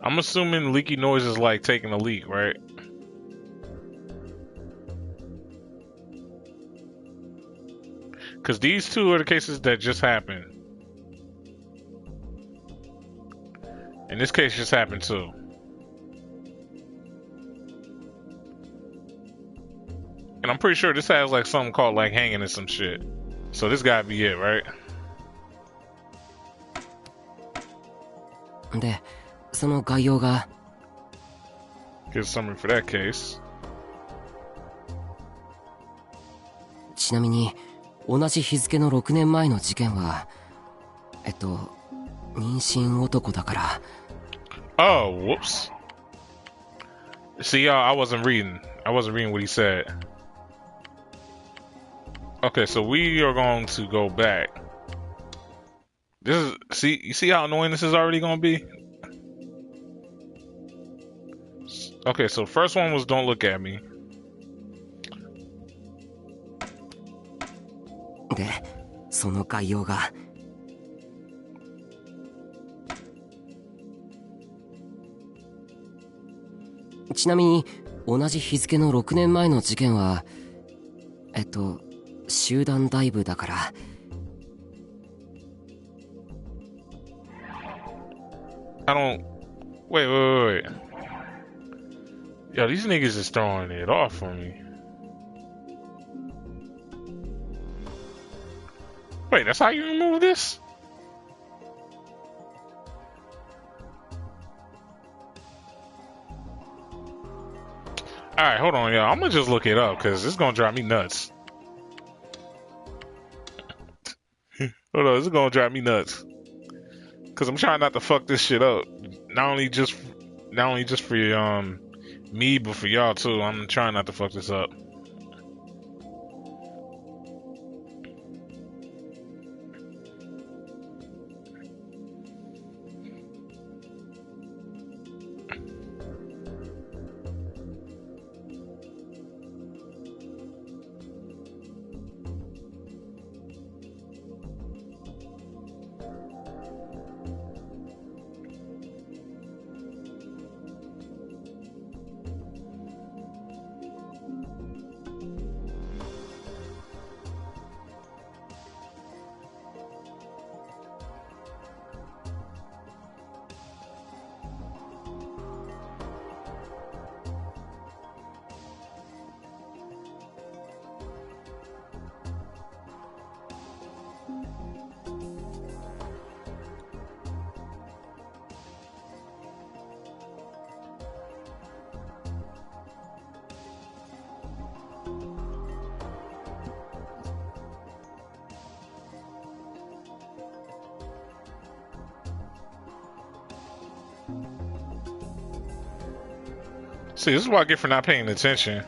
I'm assuming leaky noise is like taking a leak, right? Because these two are the cases that just happened. And this case just happened too. And I'm pretty sure this has like something called like hanging and some shit. So this gotta be it, right? で、その概要が。 Here's a summary for that case. ちなみに同じ日付の6年前の事件は妊娠男だから。 Oh, whoops. See, y'all, I wasn't reading what he said. Okay, so we are going to go back. This is, you see how annoying this is already going to be? Okay, so first one was Don't Look at Me. で、その概要が。ちなみに同じ日付の6年前の事件は集団ダイブだから。I don't. Wait. Yo, these niggas is throwing it off for me. Wait, that's how you remove this? Alright, hold on, y'all. I'm gonna just look it up because it's gonna drive me nuts. Hold on, it's gonna drive me nuts. Cause I'm trying not to fuck this shit up. Not only just for me, but for y'all too. I'm trying not to fuck this up. See, this is what I get for not paying attention.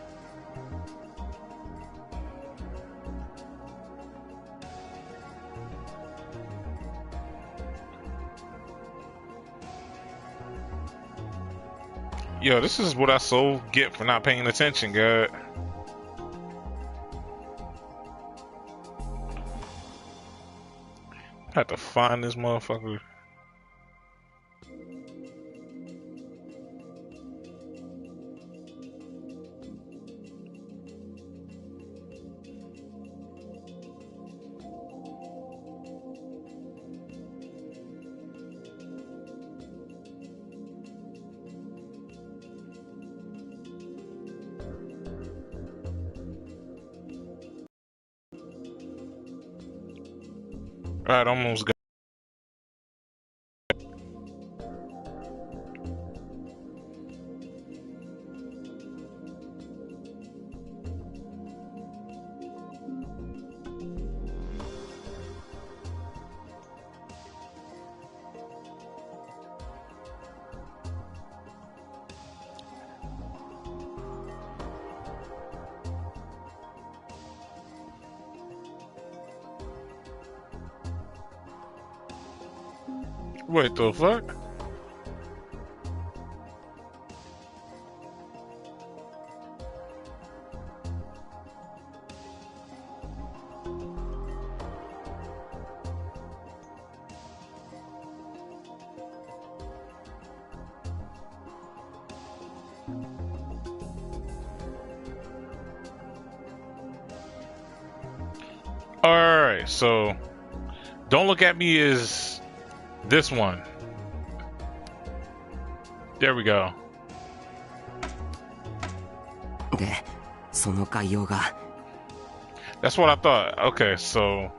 Yo, this is what I so get for not paying attention, God. I have to find this motherfucker. Alright, almost got. What the fuck? Alright, so don't look at me as this one. There we go. で、その概要が。That's what I thought. Okay, so.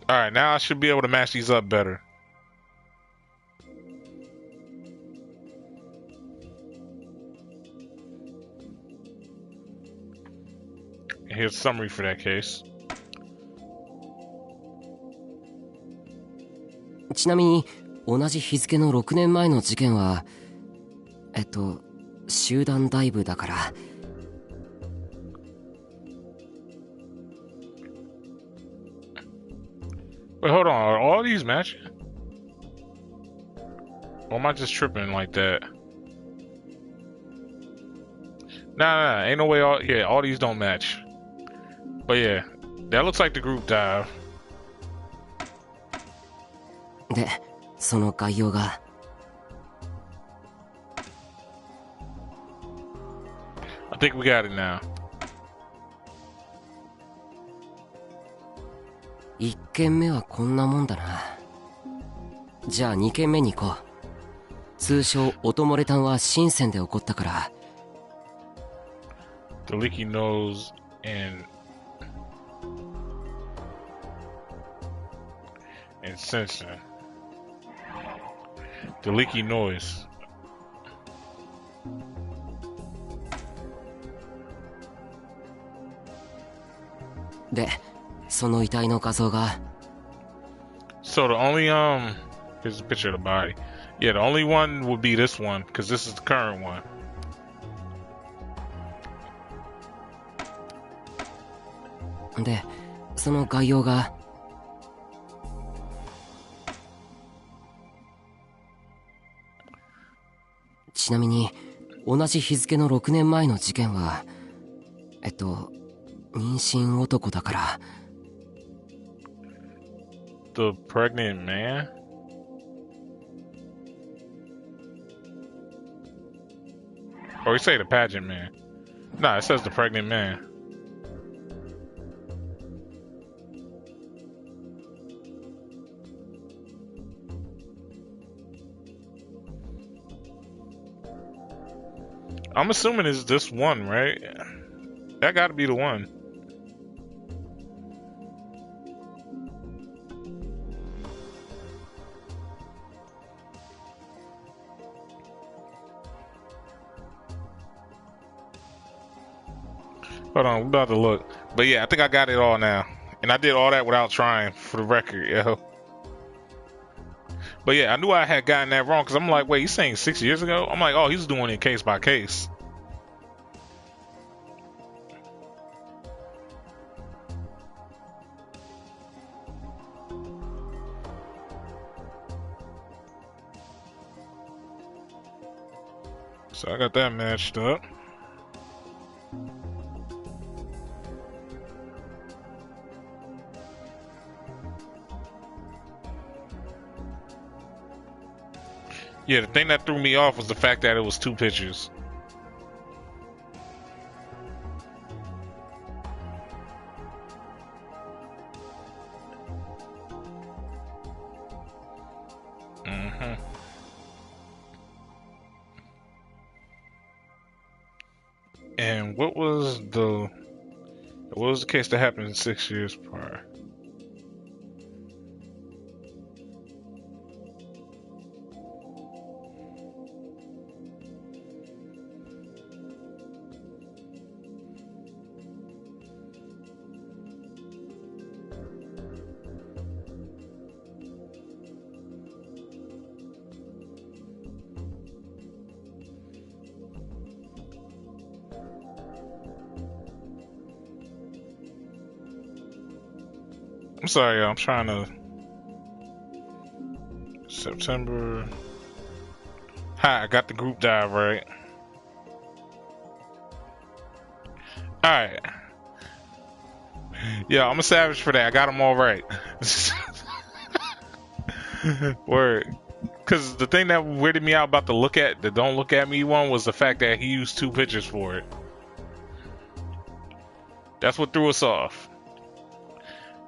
Alright, now I should be able to match these up better. Here's a summary for that case. ちなみに同じ日付の6年前の事件は集団ダイブだから。Wait, hold on. Are all these matching? Or am I just tripping like that? Nah, ain't no way. All these don't match. But yeah, that looks like the group dive. で、その概要が。think we got it now. 1軒目はこんなもんだな。じゃあ2軒目に行こう。通称音漏れ炭は深センで起こったから。The leaky nose and sensing. The leaky noise. で、その遺体の画像が。So the only here's a picture of the body. Yeah, the only one would be this one because this is the current one. で、その概要が。ちなみに同じ日付の6年前の事件は妊娠男だから。 The pregnant man? Or you say the pageant man? Nah, it says the pregnant man. I'm assuming it's this one, right? That gotta be the one. Hold on, we're about to look. But yeah, I think I got it all now. And I did all that without trying, for the record, yo. But yeah, I knew I had gotten that wrong, because I'm like, wait, he's saying 6 years ago? I'm like, oh, he's doing it case by case. So I got that matched up. Yeah, the thing that threw me off was the fact that it was 2 pictures. And what was the case that happened 6 years prior? I'm sorry, I'm trying to. September. Hi, I got the group dive right. Alright. Yeah, I'm a savage for that. I got them all right. Word. Because the thing that weirded me out about the don't look at me one was the fact that he used 2 pictures for it. That's what threw us off.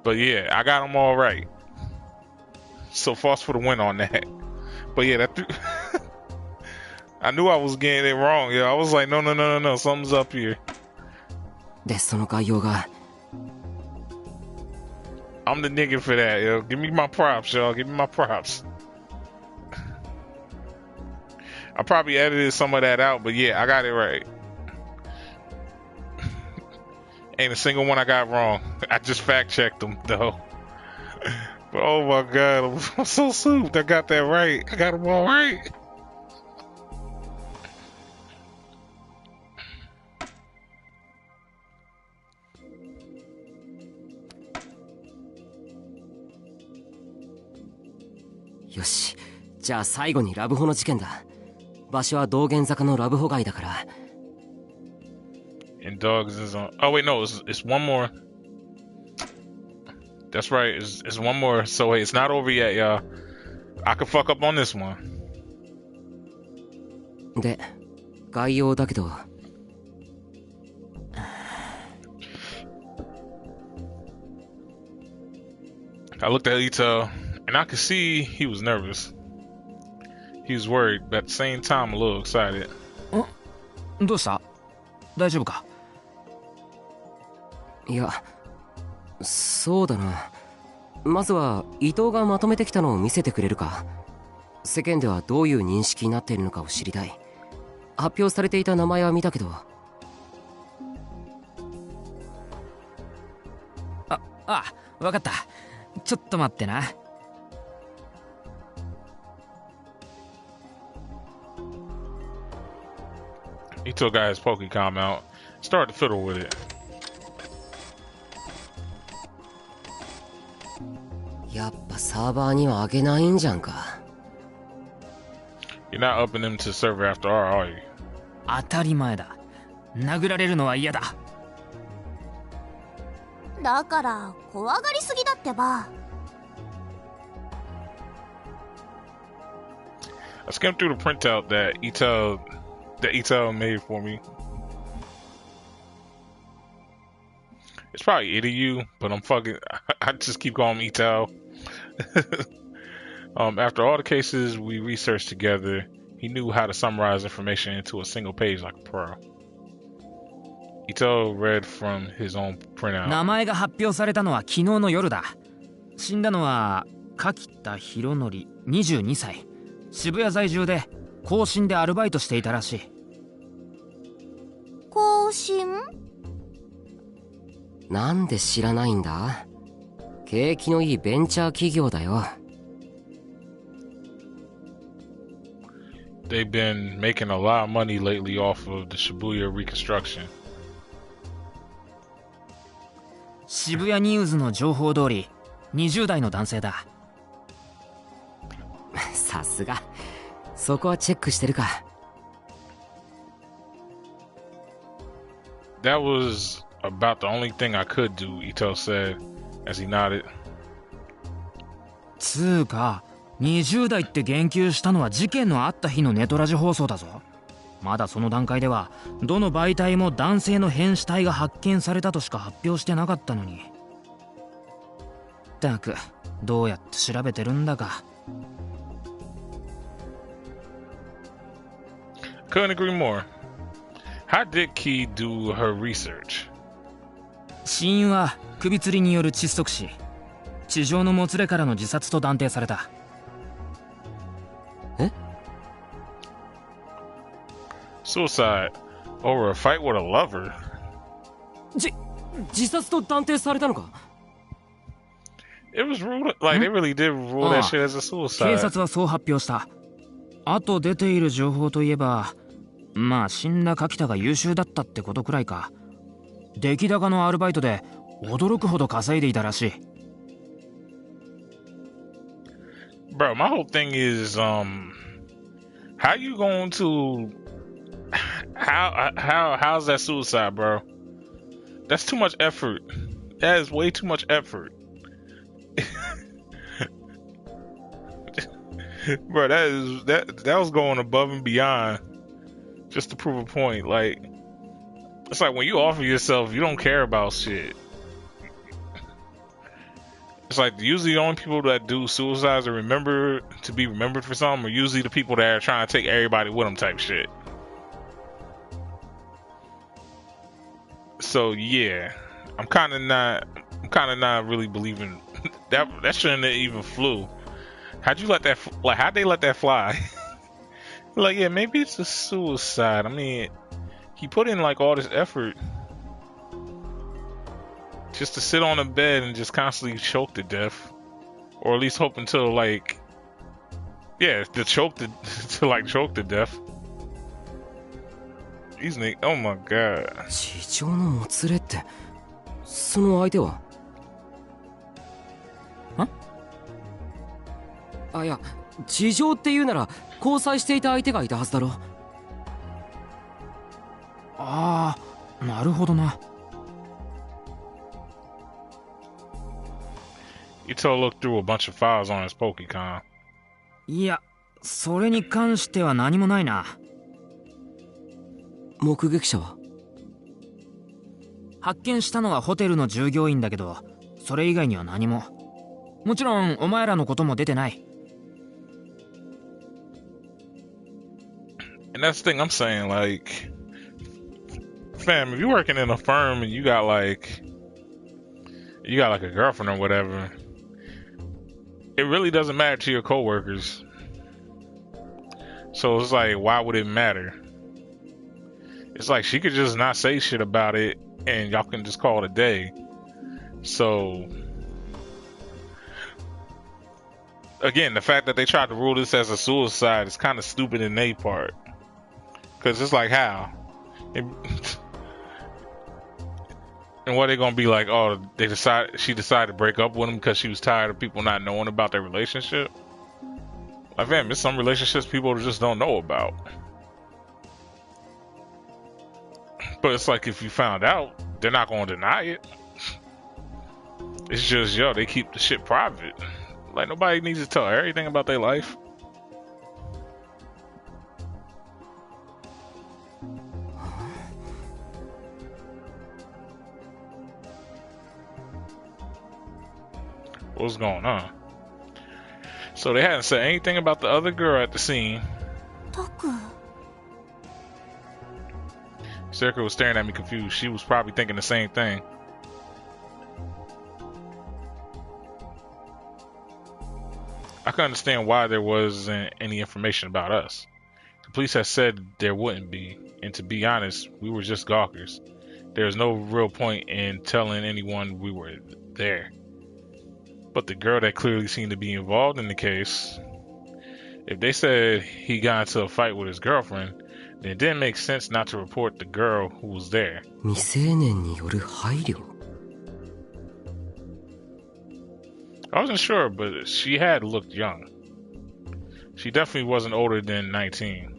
But yeah, I got them all right. So false for the win on that. But yeah, I knew I was getting it wrong. Yeah, I was like, no, something's up here. で、その概要が。 I'm the nigga for that, yo. Give me my props, y'all. Give me my props. I probably edited some of that out, but yeah, I got it right. Ain't a single one I got wrong. I just fact checked them though. But oh my god, I'm so souped. I got that right. I got them all right. Yoし、じゃあ最後にラブホの事件だ。場所は道玄坂のラブホ街だから。 And dogs is on. Oh wait, no, it's one more. That's right, it's one more. So wait, it's not over yet, y'all. I could fuck up on this one. で、概要だけど。I looked at Ito, and I could see he was nervous. He was worried, but at the same time a little excited. どうした？大丈夫か？いや、そうだな。まずは伊藤がまとめてきたのを見せてくれるか？世間ではどういう認識になっているのかを知りたい。発表されていた名前は見たけど。わかった。ちょっと待ってな。Ito got his Pokecom out, started to fiddle with it. やっぱサーバーには上げないんじゃんか。You're not upping them to server after all, are you? 当たり前だ。殴られるのは嫌だ。だから怖がりすぎだってば。I skimmed through the printout that Ito made for me. It's probably it of you, but I just keep calling him Ito. After all the cases we researched together, he knew how to summarize information into a single page like a pro. Ito read from his own printout. 名前が発表されたのは昨日の夜だ。死んだのは柿田博則22歳。渋谷在住で更新でアルバイトしていたらしい。更新？なんで知らないんだ？景気のいいベンチャー企業だよ。They've been making a lot of money lately off of the Shibuya reconstruction. 渋谷ニューズの情報通り、20代の男性だ。さすが。そこはチェックしてるか。That was about the only thing I could do, Ito said as he nodded. つーか、20代って言及したのは事件のあった日のネトラジ放送だぞ。まだその段階ではどの媒体も男性の変死体が発見されたとしか発表してなかったのに。ったくどうやって調べてるんだか。Couldn't agree more. How did Key do her research? 死因は首吊りによる窒息死。地上のもつれからの自殺と断定された。え？ Suicide over a fight with a lover. 自殺と断定されたのか？ It was ruled like they really did rule that shit as a suicide. 警察はそう発表した。あと出ている情報といえば、まあ死んだ柿田が優秀だったってことくらいか。出来高のアルバイトで驚くほど稼いでいたらしい。Bro, my whole thing is how you going to how's that suicide, bro? That's too much effort. That is way too much effort. Bro, that was going above and beyond just to prove a point. Like, it's like when you offer yourself, you don't care about shit. It's like usually the only people that do suicides are to be remembered for something are usually the people that are trying to take everybody with them type shit. So yeah, I'm kind of not really believing that shouldn't have even flew. How'd they let that fly? Like, yeah, maybe it's a suicide. I mean, he put in like all this effort just to sit on a bed and just constantly choke to death, or at least hope until like, yeah, to choke to death. These niggas, oh my god. 地上のもつれって、その相手は？いや、地上っていうなら交際していた相手がいたはずだろ。ああ、なるほどな。Ito looked through a bunch of files on his Pokecom. いや、それに関しては何もないな。目撃者は？発見したのはホテルの従業員だけど、それ以外には何も。もちろんお前らのことも出てない。 And that's the thing I'm saying, like, fam, if you're working in a firm and you got like a girlfriend or whatever, it really doesn't matter to your coworkers. So it's like, why would it matter? It's like she could just not say shit about it and y'all can just call it a day. So again, the fact that they tried to rule this as a suicide is kind of stupid in their part. Cause it's like, how? And what, they gonna be like, oh, she decided to break up with him because she was tired of people not knowing about their relationship? Like, fam, there's some relationships people just don't know about. But it's like, if you found out, they're not gonna deny it. It's just, yo, they keep the shit private. Like, nobody needs to tell everything about their life. What's going on? So they hadn't said anything about the other girl at the scene. Circa was staring at me confused. She was probably thinking the same thing. I can understand why there wasn't any information about us. The police had said there wouldn't be, and to be honest, we were just gawkers. There's no real point in telling anyone we were there. But the girl that clearly seemed to be involved in the case, if they said he got into a fight with his girlfriend, then it didn't make sense not to report the girl who was there. 未成年による配慮? I wasn't sure, but she had looked young. She definitely wasn't older than 19.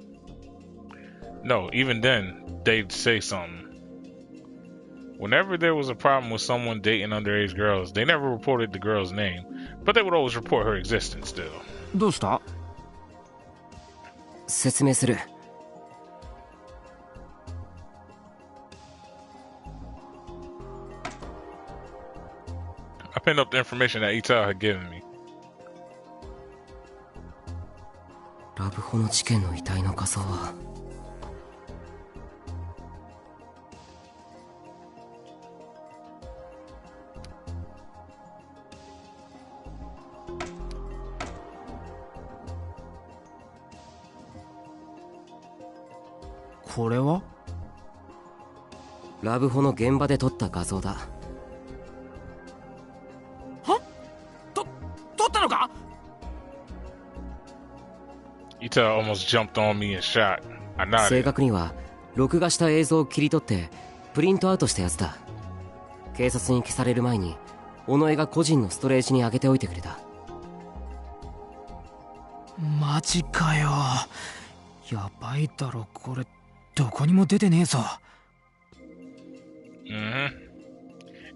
No, even then, they'd say something. Whenever there was a problem with someone dating underage girls, they never reported the girl's name, but they would always report her existence still. どうした? 説明する。I pinned up the information that Ita had given me. ラブホの事件の遺体の仮装はこれは？ラブホの現場で撮った画像だ。は？撮ったのか？ Ita almost jumped on me and shot. I nodded. 正確には録画した映像を切り取ってプリントアウトしたやつだ。警察に消される前に尾上が個人のストレージに上げておいてくれた。マジかよ。やばいだろこれ。どこにも出てねえぞ。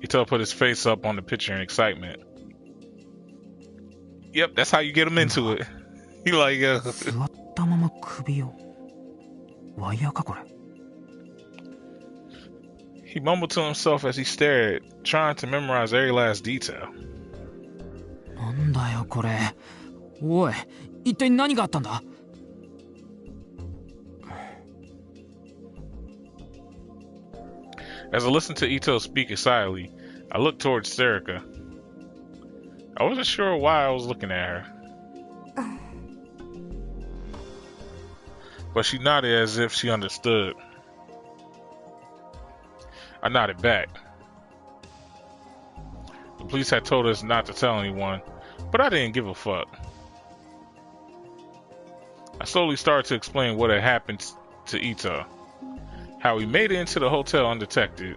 Ita put his face up on the picture in excitement. Yep, that's how you get him into it. He like, 座ったまま首を。ワイヤーかこれ。He mumbled to himself as he stared, trying to memorize every last detail. なんだよこれ。おい、一体何があったんだ？As I listened to Ito speak excitedly, I looked towards Serica. I wasn't sure why I was looking at her. But she nodded as if she understood. I nodded back. The police had told us not to tell anyone, but I didn't give a fuck. I slowly started to explain what had happened to Ito. How we made it into the hotel undetected,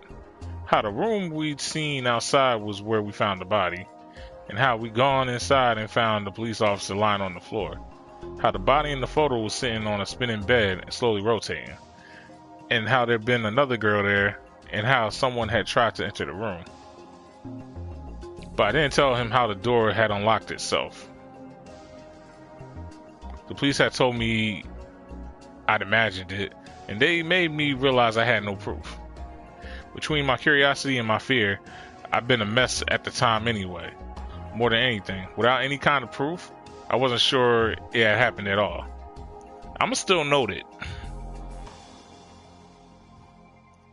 how the room we'd seen outside was where we found the body, and how we gone inside and found the police officer lying on the floor, how the body in the photo was sitting on a spinning bed and slowly rotating, and how there'd been another girl there, and how someone had tried to enter the room. But I didn't tell him how the door had unlocked itself. The police had told me I'd imagined it, and they made me realize I had no proof. Between my curiosity and my fear, I'd been a mess at the time anyway. more than anything. Without any kind of proof, I wasn't sure it had happened at all. I'ma still note it.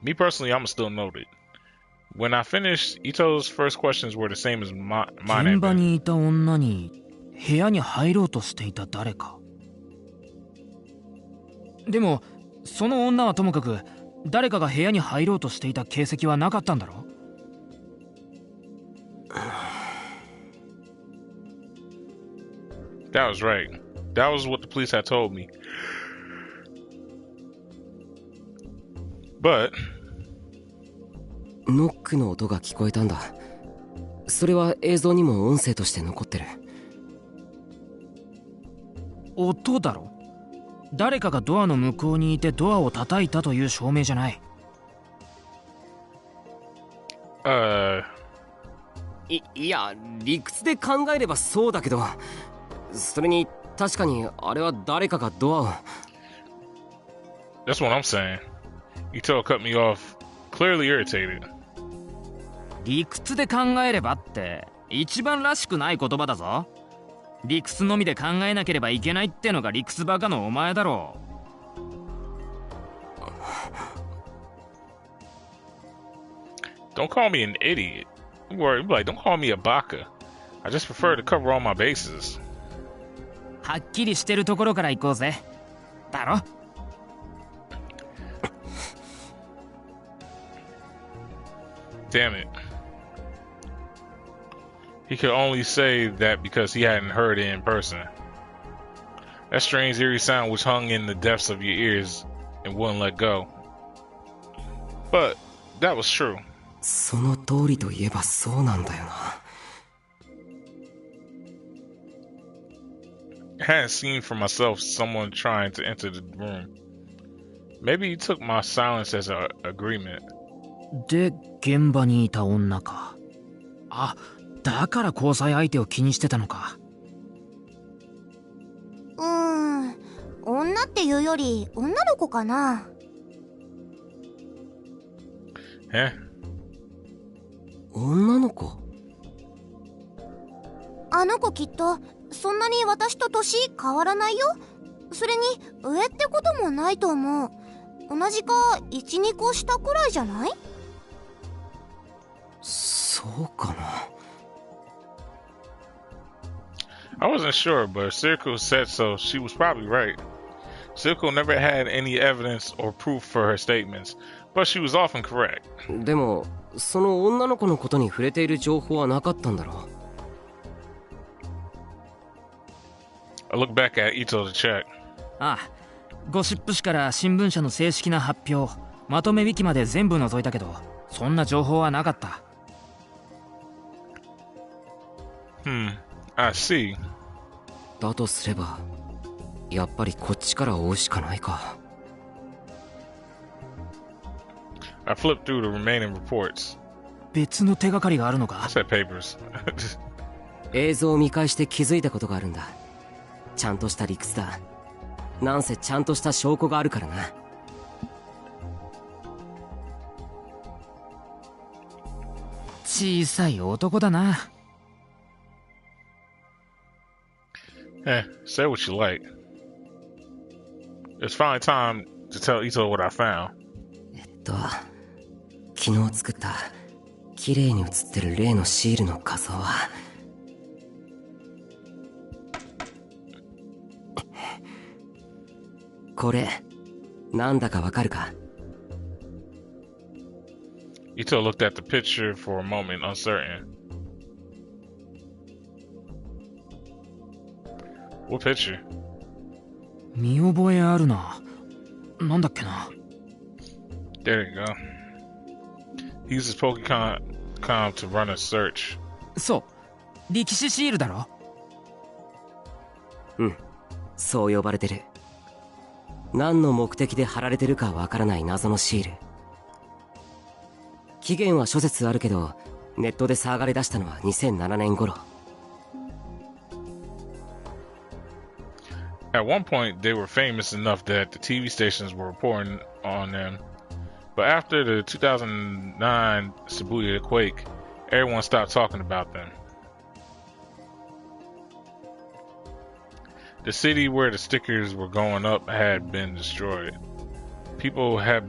Me personally, I'ma still note it. When I finished, Ito's first questions were the same as mine. 現場にいた女に部屋に入ろうとしていた誰か。でもその女はともかく誰かが部屋に入ろうとしていた形跡はなかったんだろ。That was right. That was what the police had told me. But ノックの音が聞こえたんだ。それは映像にも音声として残ってる。音だろ。誰かがドアの向こうにいてドアを叩いたという証明じゃない。いや、理屈で考えればそうだけど、それに確かにあれは誰かがドアを。That's what I'm saying. Ito cut me off, clearly irritated. 理屈で考えればって一番らしくない言葉だぞ。理屈のみで考えなければいけないってのが理屈バカのお前だろう。Don't call me an idiot. Don't call me a baka. I just prefer to cover all my bases. はっきりしてるところから行こうぜ。だろ。Damn it. He could only say that because he hadn't heard it in person. That strange eerie sound which hung in the depths of your ears and wouldn't let go. But that was true. その通りといえばそうなんだよな。I hadn't seen for myself someone trying to enter the room. Maybe he took my silence as an agreement. で、現場にいた女か。あ、だから交際相手を気にしてたのか。女っていうより女の子かな。女の子？あの子きっとそんなに私と年変わらないよ。それに上ってこともないと思う。同じか 1,2 個下くらいじゃない？そうかな。I wasn't sure, but Circo said so. She was probably right. Circo never had any evidence or proof for her statements, but she was often correct. でも、その女の子のことに触れている情報はなかったんだろう。I look back at Ito to check. ああ、ゴシップ誌から新聞社の正式な発表、まとめ引きまで全部覗いたけど、そんな情報はなかった。I see. だとすれば、やっぱりこっちから追うしかないか。I flipped through the remaining reports. 別の手がかりがあるのか？ I said papers. 映像を見返して気づいたことがあるんだ。ちゃんとした理屈だ。なんせちゃんとした証拠があるからな。小さい男だな。Say what you like. It's finally time to tell Ito what I found. 昨日作った綺麗に写ってる例のシールの画像はこれなんだかわかるか？ Ito looked at the picture for a moment, uncertain. What picture? 見覚えあるな。なんだっけな。There you go. He uses Pokemon to run a search. そう、力士シールだろ。うん、そう呼ばれてる。何の目的で貼られてるかわからない謎のシール。期限は諸説あるけど、ネットで騒がれ出したのは2007年頃。At one point, they were famous enough that the TV stations were reporting on them. But after the 2009 Shibuya quake, everyone stopped talking about them. The city where the stickers were going up had been destroyed. People had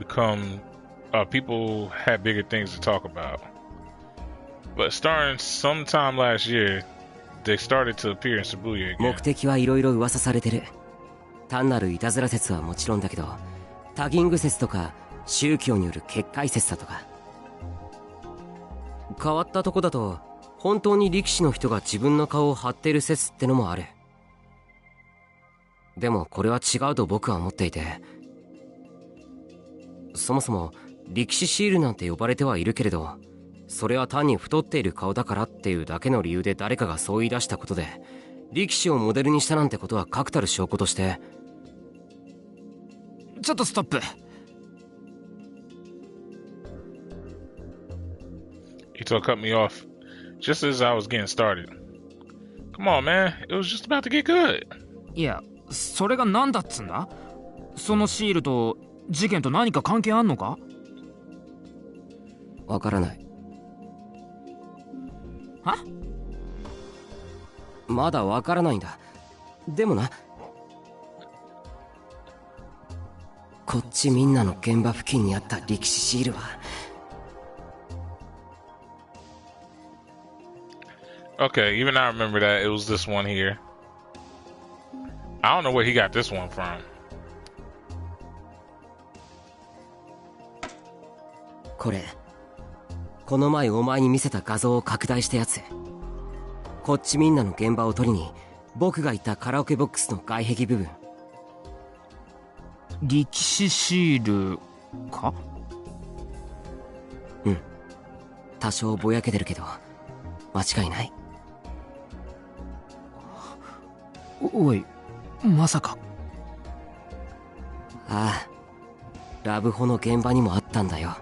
bigger things to talk about. But starting sometime last year, they started to appear in Shibuya again. 目的はいろいろ噂されてる。単なるいたずら説はもちろんだけど、タギング説とか宗教による結界説だとか。変わったとこだと、本当に力士の人が自分の顔を貼っている説ってのもある。でもこれは違うと僕は思っていて、そもそも力士シールなんて呼ばれてはいるけれど、それは単に太っている顔だからっていうだけの理由で誰かがそう言い出したことで、力士をモデルにしたなんてことは確たる証拠として。ちょっとストップ。Ito cut me off just as I was getting started. Come on, man. It was just about to get good. いや、それが何だっつんだ？そのシールと事件と何か関係あんのか？わからない。は？まだわからないんだ。でもな、こっちみんなの現場付近にあった力士シールは。Okay, even I remember that. It was this one here. I don't know where he got this one from. これ、この前お前に見せた画像を拡大したやつ。こっちみんなの現場を撮りに僕がいたカラオケボックスの外壁部分。力士シールか？うん、多少ぼやけてるけど間違いない。おい、まさか。ああ、ラブホの現場にもあったんだよ。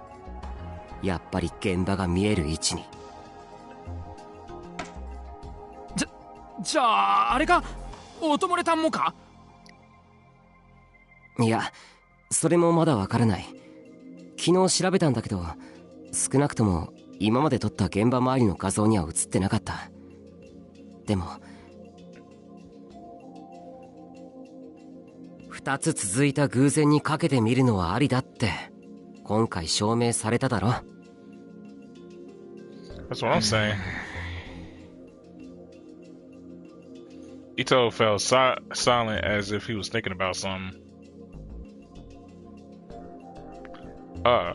やっぱり現場が見える位置に。じゃああれか、音漏れたんもか？いや、それもまだわからない。昨日調べたんだけど、少なくとも今まで撮った現場周りの画像には映ってなかった。でも2つ続いた偶然にかけてみるのはありだって今回証明されただろ。 That's what I'm saying. Ito fell silent as if he was thinking about something. I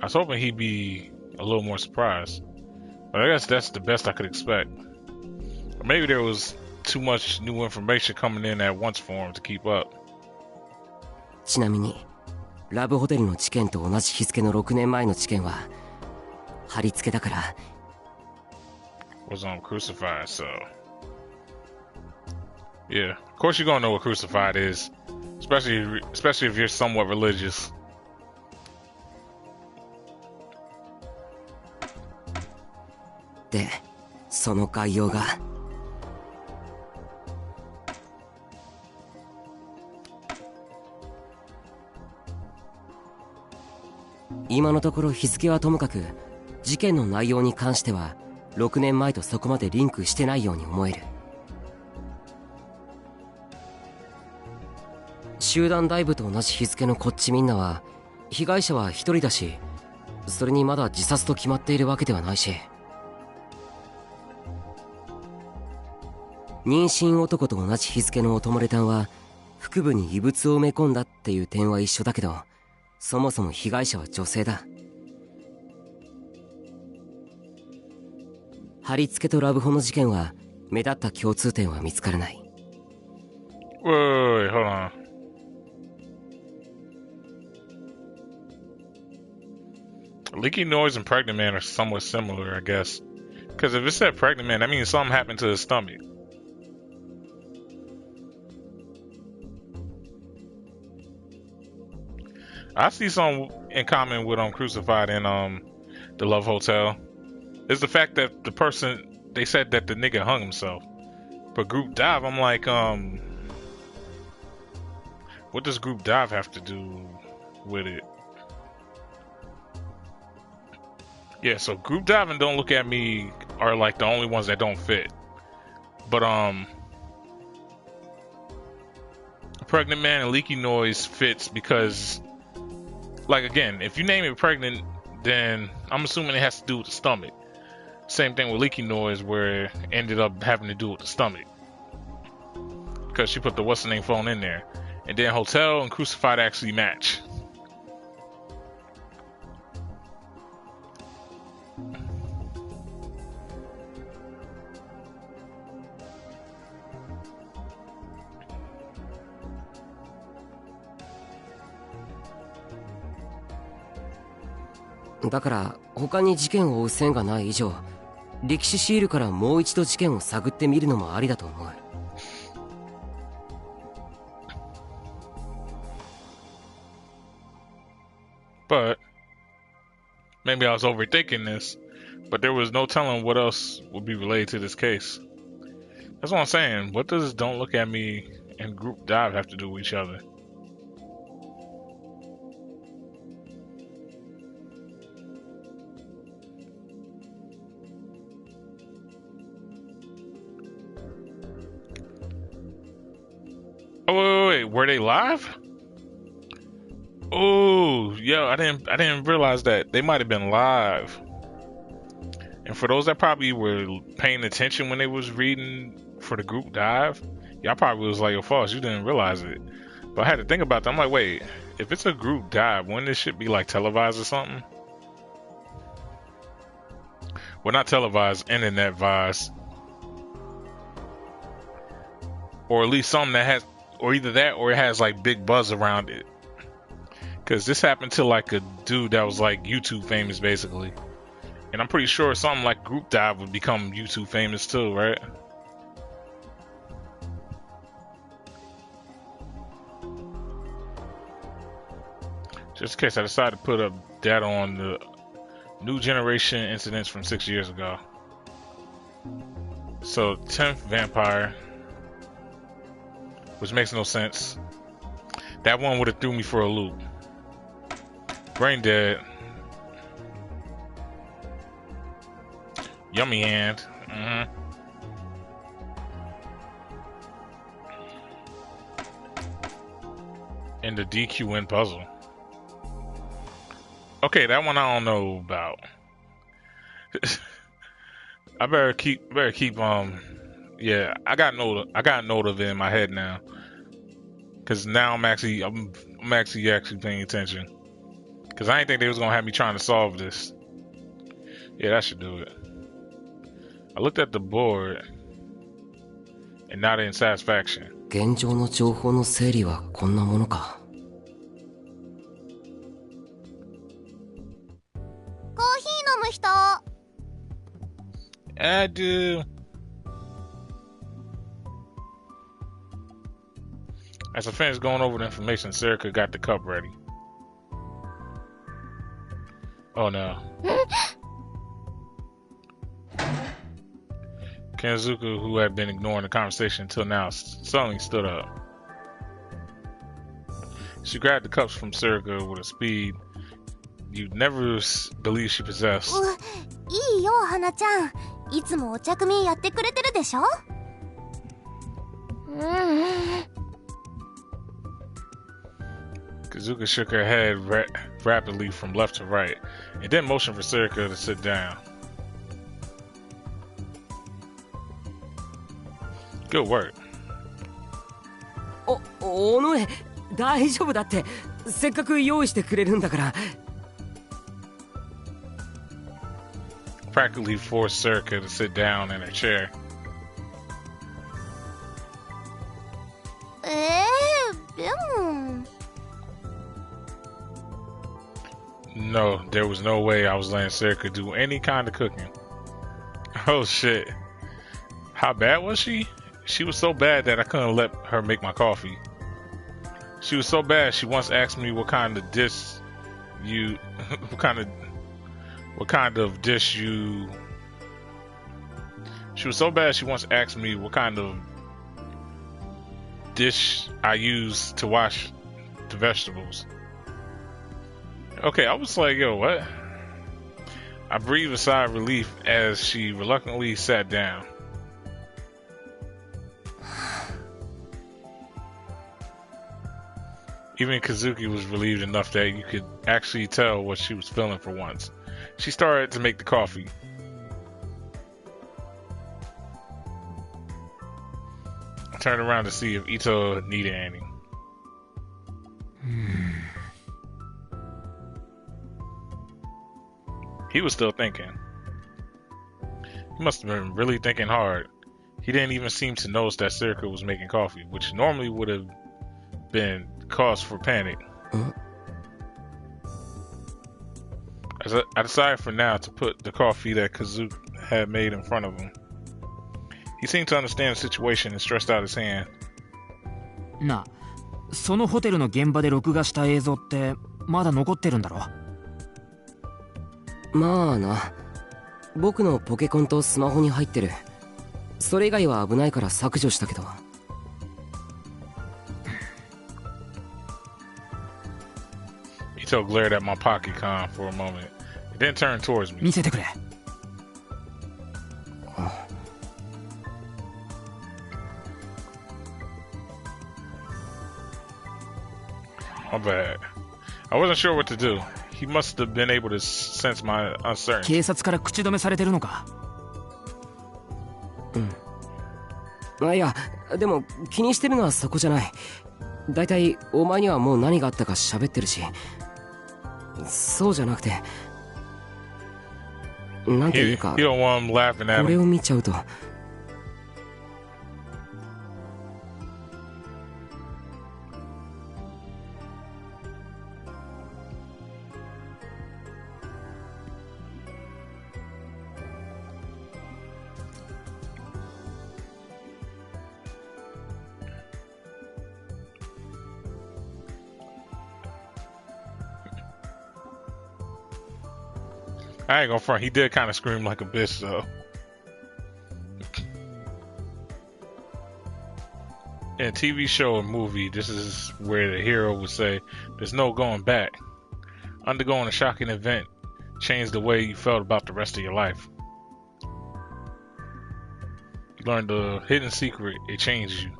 was hoping he'd be a little more surprised, but I guess that's the best I could expect. Or maybe there was too much new information coming in at once for him to keep up. ちなみにラブホテルの事件と同じ日付の6年前の事件は貼り付けだから。 Was on Crucified, so yeah, of course you're gonna know what Crucified is, especially if you're somewhat religious. で、その概要が今のところ日付はともかく事件の内容に関しては6年前とそこまでリンクしてないように思える。集団ダイブと同じ日付のこっちみんなは被害者は1人だし、それにまだ自殺と決まっているわけではないし、妊娠男と同じ日付のおともれたんは腹部に異物を埋め込んだっていう点は一緒だけど、そもそも被害者は女性だ。貼り付けとラブホの事件は目立った共通点は見つからない。 Wait, hold on. Leaky noise and pregnant man are somewhat similar, I guess. Because if it said pregnant man, that means something happened to his stomach. I see something in common with Crucified and the Love Hotel. It's the fact that the person, they said that the nigga hung himself. But group dive, I'm like, what does group dive have to do with it? Yeah, so group dive and Don't Look at Me are like the only ones that don't fit. But pregnant man and leaky noise fits because, like, again, if you name it pregnant, then I'm assuming it has to do with the stomach. Same thing with leaky noise, where it ended up having to do with the stomach because she put the what's the name phone in there, and then hotel and crucified actually match.だから他に事件を追う線がない以上、歴史シールからもう一度事件を探ってみるのもありだと思う。But maybe I was overthinking this, but there was no telling what else would be related to this case. That's what I'm saying. What does Don't Look at Me and Group Dive have to do with each other? Oh, wait, were they live? Oh, yo, I didn't realize that they might have been live. And for those that probably were paying attention when they was reading for the group dive, y'all probably was like, "Yo, false, you didn't realize it." But I had to think about that. I'm like, wait, if it's a group dive, wouldn't this shit be like televised or something? Well, not televised, internet-vised. Or at least something that has, or either that or it has like big buzz around it. Because this happened to like a dude that was like YouTube famous basically. And I'm pretty sure something like Group Dive would become YouTube famous too, right? Just in case I decided to put up data on the new generation incidents from 6 years ago. So 10th vampire, which makes no sense. That one would have threw me for a loop. Brain dead. Yummy hand. And the DQ win puzzle. Okay, that one I don't know about. I better keep yeah, I got note of it in my head now. Cause now I'm actually paying attention. Cause I didn't think they was gonna have me trying to solve this. Yeah, that should do it. I looked at the board and not in satisfaction. 現状の情報の整理はこんなものか。コーヒー飲む人。I do. As I finished going over the information, Serica got the cup ready. Oh no. Kenzuka, who had been ignoring the conversation until now, suddenly stood up. She grabbed the cups from Serica with a speed you'd never believe she possessed. いいよ、花ちゃん。いつもお茶組やってくれてるでしょ。Kazuka shook her head rapidly from left to right, and then motioned for Serica to sit down. Good work. おのえ、大丈夫だって。せっかく用意してくれるんだから。Practically forced Serica to sit down in her chair. でも。No, there was no way I was letting Serica do any kind of cooking. Oh shit. How bad was she? She was so bad that I couldn't let her make my coffee. She was so bad she once asked me what kind of dish you She was so bad she once asked me what kind of dish I use to wash the vegetables. Okay, I was like, yo, what? I breathed a sigh of relief as she reluctantly sat down. Even Kazuki was relieved enough that you could actually tell what she was feeling for once. She started to make the coffee. I turned around to see if Ito needed any. He was still thinking. He must have been really thinking hard. He didn't even seem to notice that Circa was making coffee, which normally would have been cause for panic. I decided for now to put the coffee that Kazuki had made in front of him. He seemed to understand the situation and stretched out his hand. なあ、そのホテルの現場で録画した映像ってまだ残ってるんだろ？まあな。僕のポケコンとスマホに入ってる。それ以外は危ないから削除したけど。Ito glared at my Pokécon for a moment, and then turned towards me. 見せてくれ。My bad. I wasn't sure what to do. He must have been able to sense my uncertainty. 警察から口止めされてるのか？うん。いや、でも気にしてるのはそこじゃない。だいたいお前にはもう何があったか喋ってるし。そうじゃなくて、なんていうか、これを見ちゃうと。I ain't gonna front. He did kind of scream like a bitch, though. In a TV show or movie, this is where the hero would say, "There's no going back." Undergoing a shocking event changed the way you felt about the rest of your life. You learned the hidden secret. It changed you.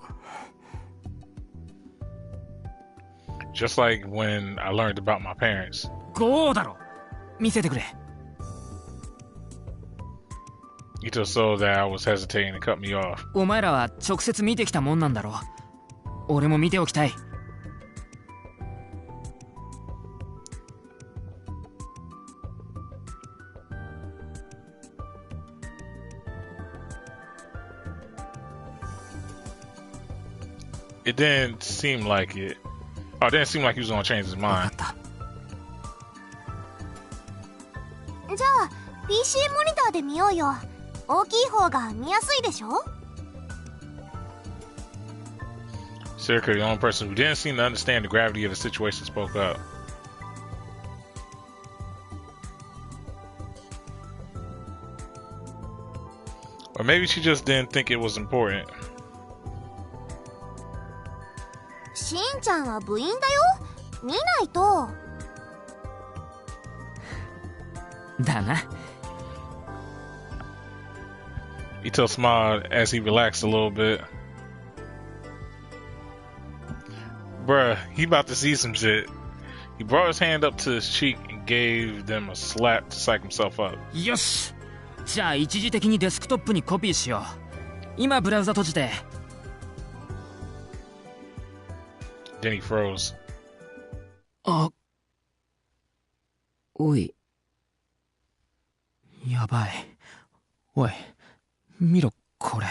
Just like when I learned about my parents. こうだろ。見せてくれ。Ito saw that I was hesitating and cut me off. お前らは直接見てきたもんなんだろ。俺も見ておきたい。It didn't seem like it. Oh, it didn't seem like he was gonna change his mind. じゃあ PC モニターで見ようよ。大きい方が見やすいでしょ？ Circa, the only person who didn't seem to understand the gravity of the situation, spoke up. Or maybe she just didn't think it was important. しんちゃんは部員だよ。見ないと。だな。Ito smiled as he relaxed a little bit. Bruh, he about to see some shit. He brought his hand up to his cheek and gave them a slap to psych himself up. よし。じゃあ一時的にデスクトップにコピーしよう。今ブラウザ閉じて。Then he froze. あ。おい。やばい。おい。見ろ、これ。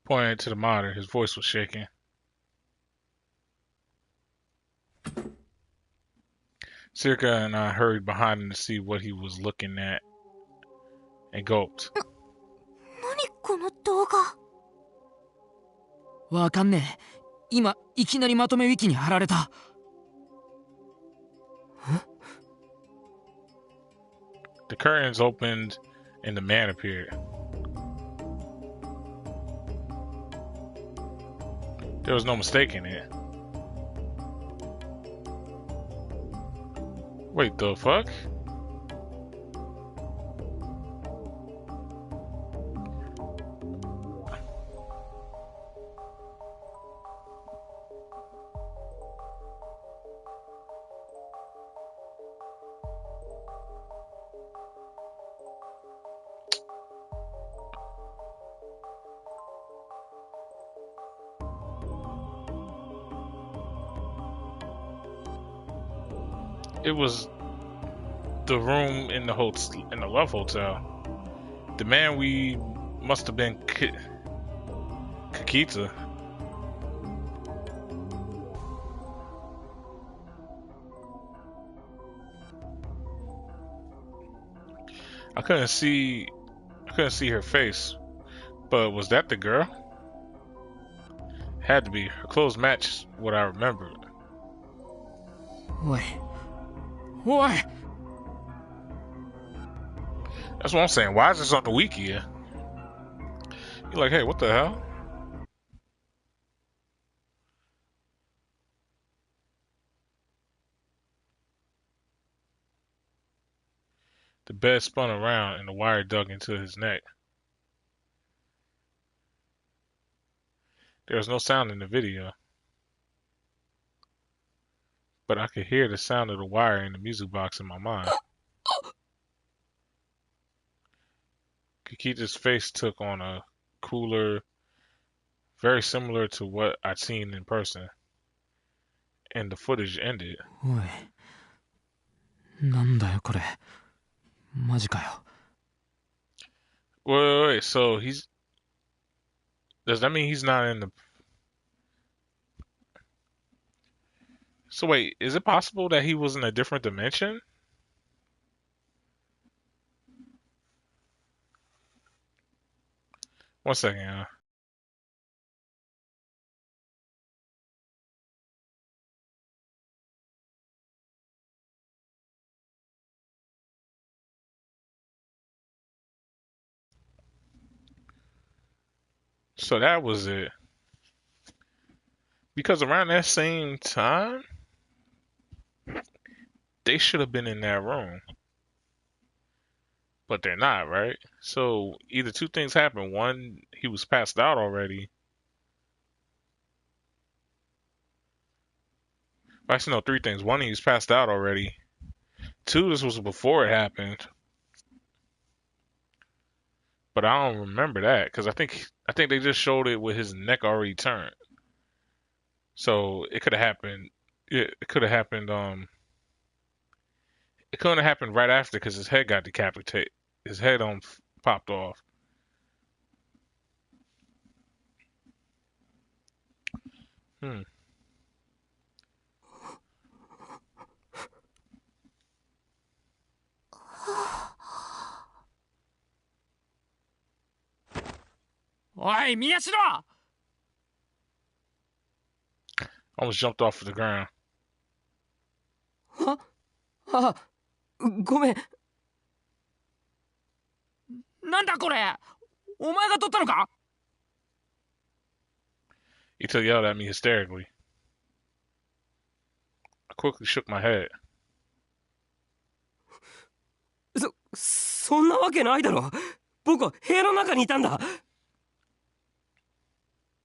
Pointing to the monitor, his voice was shaking. Circa and I hurried behind him to see what he was looking at and gulped. 何この動画。わかんねえ。今、いきなりまとめウィキに貼られた。The curtains opened and the man appeared. There was no mistaking it. Wait, the fuck? It was the room in the Love Hotel. The man we must have been Kakita. I couldn't see her face, but was that the girl? Had to be. Her clothes matched what I remembered. Oi. Oi! That's what I'm saying. Why is this on the wiki? You're like, hey, what the hell? The bed spun around and the wire dug into his neck. There was no sound in the video, but I could hear the sound of the wire in the music box in my mind. Kakita's face took on a cooler, very similar to what I'd seen in person, and the footage ended. おい。なんだよこれ。マジかよ。Wait, so does that mean he's not in the... So wait, is it possible that he was in a different dimension? One second, So that was it. Because around that same time, they should have been in that room. But they're not, right? So either two things happened. One, he was passed out already. Actually, no, three things. One, he was passed out already. Two, this was before it happened. But I don't remember that because I think they just showed it with his neck already turned. So it could have happened. It could have happened. It couldn't have happened right after because his head got decapitated. His head popped off. Hmm. Oi, Miyashiro! Almost jumped off the ground. あ、ごめん。なんだこれ。お前が撮ったのか? He took yelled at me hysterically. I quickly shook my head. そんなわけないだろ。僕は部屋の中にいたんだ。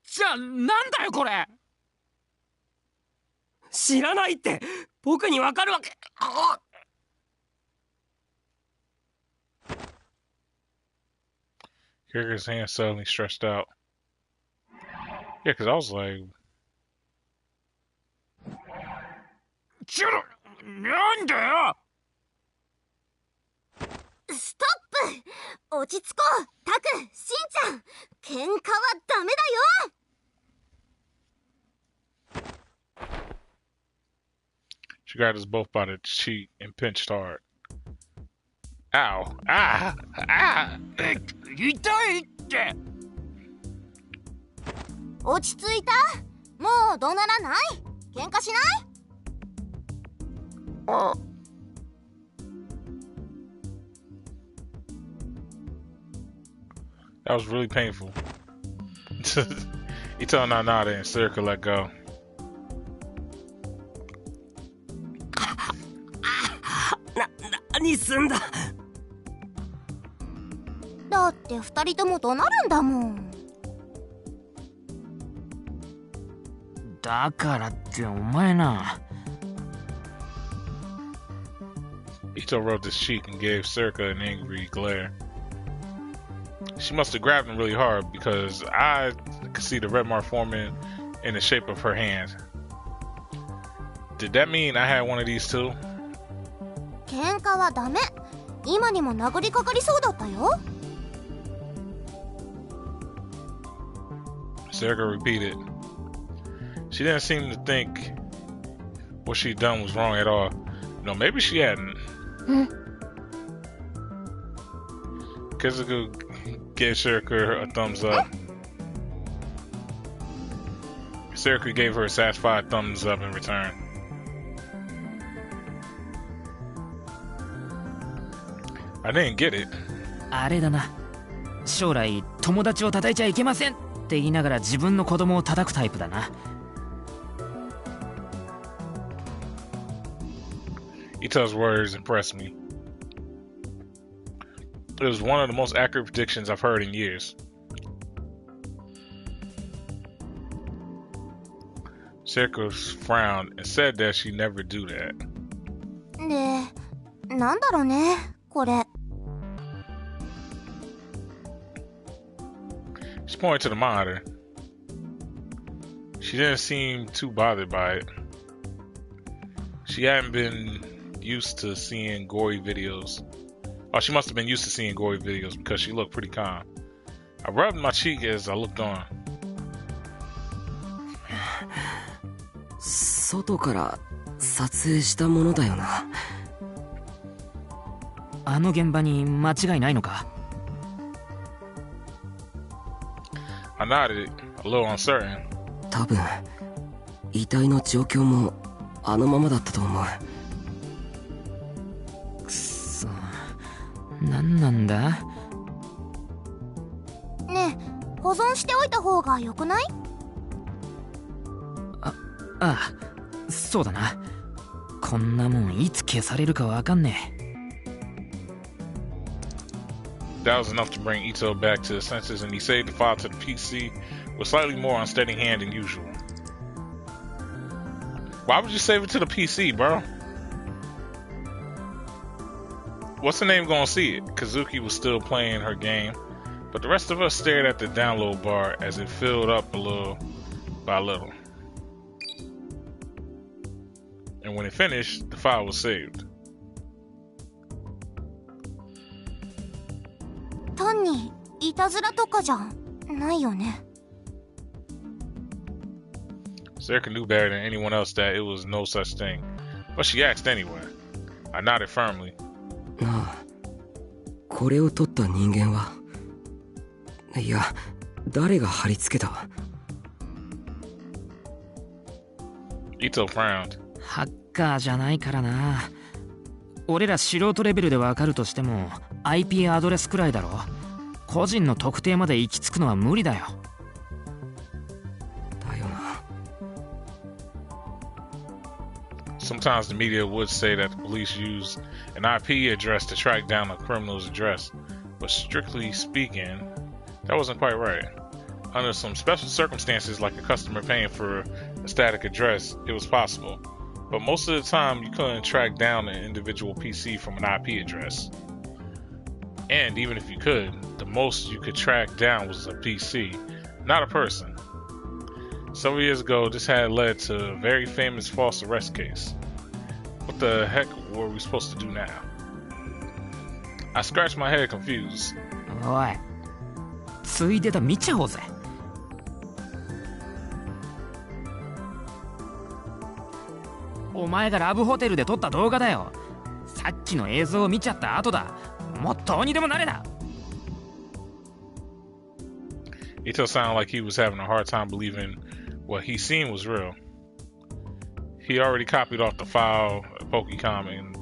じゃあなんだよこれ。知らないって僕にわかるわけ。Kirker's hand suddenly stretched out. Yeah, because I was like... なんだよ。ストップ。落ち着こう。タク、しんちゃん。喧嘩はダメだよ。She grabbed us both by the cheek and pinched hard. Ow! Ah! Ah! 痛いって。落ち着いた？もう怒鳴らない？喧嘩しない？That was really painful. He told Nanada and Circa let go. 何すんだ。だって二人とも怒鳴るんだもん。だからってお前な。Ito rubbed his cheek and gave Circa an angry glare. She must have grabbed him really hard because I could see the red mark forming in the shape of her hand. Did that mean I had one of these too? 喧嘩はダメ。今にも殴りかかりそうだったよ。Serika repeated. She didn't seem to think what she'd done was wrong at all. No, maybe she hadn't. Kizuku gave Serika a thumbs up. Serika gave her a satisfied thumbs up in return. I didn't get it. あれだな。将来友達を叩いちゃいけませんって言いながら自分の子供を叩くタイプだな。Ito's words impressed me. It was one of the most accurate predictions I've heard in years. Serika frowned and said that she'd never do that. で、なんだろうね、これ。She pointed to the monitor. She didn't seem too bothered by it. She hadn't been used to seeing gory videos. Oh, she must have been used to seeing gory videos because she looked pretty calm. I rubbed my cheek as I looked on. 外から撮影したものだよな。あの現場に間違いないのか？ I nodded, a little uncertain. 多分遺体の状況もあのままだったと思う。くそ、何なんだ？ねえ、保存しておいた方がよくない？ああ、そうだな。こんなもんいつ消されるかわかんねえ。That was enough to bring Ito back to his senses, and he saved the file to the PC with slightly more unsteady hand than usual. Why would you save it to the PC, bro? What's the name gonna see it? Kazuki was still playing her game, but the rest of us stared at the download bar as it filled up a little by little. And when it finished, the file was saved. 単にいたずらとかじゃないよね。Serika knew better than anyone else that it was no such thing, but she asked anyway. I nodded firmly. なあ、これを撮った人間は、いや、誰が貼り付けた？ Ito frowned. ハッカーじゃないからな。俺ら素人レベルでわかるとしても IP アドレスくらいだろ。個人の特定まで行き着くのは無理だよ。だよな。Sometimes the media would say that the police used an IP address to track down a criminal's address, but strictly speaking, that wasn't quite right. Under some special circumstances, like a customer paying for a static address, it was possible. But most of the time, you couldn't track down an individual PC from an IP address. And even if you could, the most you could track down was a PC, not a person. Several years ago, this had led to a very famous false arrest case. What the heck were we supposed to do now? I scratched my head confused. おい、ついでだ見ちゃおうぜ。お前がラブホテルで撮った動画だよ。さっきの映像を見ちゃった後だ。もっとどうにでもなれな。Ito sounded like he was having a hard time believing what he seen was real. He already copied off the file at Pokecom and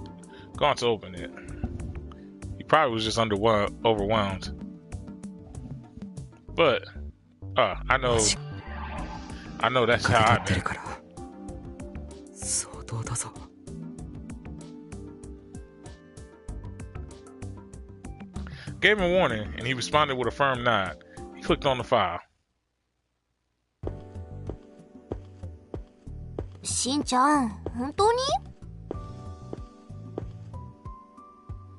gone to open it. He probably was just overwhelmed. But, I know that's how I've been. 相当だぞ。Gave him a warning, and he responded with a firm nod. He clicked on the file. しんちゃん、本当に？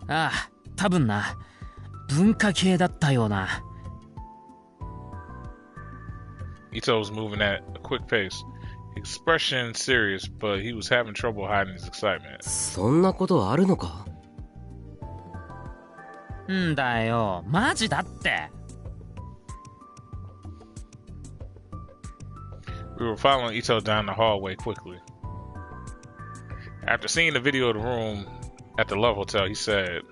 ああ、多分な。文化系だったような。Ito was moving at a quick pace. expression serious, but he was having trouble hiding his excitement. そんなことあるのか？んだよ、マジだって。We were following Ito down the hallway quickly. After seeing the video of the room at the Love Hotel, he said,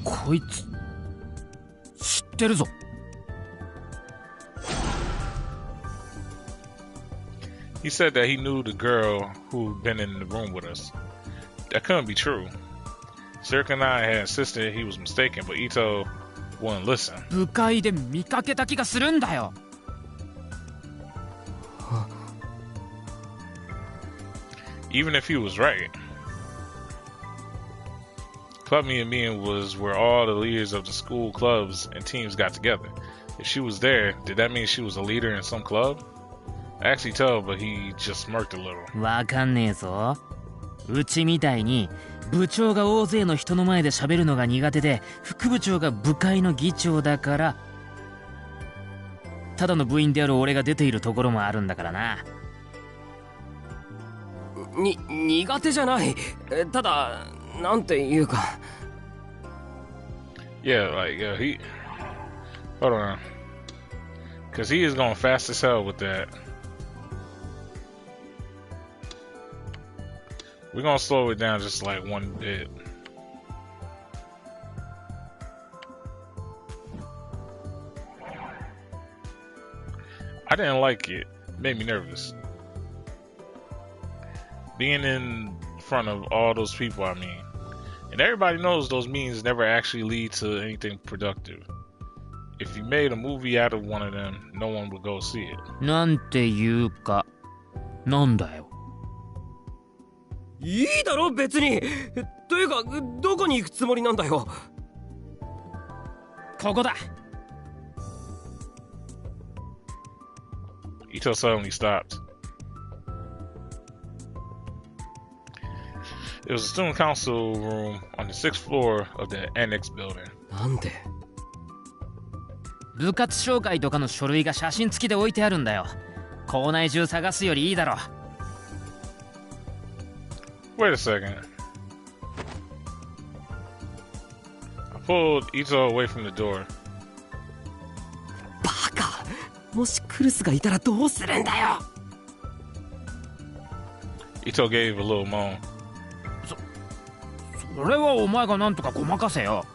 こいつ知ってるぞ。He said that he knew the girl who'd been in the room with us. That couldn't be true. Cirque and I had insisted he was mistaken, but Ito wouldn't listen. 部会で見かけた気がするんだよ。Even if he was right. Club Meeting was where all the leaders of the school clubs and teams got together. If she was there, did that mean she was a leader in some club? I actually told, but he just smirked a little. わかんねえぞ。うちみたいに部長が大勢の人の前で喋るのが苦手で、副部長が部会の議長だから、ただの部員である俺が出ているところもあるんだからな。苦手じゃない。ただ、なんていうか。Yeah, like, yeah, he... Hold on. Because he is going fast as hell with that. We're going to slow it down just like one bit. I didn't like it. It made me nervous. Being in front of all those people, I mean. And everybody knows those meetings never actually lead to anything productive. If you made a movie out of one of them, no one would go see it. なんていうか、なんだよ。いいだろ別に。というか、どこに行くつもりなんだよ。ここだ。Ito suddenly stopped. It was a student council room on the 6th floor of the annex building. なんで？部活紹介とかの書類が写真付きで置いてあるんだよ。校内中探すよりいいだろ。Wait a second. I pulled Ito away from the door. バカ！もしクルスがいたらどうするんだよ。Ito gave a little moan. それはお前がなんとかごまかせよ。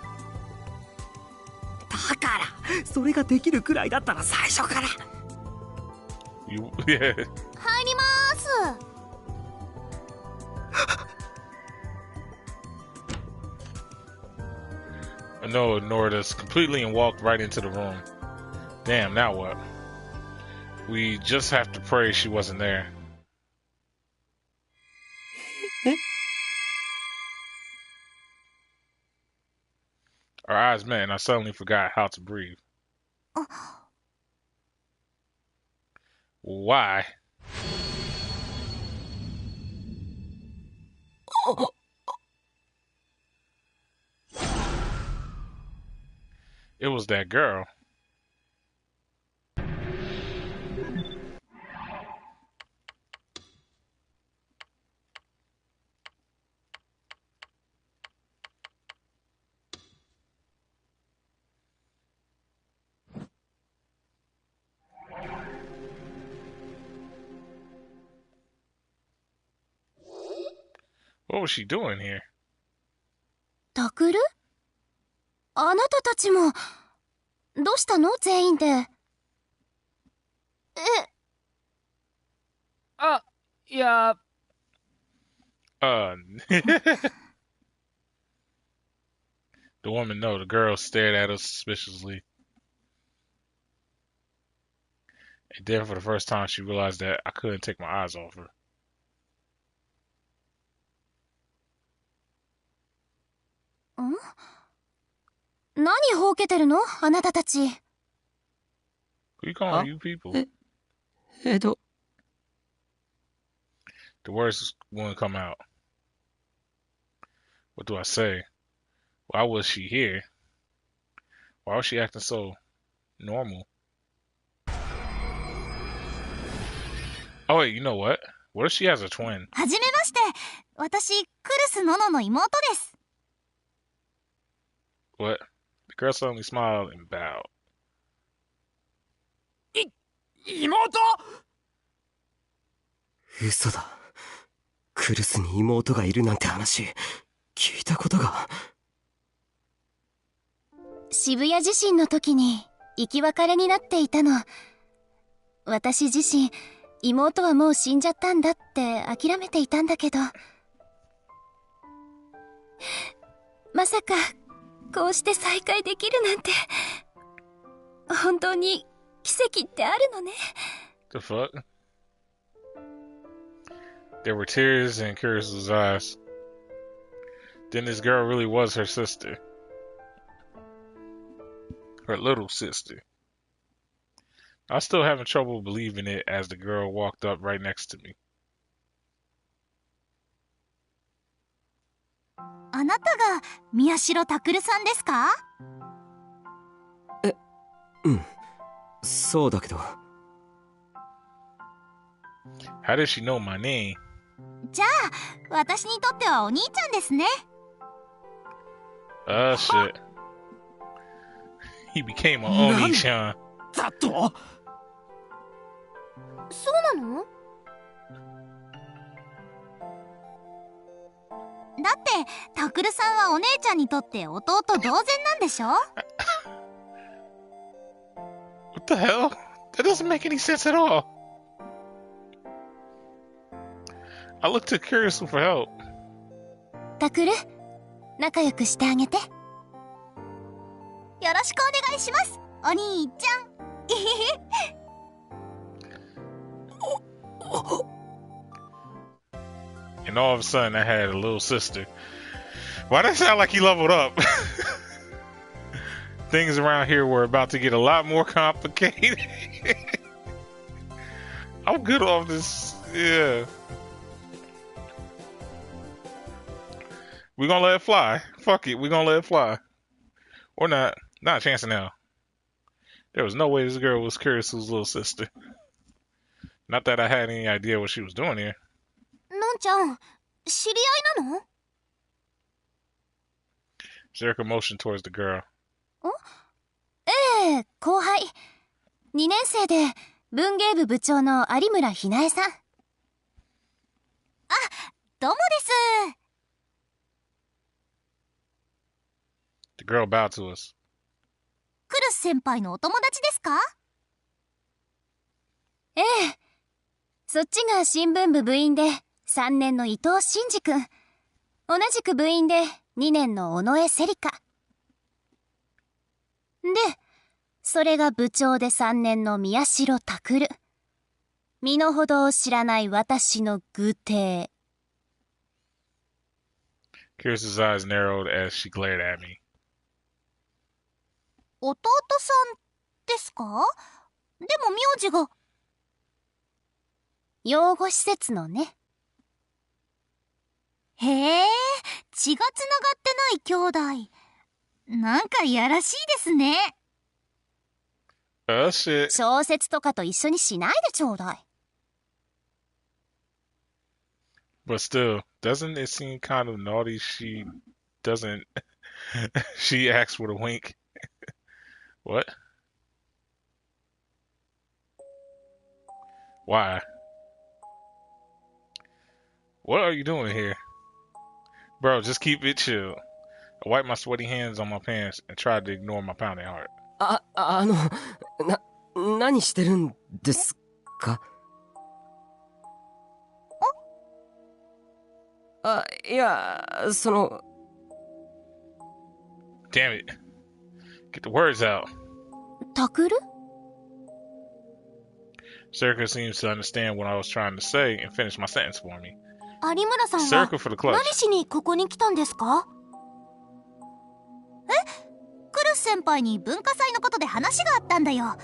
だからそれができるくらいだったら最初から。Yeah. 入りまーす。Noah ignored us completely and walked right into the room. Damn, now what? We just have to pray she wasn't there. Our eyes met and I suddenly forgot how to breathe. Why? It was that girl. What was she doing here? タクル？あなたたちもどうしたの全員で。あ、いや。The woman, no, the girl stared at us suspiciously. And then for the first time she realized that I couldn't take my eyes off her. 何ほうけてるのあなたたち。Who you calling you people? The words wouldn't come out. What do I say? Why was she here? Why was she acting so normal? Oh wait, you know what? What if she has a twin? はじめまして。私、クルスノノの妹です。What? The girl suddenly smiled and bowed. 妹？嘘だ。クルスに妹がいるなんて話、聞いたことが。渋谷地震の時に生き別れになっていたの。私自身、妹はもう死んじゃったんだって諦めていたんだけど、まさかこうして再会できるなんて、本当に奇跡ってあるのね。The fuck? There were tears in Curtis's eyes. Then this girl really was her sister. Her little sister. I was still having trouble believing it as the girl walked up right next to me. あなたが宮代拓さんですか？うん。そうだけど。How did she know my name? じゃあ、私にとってはお兄ちゃんですね。Shit. He became an Oni-chan. だと？そうなの？だってタクルさんはお姉ちゃんにとって弟同然なんでしょ？ What the hell? That doesn't make any sense at all. I looked to Curtis for help. タクル、仲良くしてあげて。よろしくお願いします、お兄ちゃん。And all of a sudden, I had a little sister. Why does it sound like he leveled up? Things around here were about to get a lot more complicated. I'm good off this. Yeah. We're gonna let it fly. Fuck it. We're gonna let it fly. Or not. Not a chance in hell. There was no way this girl was Curtis's little sister. Not that I had any idea what she was doing here. のんちゃん、知り合いなの？ Zerka motioned towards the girl. ええ、後輩。2年生で文芸部部長の有村ひなえさん。あ、どうもです。The girl bowed to us. クルス先輩のお友達ですか？ええ。そっちが新聞部部員で3年の伊藤真二君。同じく部員で2年の尾上セリカ。で、それが部長で3年の宮代拓。身の程を知らない私の愚弟。Curtis's eyes narrowed as she glared at me. 弟さんですか？でも名字が。養護施設のね。へえ、血がつながってない兄弟。なんかいやらしいですね。shit. 小説とかと一緒にしないでちょうだい。But still, doesn't it seem kind of naughty she doesn't... she acts with a wink. What? Why? What are you doing here? Bro, just keep it chill. I wiped my sweaty hands on my pants and tried to ignore my pounding heart. 何してるんですか？いや、Damn it. Get the words out. タクル？ Zerka seems to understand what I was trying to say and finish my sentence for me. 有村さんは Circle for the clutch. 何しにここに来たんですか？クルス先輩に文化祭のことで話があったんだよ。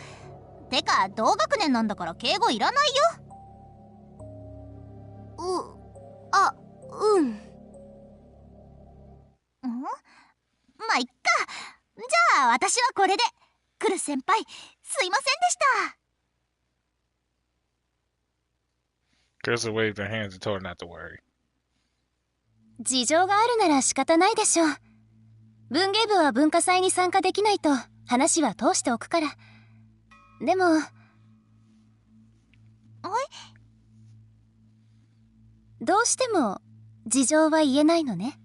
てか同学年なんだから敬語いらないよ。うん。まあいっか。じゃあ私はこれで。クルス先輩すいませんでした。Carissa waved her hands and told her not to worry. 事情があるなら仕方ないでしょう。文芸部は文化祭に参加できないと話は通しておくから。でも、どうしても事情は言えないのね。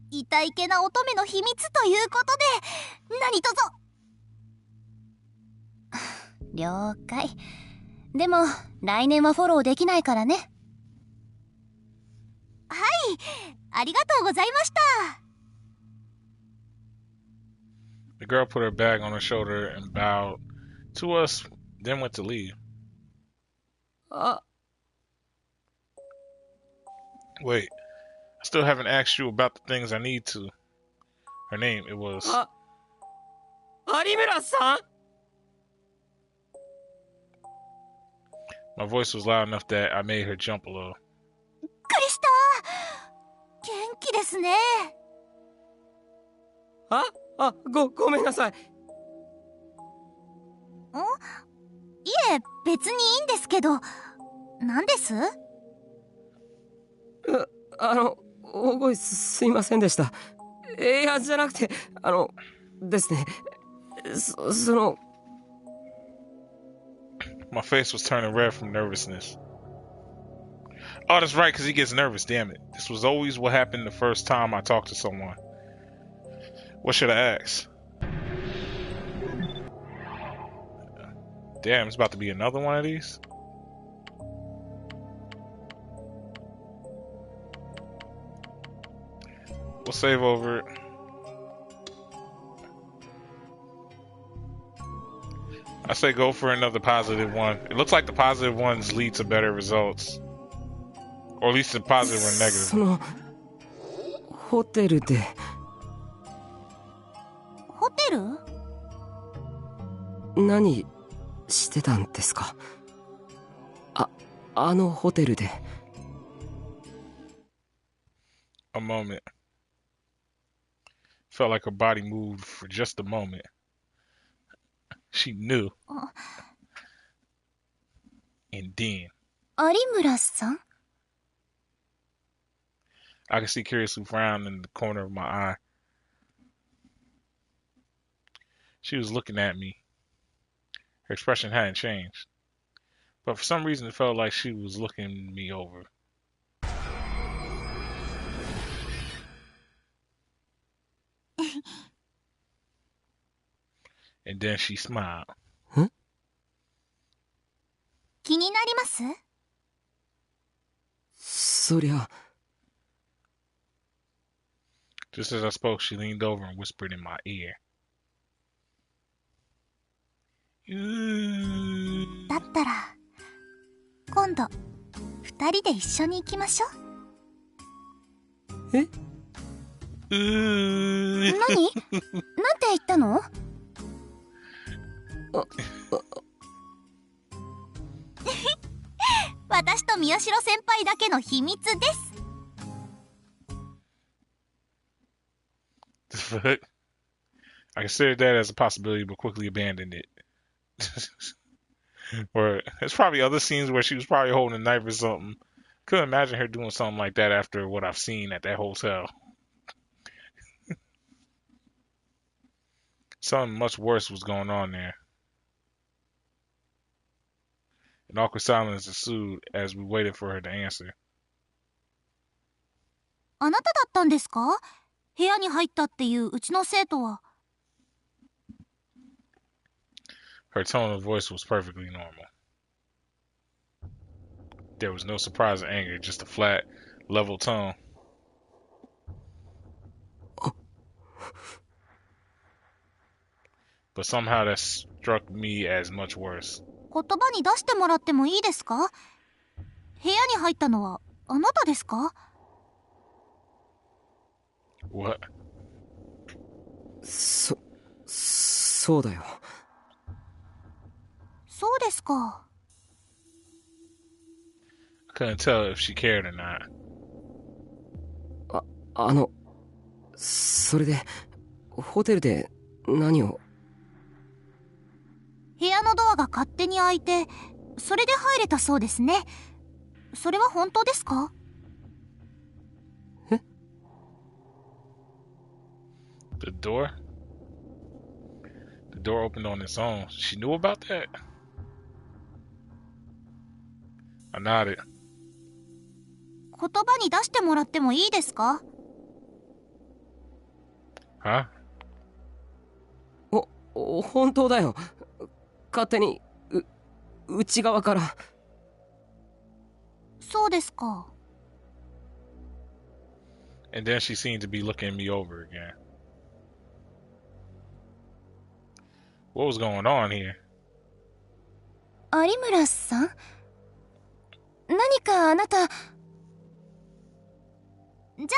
痛いけな乙女の秘密ということで、何とぞ。了解。でも来年はフォローできないからね。はい、ありがとうございました。The girl put her bag on her shoulder and bowed to us, then went to leave. Wait, I still haven't asked you about the things I need to. Her name, it was... 有村さん My voice was loud enough that I made her jump a little. びっくりした。元気ですね。ごめんなさい。いえ、別にいいんですけど。何です？大声すいませんでした。いや、じゃなくて、ですね。その。My face was turning red from nervousness. Oh, that's right, because he gets nervous, damn it. This was always what happened the first time I talked to someone. What should I ask? Damn, it's about to be another one of these. We'll save over it. I say go for another positive one. It looks like the positive ones lead to better results. Or at least the positive or negative. そのホテルで。ホテル？何してたんですか？あのホテルで。A moment. Felt like her body moved for just a moment. She knew. And then. 有村さん？ I could see Curiously frown in the corner of my eye. She was looking at me. Her expression hadn't changed. But for some reason it felt like she was looking me over. And then she smiled. 気になります？そりゃ。Just as I spoke, she leaned over and whispered in my ear. だったら、今度、二人で一緒に行きましょう。え？何？なんて言ったの？私と宮代先輩だけの秘密です。I considered that as a possibility, but quickly abandoned it. Or there's probably other scenes where she was probably holding a knife or something. Couldn't imagine her doing something like that after what I've seen at that hotel. Something much worse was going on there. An awkward silence ensued as we waited for her to answer. あなただったんですか？部屋に入ったっていううちの生徒は。Her tone of voice was perfectly normal. There was no surprise or anger, just a flat, level tone. But somehow that struck me as much worse. 言葉に出してもらってもいいですか？部屋に入ったのはあなたですか？ What? そうだよ。そうですか。I couldn't tell if she cared or not. それで、ホテルで何を？部屋のドアが勝手に開いて、それで入れたそうですね。それは本当ですか？The door? The door opened on its own. She knew about that? I nodded. 言葉に出してもらってもいいですか？ Huh? 本当だよ。勝手に内側から。そうですか。And then she seemed to be looking me over again. What was going on here? 有村さん？何かあなた。じゃあ、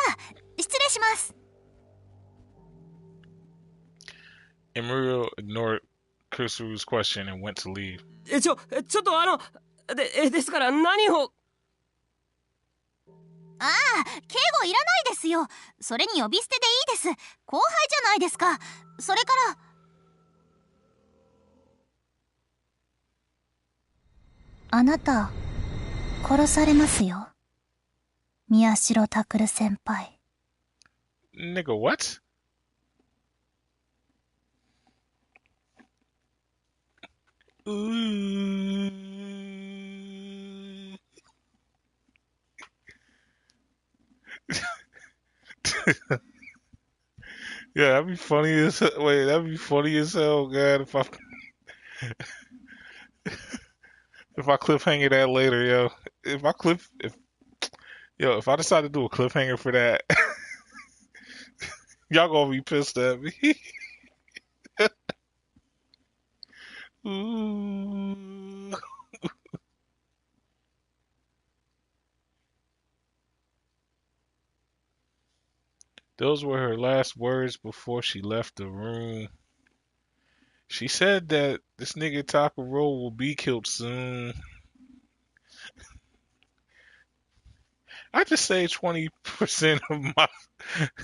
失礼します。Emilio ignored Kusuru's question and went to leave. ちょっとですから何を。ああ、敬語いらないですよ。それに呼び捨てでいいです。後輩じゃないですか。それから。あなた、殺されますよ。宮代拓先輩。Nigga, what? Yeah, that'd be funny as hell. Wait, that'd be funny as hell, God. If I cliffhanger that later, yo. If I decide to do a cliffhanger for that, y'all gonna be pissed at me. Ooh. Those were her last words before she left the room. She said that this nigga Takuro will be killed soon. I just saved 20% of my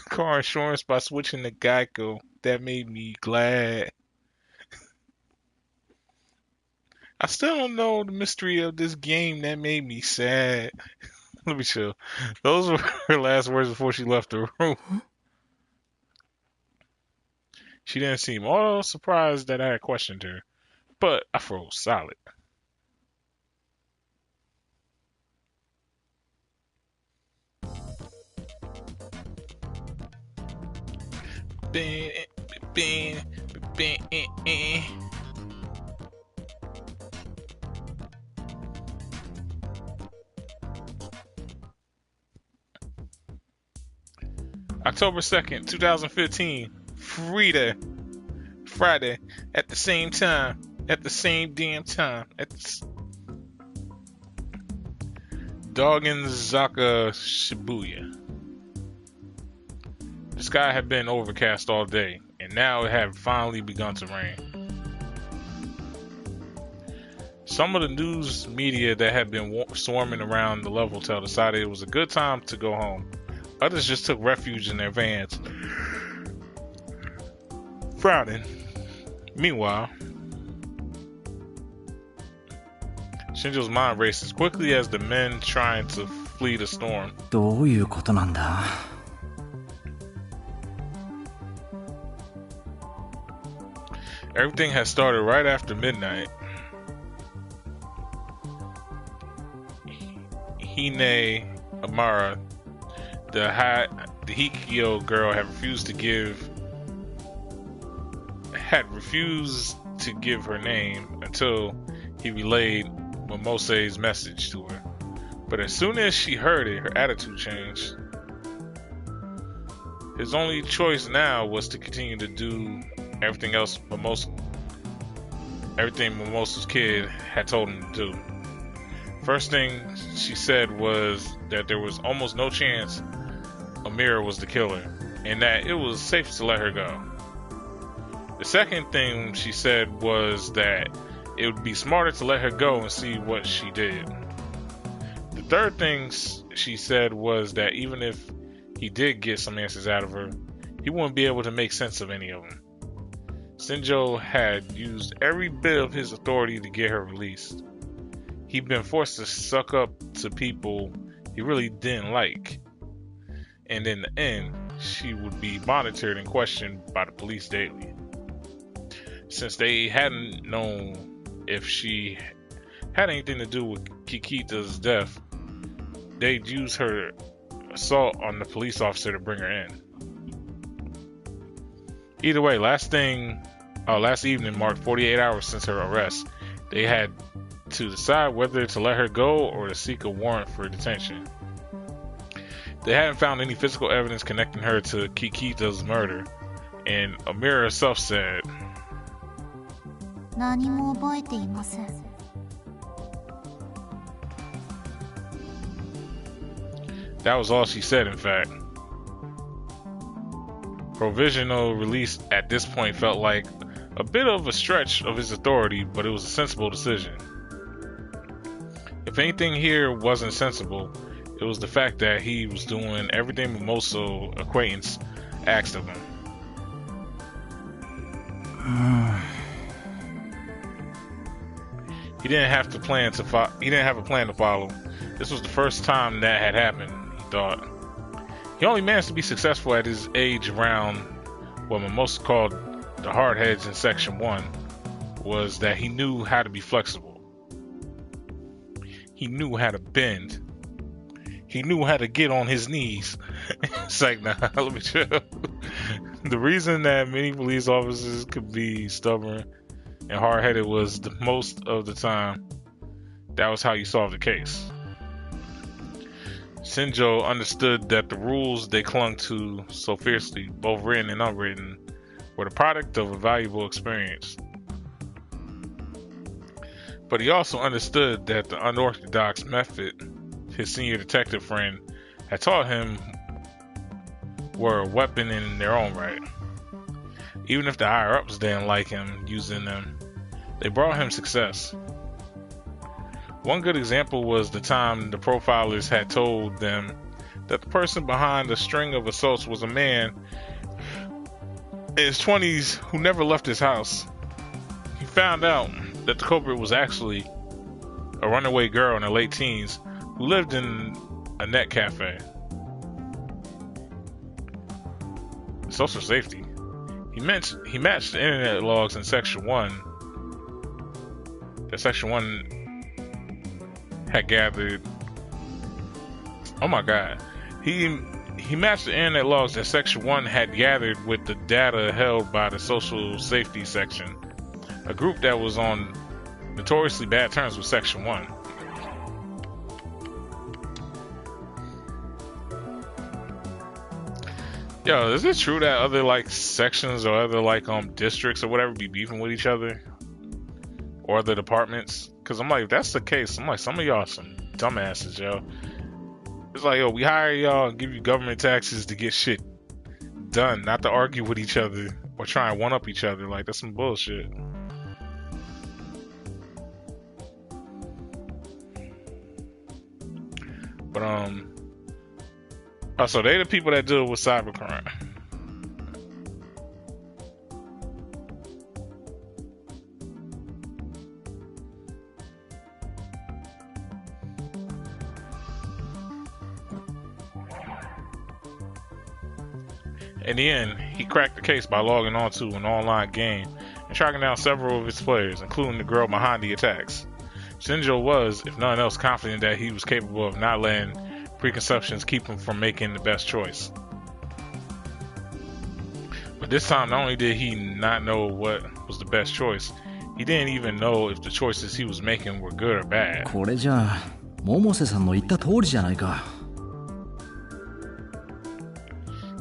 car insurance by switching to Geico. That made me glad. I still don't know the mystery of this game. That made me sad. Let me chill. Those were her last words before she left the room. She didn't seem all surprised that I had questioned her, but I froze solid. October 2nd, 2015. Friday, at the same time, at the same damn time, at the Dogenzaka Shibuya. The sky had been overcast all day, and now it had finally begun to rain. Some of the news media that had been swarming around the level hotel decided it was a good time to go home. Others just took refuge in their vans, frowning. Meanwhile, Shinjo's mind raced as quickly as the men trying to flee the storm. どういうことなんだ? Everything had started right after midnight. Hine Amara, the Hikio girl, had refused to give her name until he relayed Momose's message to her. But as soon as she heard it, her attitude changed. His only choice now was to continue to do everything Mimosa's kid had told him to do. First thing she said was that there was almost no chance Amira was the killer, and that it was safe to let her go. The second thing she said was that it would be smarter to let her go and see what she did. The third thing she said was that even if he did get some answers out of her, he wouldn't be able to make sense of any of them. Shinjo had used every bit of his authority to get her released. he'd been forced to suck up to people he really didn't like. And in the end, she would be monitored and questioned by the police daily. Since they hadn't known if she had anything to do with Kikita's death, they'd use her assault on the police officer to bring her in. Either way, last evening marked 48 hours since her arrest. They had to decide whether to let her go or to seek a warrant for detention. They hadn't found any physical evidence connecting her to Kikita's murder, and Amira herself said, 何も覚えていません. That was all she said, in fact. Provisional release at this point felt like a bit of a stretch of his authority, but it was a sensible decision. If anything here wasn't sensible, it was the fact that he was doing everything Mimoso acquaintance asked of him. He didn't have a plan to follow. This was the first time that had happened, he thought. He only managed to be successful at his age around what Mimosa called the hardheads in Section 1 was that he knew how to be flexible. He knew how to bend. He knew how to get on his knees. It's like, nah, let me chill. The reason that many police officers could be stubborn and hard-headed was the most of the time that was how you solved the case. Shinjo understood that the rules they clung to so fiercely, both written and unwritten, were the product of a valuable experience. But he also understood that the unorthodox method his senior detective friend had taught him were a weapon in their own right. Even if the higher-ups didn't like him using them, they brought him success. One good example was the time the profilers had told them that the person behind a string of assaults was a man in his 20s who never left his house. He found out that the culprit was actually a runaway girl in her late teens who lived in a net cafe. Social safety. He matched the internet logs in Section 1 that Section 1 had gathered. Oh my god. He matched the internet logs that Section 1 had gathered with the data held by the Social Safety Section, a group that was on notoriously bad terms with Section 1. Yo, is it true that other like sections or other like districts or whatever be beefing with each other? Or other departments? Cause I'm like, if that's the case, I'm like, some of y'all some dumbasses, yo. It's like, yo, we hire y'all and give you government taxes to get shit done, not to argue with each other or try and one up each other. Like, that's some bullshit. But oh, so they the people that deal with cybercrime. In the end, he cracked the case by logging onto an online game and tracking down several of its players, including the girl behind the attacks. Shinjo was, if nothing else, confident that he was capable of not letting preconceptions keep him from making the best choice. But this time, not only did he not know what was the best choice, he didn't even know if the choices he was making were good or bad. これじゃあ、百瀬さんの言った通りじゃないか。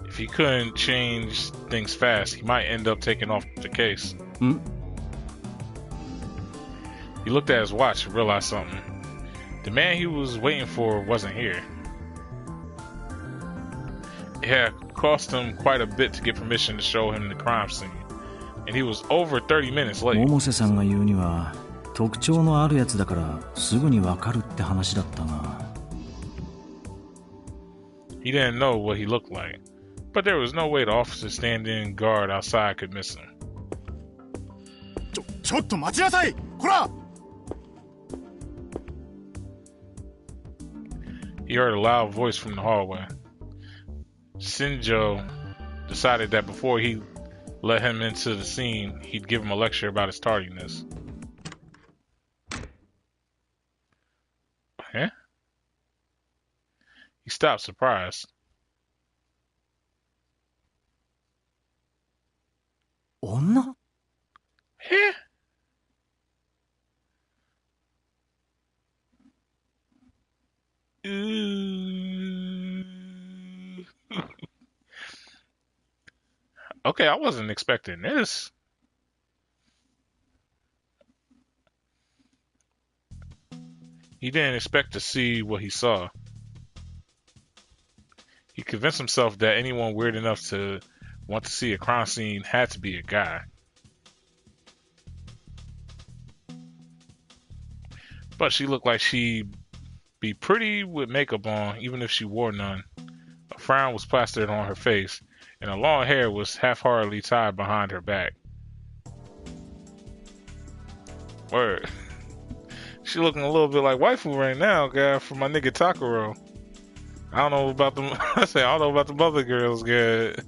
If he couldn't change things fast, he might end up taking off the case. He looked at his watch and realized something. The man he was waiting for wasn't here. It had cost him quite a bit to get permission to show him the crime scene, and he was over 30 minutes late. 百瀬さんが言うには、特徴のあるやつだからすぐにわかるって話だったが。He didn't know what he looked like, but there was no way the officer standing guard outside could miss him. ちょっと待ちなさい！こら！ He heard a loud voice from the hallway. Shinjo decided that before he let him into the scene, he'd give him a lecture about his tardiness. Huh? He stopped, surprised. Onna? Huh? Okay, I wasn't expecting this. He didn't expect to see what he saw. He convinced himself that anyone weird enough to want to see a crime scene had to be a guy. But she looked like she'd be pretty with makeup on, even if she wore none. A frown was plastered on her face, and her long hair was half-heartedly tied behind her back. Word. She looking a little bit like waifu right now, guy, from my nigga Takuro. I don't know about them. I don't know about the other girls, good.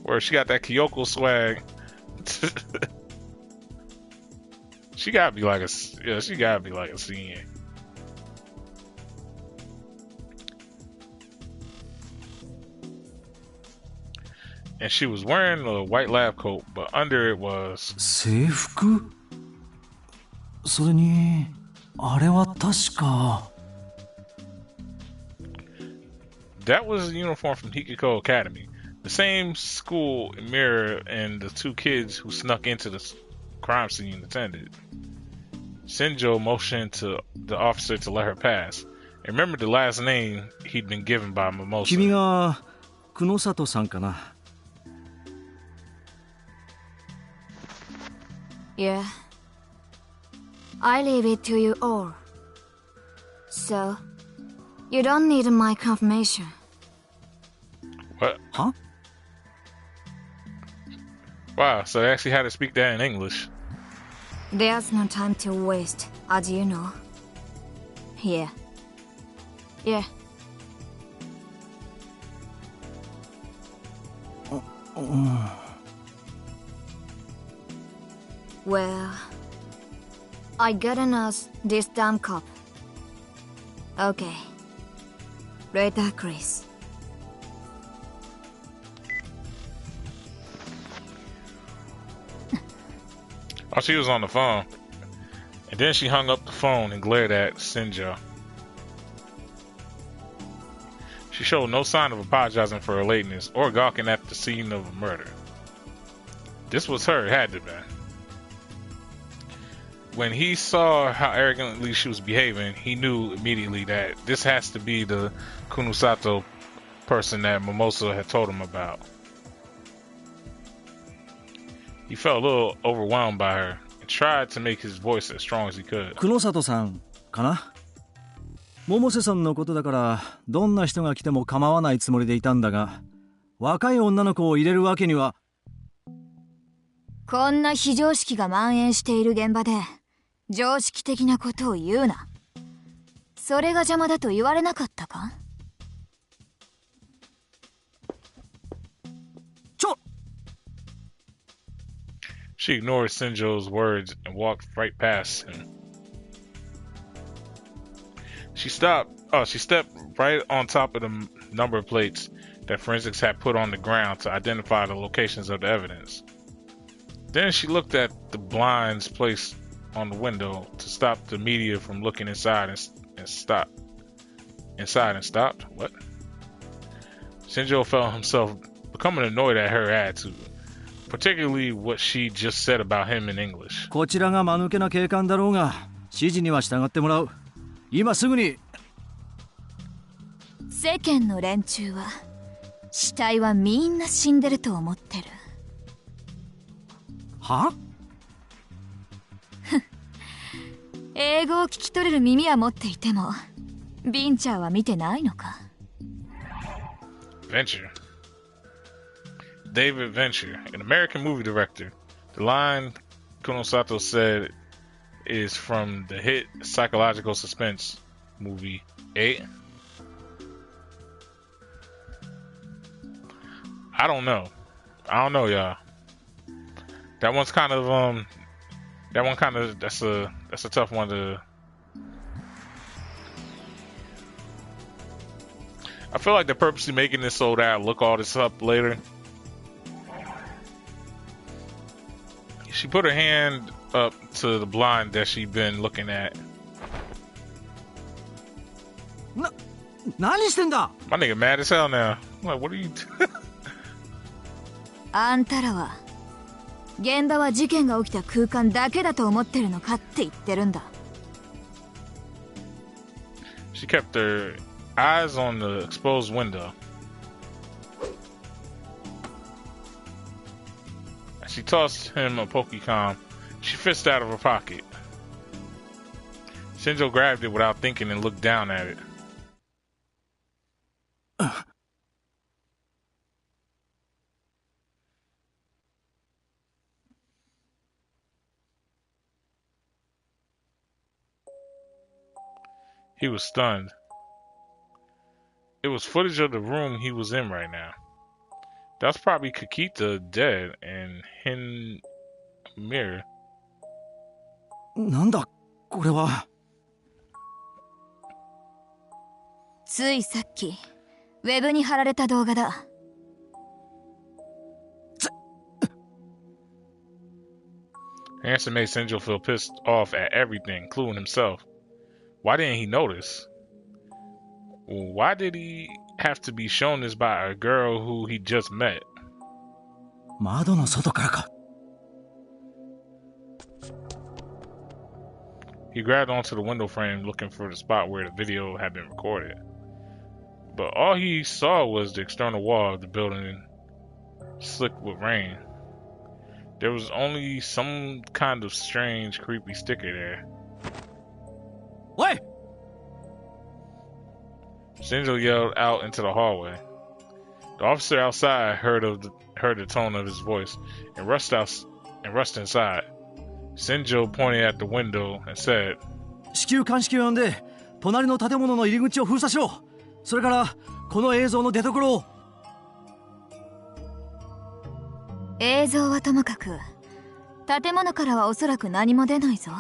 Where she got that Kyoko swag. She gotta be like a scene. And she was wearing a white lab coat, but under it was 制服? それにあれは確か That was a uniform from Hikiko Academy, the same school Mira and the two kids who snuck into the crime scene attended. Shinjo motioned to the officer to let her pass. And remembered the last name he'd been given by Mimosa. 君が久野里さんかな? Yeah. I leave it to you all. So, you don't need my confirmation. What? Huh? Wow, so they actually had to speak that in English. There's no time to waste, as you know. Here. Yeah. Well, I gotta nurse this damn cop. Okay. Later, Chris. Oh, she was on the phone. And then she hung up the phone and glared at Shinjo. She showed no sign of apologizing for her lateness or gawking at the scene of a murder. This was her, it had to be. When he saw how arrogantly she was behaving, he knew immediately that this has to be the Kunosato person that Mimosa had told him about. He felt a little overwhelmed by her and tried to make his voice as strong as he could. 久野里さんかな? 百瀬さんのことだからどんな人が来ても構わないつもりでいたんだが、若い女の子を入れるわけには。こんな非常識が蔓延している現場で常識的なことを言うな。それが邪魔だと言われなかったか? She ignored Shinjo's words and walked right past him. She stepped right on top of the number plates that forensics had put on the ground to identify the locations of the evidence. Then she looked at the blinds placed on the window to stop the media from looking inside and stopped. What? Shinjo felt himself becoming annoyed at her attitude, particularly what she just said about him in English. こちらが間抜けな警官だろうが、指示には従ってもらう。今すぐに。世間の連中は死体はみんな死んでると思ってる。は？英語を聞き取れる耳は持っていても、ビンチャーは見てないのか? Venture. David Venture, an American movie director. The line Kunosato said is from the hit psychological suspense movie. 8? I don't know, y'all. That one's kind of that's a tough one to. I feel like they're purposely making this so that I look all this up later. She put her hand up to the blind that she'd been looking at. My nigga mad as hell now. I'm like, what are you doing? あんたらは現場は事件が起きた空間だけだと思ってるのかって言ってるんだ。 She kept her eyes on the exposed window. She tossed him a Pokecom. She fished out of her pocket. Shinjo grabbed it without thinking and looked down at it. He was stunned. It was footage of the room he was in right now. That's probably Kakita dead and Hin mirror. なんだこれは。ついさっきウェブに貼られた動画だ。The answer made Shinjo feel pissed off at everything, including himself. Why didn't he notice? Why did he have to be shown this by a girl who he just met? 窓の外からか。He grabbed onto the window frame looking for the spot where the video had been recorded. But all he saw was the external wall of the building slick with rain. There was only some kind of strange, creepy sticker there. What? Shinjo yelled out into the hallway. The officer outside heard the tone of his voice and rushed inside. Shinjo pointed at the window and said, 至急鑑識を呼んで隣の建物の入り口を封鎖しろ。それからこの映像の出所を。映像はともかく建物からはおそらく何も出ないぞ。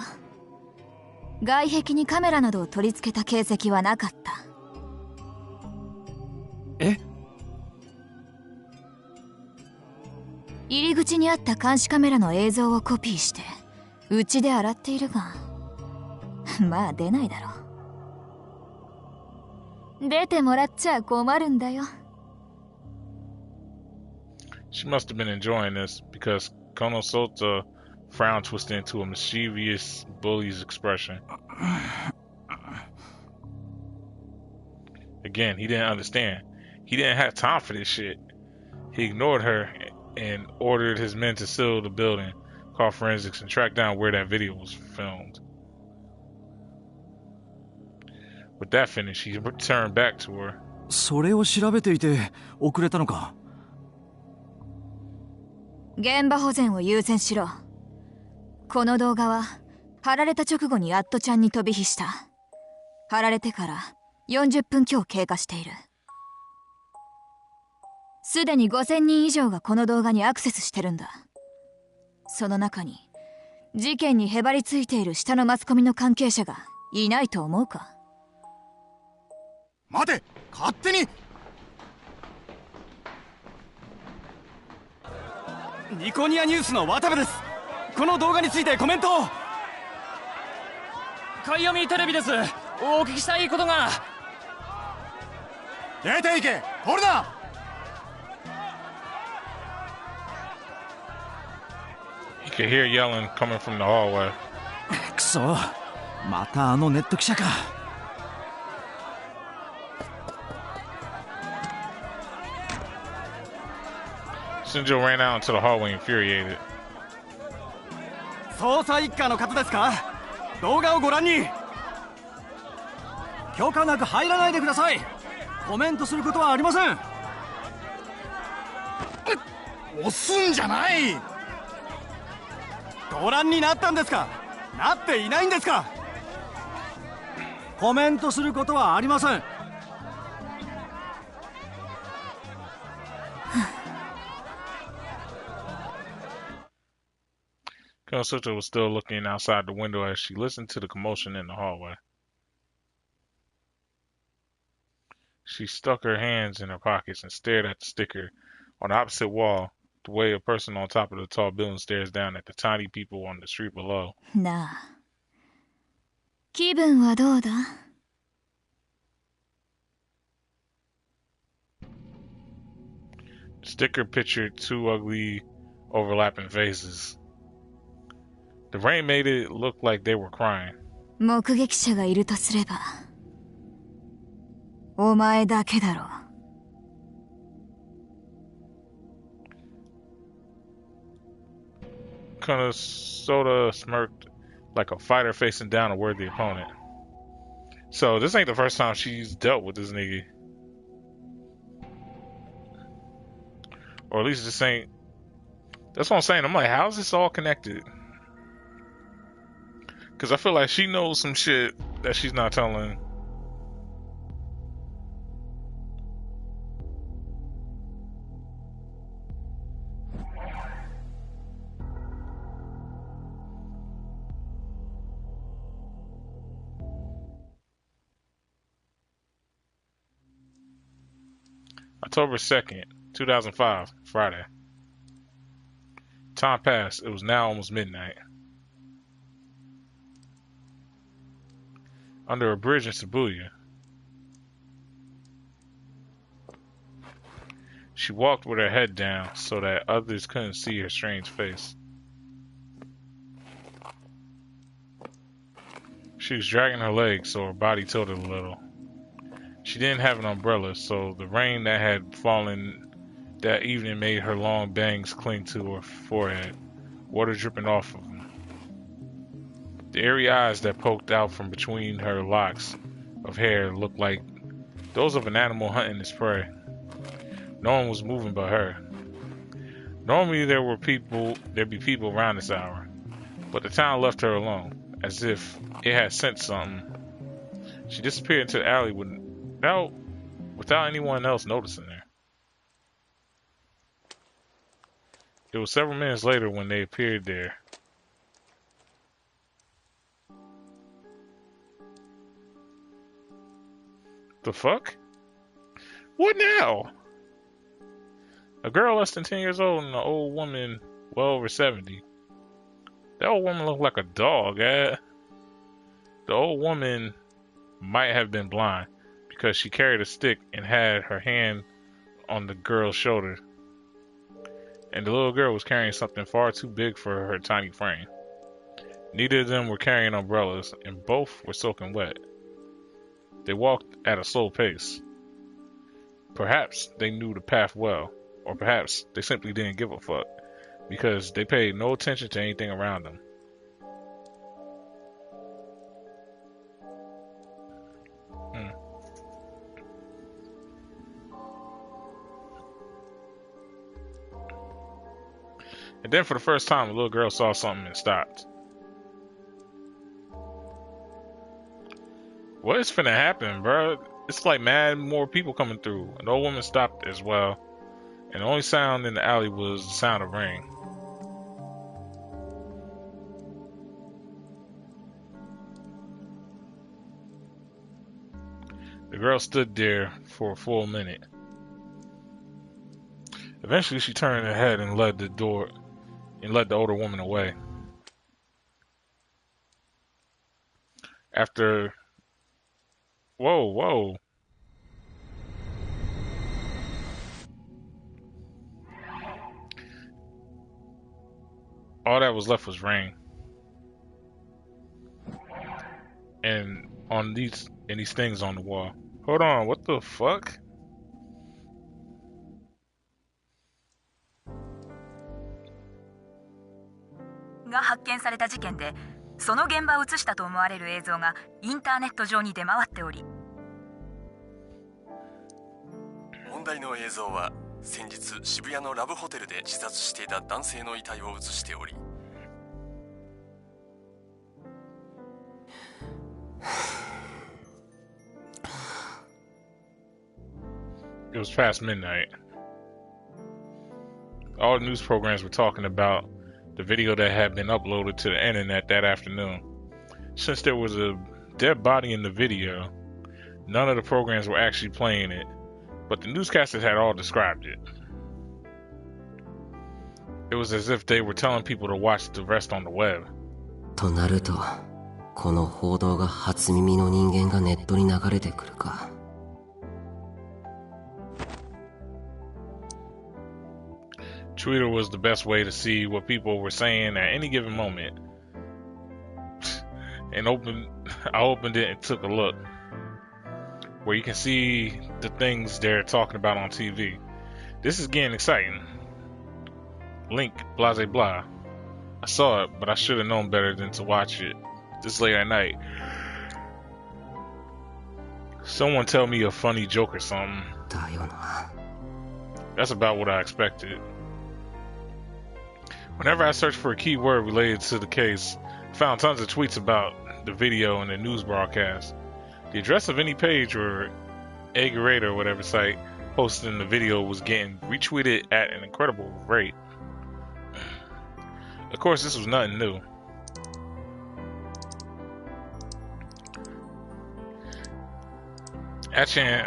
外壁にカメラなどを取り付けた形跡はなかった。え？入り口にあった監視カメラの映像をコピーしてうちで洗っているがまあ出ないだろう。出てもらっちゃ困るんだよ。 She must have been enjoying this because Konosota frown twisted into a mischievous bully's expression. Again, he didn't understand. He didn't have time for this shit. He ignored her and ordered his men to seal the building, call forensics, and track down where that video was filmed. With that finished, he turned back to her. それを調べていて遅れたのか。現場保全を優先しろ。この動画は貼られた直後にアットちゃんに飛び火した。貼られてから40分強経過している。すでに5000人以上がこの動画にアクセスしてるんだ。その中に事件にへばりついている下のマスコミの関係者がいないと思うか。待て、勝手に。ニコニアニュースの渡部です。この動画についてコメントを。かいよみテレビです。お聞きしたいことが。出ていけ、掘るな。You could hear yelling coming from the hallway. くそ、またあのネット記者か。Shinjo ran out into the hallway infuriated. 捜査一課の方ですか？動画をご覧に。許可なく入らないでください。コメントすることはありません。押すんじゃない。ご覧になったんですか？なっていないんですか？コメントすることはありません。Konosuke was still looking outside the window as she listened to the commotion in the hallway. She stuck her hands in her pockets and stared at the sticker on the opposite wall, the way a person on top of the tall building stares down at the tiny people on the street below. なあ、気分はどうだ? The sticker pictured two ugly, overlapping faces. The rain made it look like they were crying. 目撃者がいるとすれば、お前だけだろう。Konosuke smirked like a fighter facing down a worthy opponent. So this ain't the first time she's dealt with this nigga. Or at least this ain't... That's what I'm saying. I'm like, how's this all connected? Because I feel like she knows some shit that she's not telling. October 2nd, 2005, Friday. Time passed. It was now almost midnight. Under a bridge in Shibuya, she walked with her head down so that others couldn't see her strange face. She was dragging her legs so her body tilted a little. She didn't have an umbrella, so the rain that had fallen that evening made her long bangs cling to her forehead, water dripping off of them. The airy eyes that poked out from between her locks of hair looked like those of an animal hunting its prey. No one was moving but her. Normally there'd be people around this hour, but the town left her alone, as if it had sensed something. She disappeared into the alley without anyone else noticing her. It was several minutes later when they appeared there. The fuck? What now? A girl less than 10 years old and an old woman well over 70. That old woman looked like a dog, eh? The old woman might have been blind because she carried a stick and had her hand on the girl's shoulder. And the little girl was carrying something far too big for her tiny frame. Neither of them were carrying umbrellas, and both were soaking wet. They walked at a slow pace. Perhaps they knew the path well, or perhaps they simply didn't give a fuck, because they paid no attention to anything around them. And then for the first time, the little girl saw something and stopped. What is finna happen, bro? It's like mad more people coming through. An old woman stopped as well. And the only sound in the alley was the sound of rain. The girl stood there for a full minute. Eventually she turned her head and led the older woman away. After... Whoa. All that was left was rain. And these things on the wall. Hold on, what the fuck?が発見された事件で、その現場を映したと思われる映像がインターネット上に出回っており、問題の映像は先日渋谷のラブホテルで自殺していた男性の遺体を映しており、It was past midnight. All the news programs were talking about the video that had been uploaded to the internet that afternoon. Since there was a dead body in the video, none of the programs were actually playing it, but the newscasters had all described it. It was as if they were telling people to watch the rest on the web. となると、この報道が初耳の人間がネットに流れてくるか。Twitter was the best way to see what people were saying at any given moment. And I opened it and took a look, where you can see the things they're talking about on TV. This is getting exciting. Link, blah, blah, blah. I saw it, but I should have known better than to watch it this late at night. Someone tell me a funny joke or something. That's about what I expected. Whenever I searched for a keyword related to the case, I found tons of tweets about the video and the news broadcast. The address of any page or Eggerate or whatever site posting the video was getting retweeted at an incredible rate. Of course, this was nothing new. Achan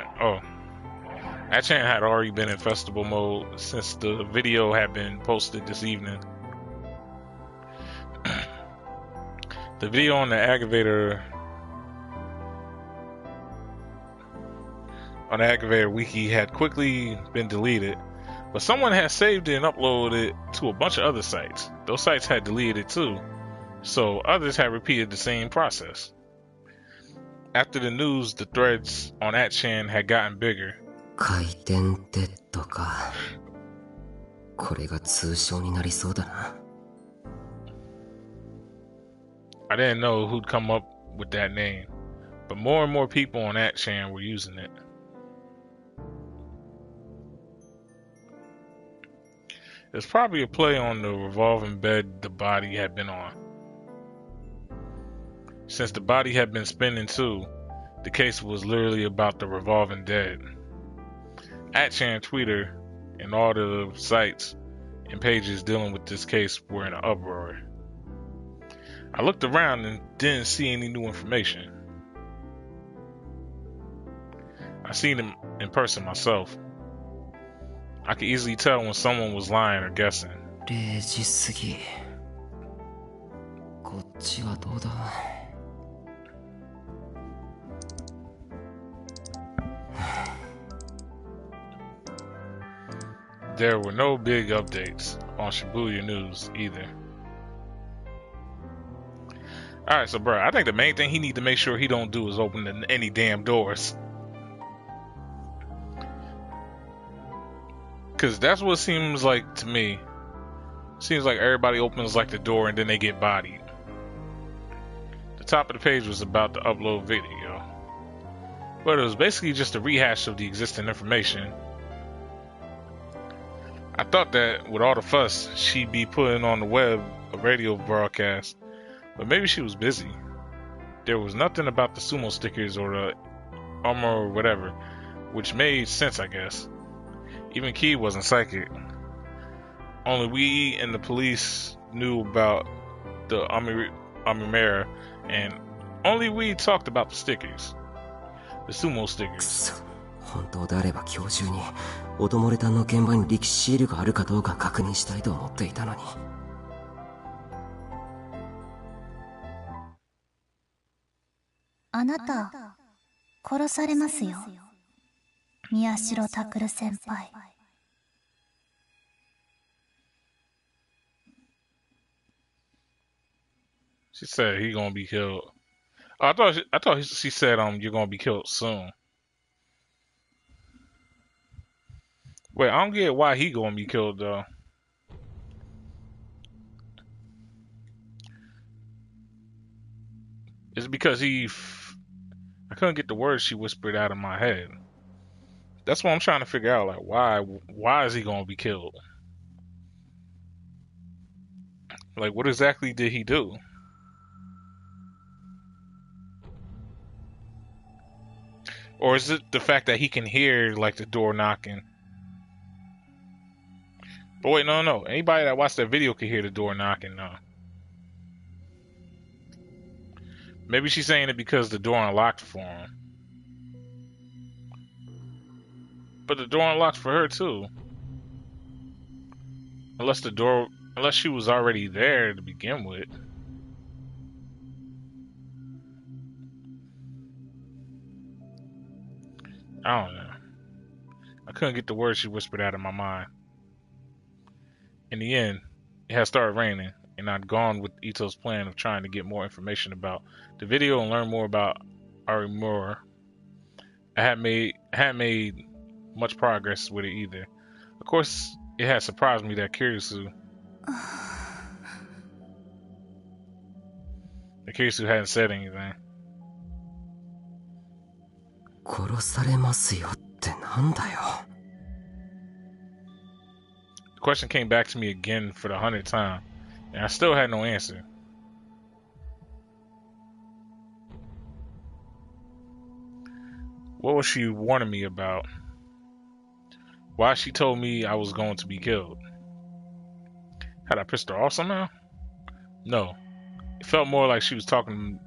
had already been in festival mode since the video had been posted this evening. The video on the Aggravator wiki had quickly been deleted, but someone had saved it and uploaded it to a bunch of other sites. Those sites had deleted it too, so others had repeated the same process. After the news, the threads on 8chan had gotten bigger. 回転デッドか。これが通称になりそうだな。I didn't know who'd come up with that name, but more and more people on 8chan were using it. It's probably a play on the revolving bed the body had been on. Since the body had been spinning too, the case was literally about the revolving dead. 8chan, Twitter, and all the sites and pages dealing with this case were in an uproar. I looked around and didn't see any new information. I seen him in person myself. I could easily tell when someone was lying or guessing. 0時過ぎ。こっちはどうだ。There were no big updates on Shibuya News either. Alright, so bro, I think the main thing he need to make sure he don't do is open any damn doors. Cause that's what it seems like to me. Seems like everybody opens like the door and then they get bodied. The top of the page was about the upload video, but it was basically just a rehash of the existing information. I thought that with all the fuss, she'd be putting on the web a radio broadcast, but maybe she was busy. There was nothing about the sumo stickers or the armor or whatever, which made sense, I guess. Even Key wasn't psychic. Only we and the police knew about the Amimera, and only we talked about the stickers. The sumo stickers. 本当であれば今日中にオトモレタンの現場に力士シールがあるかどうか確認したいと思っていたのに。あなた殺されますよ、宮代拓先輩。She said he gonna be killed. Oh, I thought she said you're gonna be killed soon. Wait, I don't get why he gonna be killed though. It's because I couldn't get the words she whispered out of my head. That's what I'm trying to figure out. Like, why is he gonna be killed? Like, what exactly did he do? Or is it the fact that he can hear like the door knocking? But wait, no. Anybody that watched that video could hear the door knocking. No. Maybe she's saying it because the door unlocked for him. But the door unlocked for her too. Unless she was already there to begin with. I don't know. I couldn't get the words she whispered out of my mind. In the end, it had started raining, and I'd gone with Ito's plan of trying to get more information about the video and learn more about Arimura. I hadn't made much progress with it either. Of course, it had surprised me that Kirisu hadn't said anything. 殺されますよってなんだよ。 The question came back to me again for the 100th time, and I still had no answer. What was she warning me about? Why she told me I was going to be killed? Had I pissed her off somehow? No. It felt more like she was talking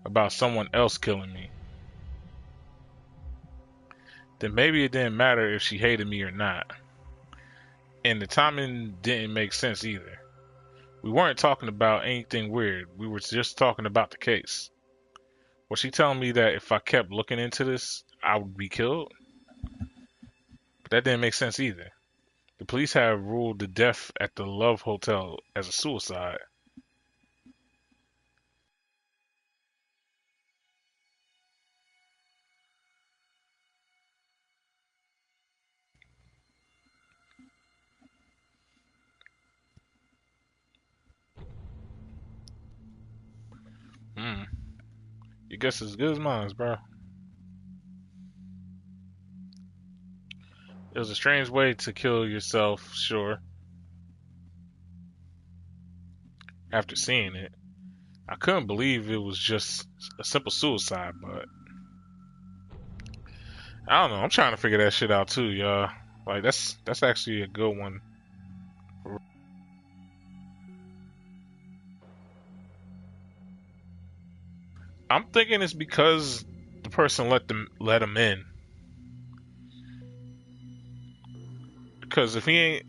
about someone else killing me. Then maybe it didn't matter if she hated me or not. And the timing didn't make sense either. We weren't talking about anything weird. We were just talking about the case. Was she telling me that if I kept looking into this, I would be killed? But that didn't make sense either. The police have ruled the death at the Love Hotel as a suicide. Your guess is as good as mine, bro. It was a strange way to kill yourself, sure. After seeing it, I couldn't believe it was just a simple suicide, but I don't know. I'm trying to figure that shit out too, y'all. Like that's actually a good one. I'm thinking it's because the person let him in. Because if he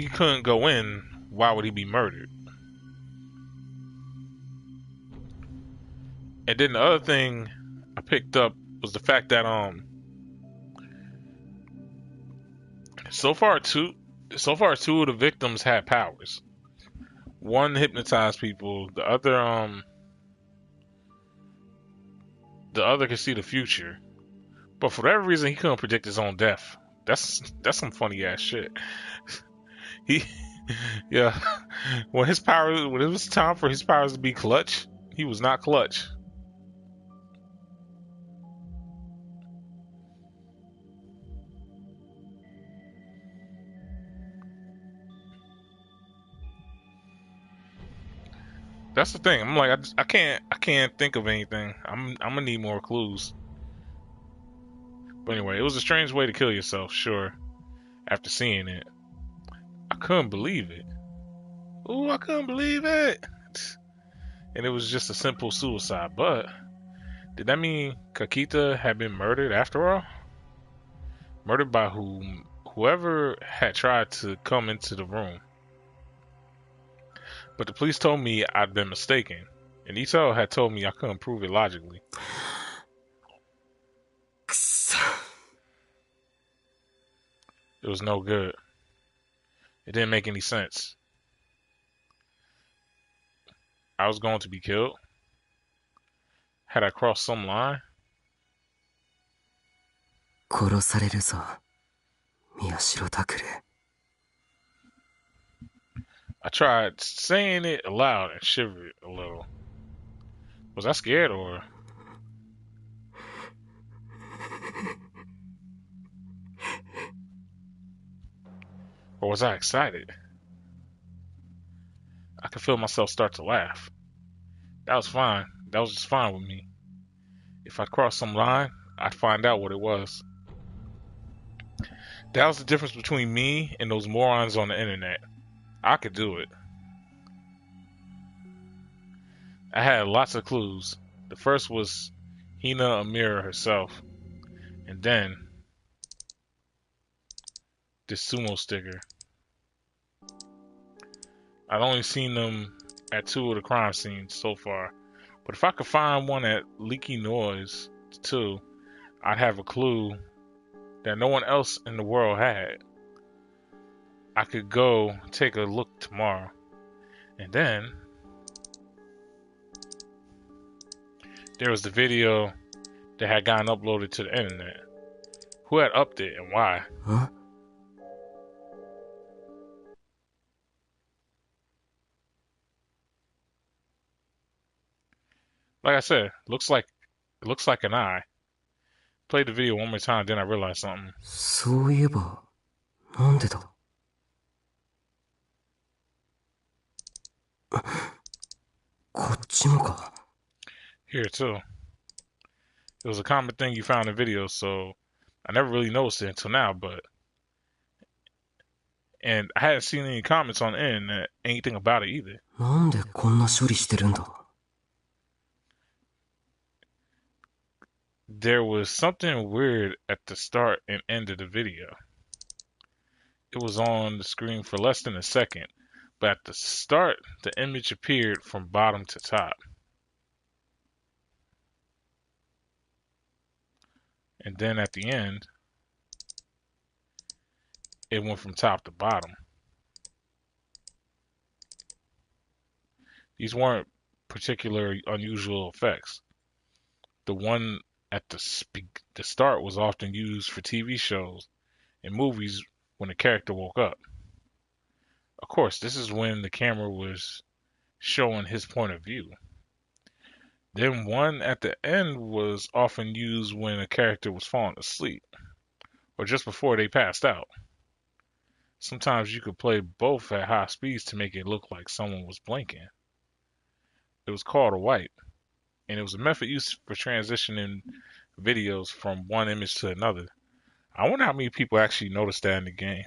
couldn't go in, why would he be murdered? And then the other thing I picked up was the fact that so far two of the victims had powers. One hypnotized people, the other could see the future. But for whatever reason he couldn't predict his own death. That's some funny ass shit. When it was time for his powers to be clutch, he was not clutch. That's the thing. I'm like, I can't think of anything. I'm gonna need more clues. But anyway, it was a strange way to kill yourself, sure. After seeing it, I couldn't believe it. Ooh, I couldn't believe it. And it was just a simple suicide. But did that mean Kakita had been murdered after all? Murdered by whoever had tried to come into the room. But the police told me I'd been mistaken. And Ito had told me I couldn't prove it logically. It was no good. It didn't make any sense. I was going to be killed. Had I crossed some line? 殺されるぞ、宮代拓郎。 I tried saying it aloud and shivered a little. Was I scared or? Or was I excited? I could feel myself start to laugh. That was fine. That was just fine with me. If I crossed some line, I'd find out what it was. That was the difference between me and those morons on the internet. I could do it. I had lots of clues. The first was Hina Amira herself. And then this sumo sticker. I'd only seen them at 2 of the crime scenes so far. But if I could find one at Leaky Noise too, I'd have a clue that no one else in the world had. I could go take a look tomorrow. And then there was the video that had gotten uploaded to the internet. Who had upped it and why? Huh? Like I said, looks like an eye. Played the video one more time, then I realized something. そういえば、なんでだ? Here too. It was a common thing you found in videos, so I never really noticed it until now, and I hadn't seen any comments on the internet, anything about it either. なんでこんな処理してるんだ? There was something weird at the start and end of the video. It was on the screen for less than a second, but at the start, the image appeared from bottom to top. And then at the end, it went from top to bottom. These weren't particular unusual effects. The one at the start was often used for TV shows and movies when a character woke up. Of course, this is when the camera was showing his point of view. Then one at the end was often used when a character was falling asleep, or just before they passed out. Sometimes you could play both at high speeds to make it look like someone was blinking. It was called a wipe, and it was a method used for transitioning videos from one image to another. I wonder how many people actually noticed that in the game.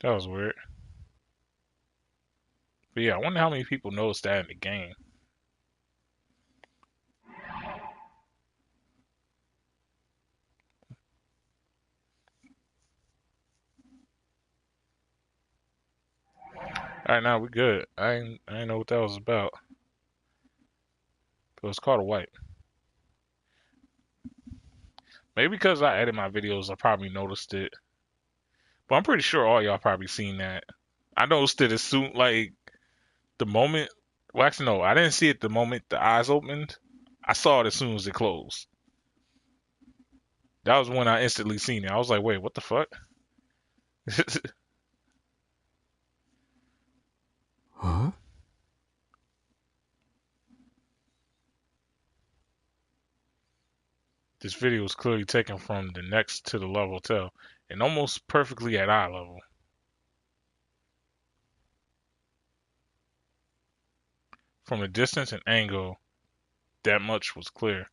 That was weird. But yeah, I wonder how many people noticed that in the game. Alright, now we good. I didn't know what that was about. It was called a wipe. Maybe because I edit my videos, I probably noticed it. But I'm pretty sure all y'all probably seen that. I noticed it as soon, like, the moment. Well, actually, no, I didn't see it the moment the eyes opened. I saw it as soon as it closed. That was when I instantly seen it. I was like, wait, what the fuck? Huh? This video was clearly taken from the next to the Love Hotel and almost perfectly at eye level. From a distance and angle, that much was clear.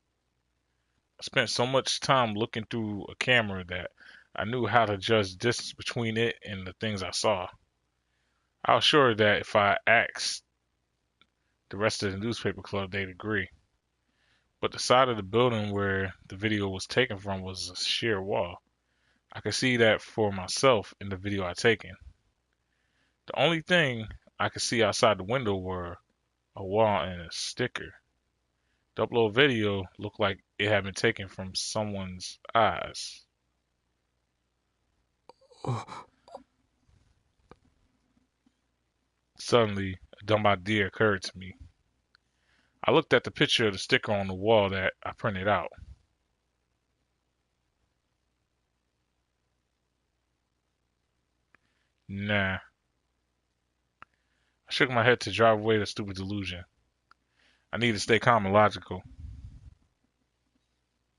I spent so much time looking through a camera that I knew how to judge distance between it and the things I saw. I was sure that if I asked the rest of the newspaper club, they'd agree. But the side of the building where the video was taken from was a sheer wall. I could see that for myself in the video I taken. The only thing I could see outside the window were a wall and a sticker. The upload video looked like it had been taken from someone's eyes. Suddenly, a dumb idea occurred to me. I looked at the picture of the sticker on the wall that I printed out. Nah. I shook my head to drive away the stupid delusion. I need to stay calm and logical.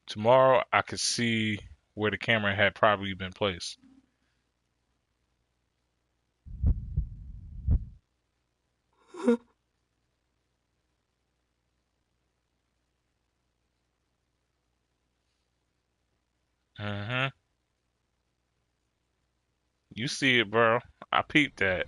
Tomorrow I could see where the camera had probably been placed. You see it, bro. I peeped that.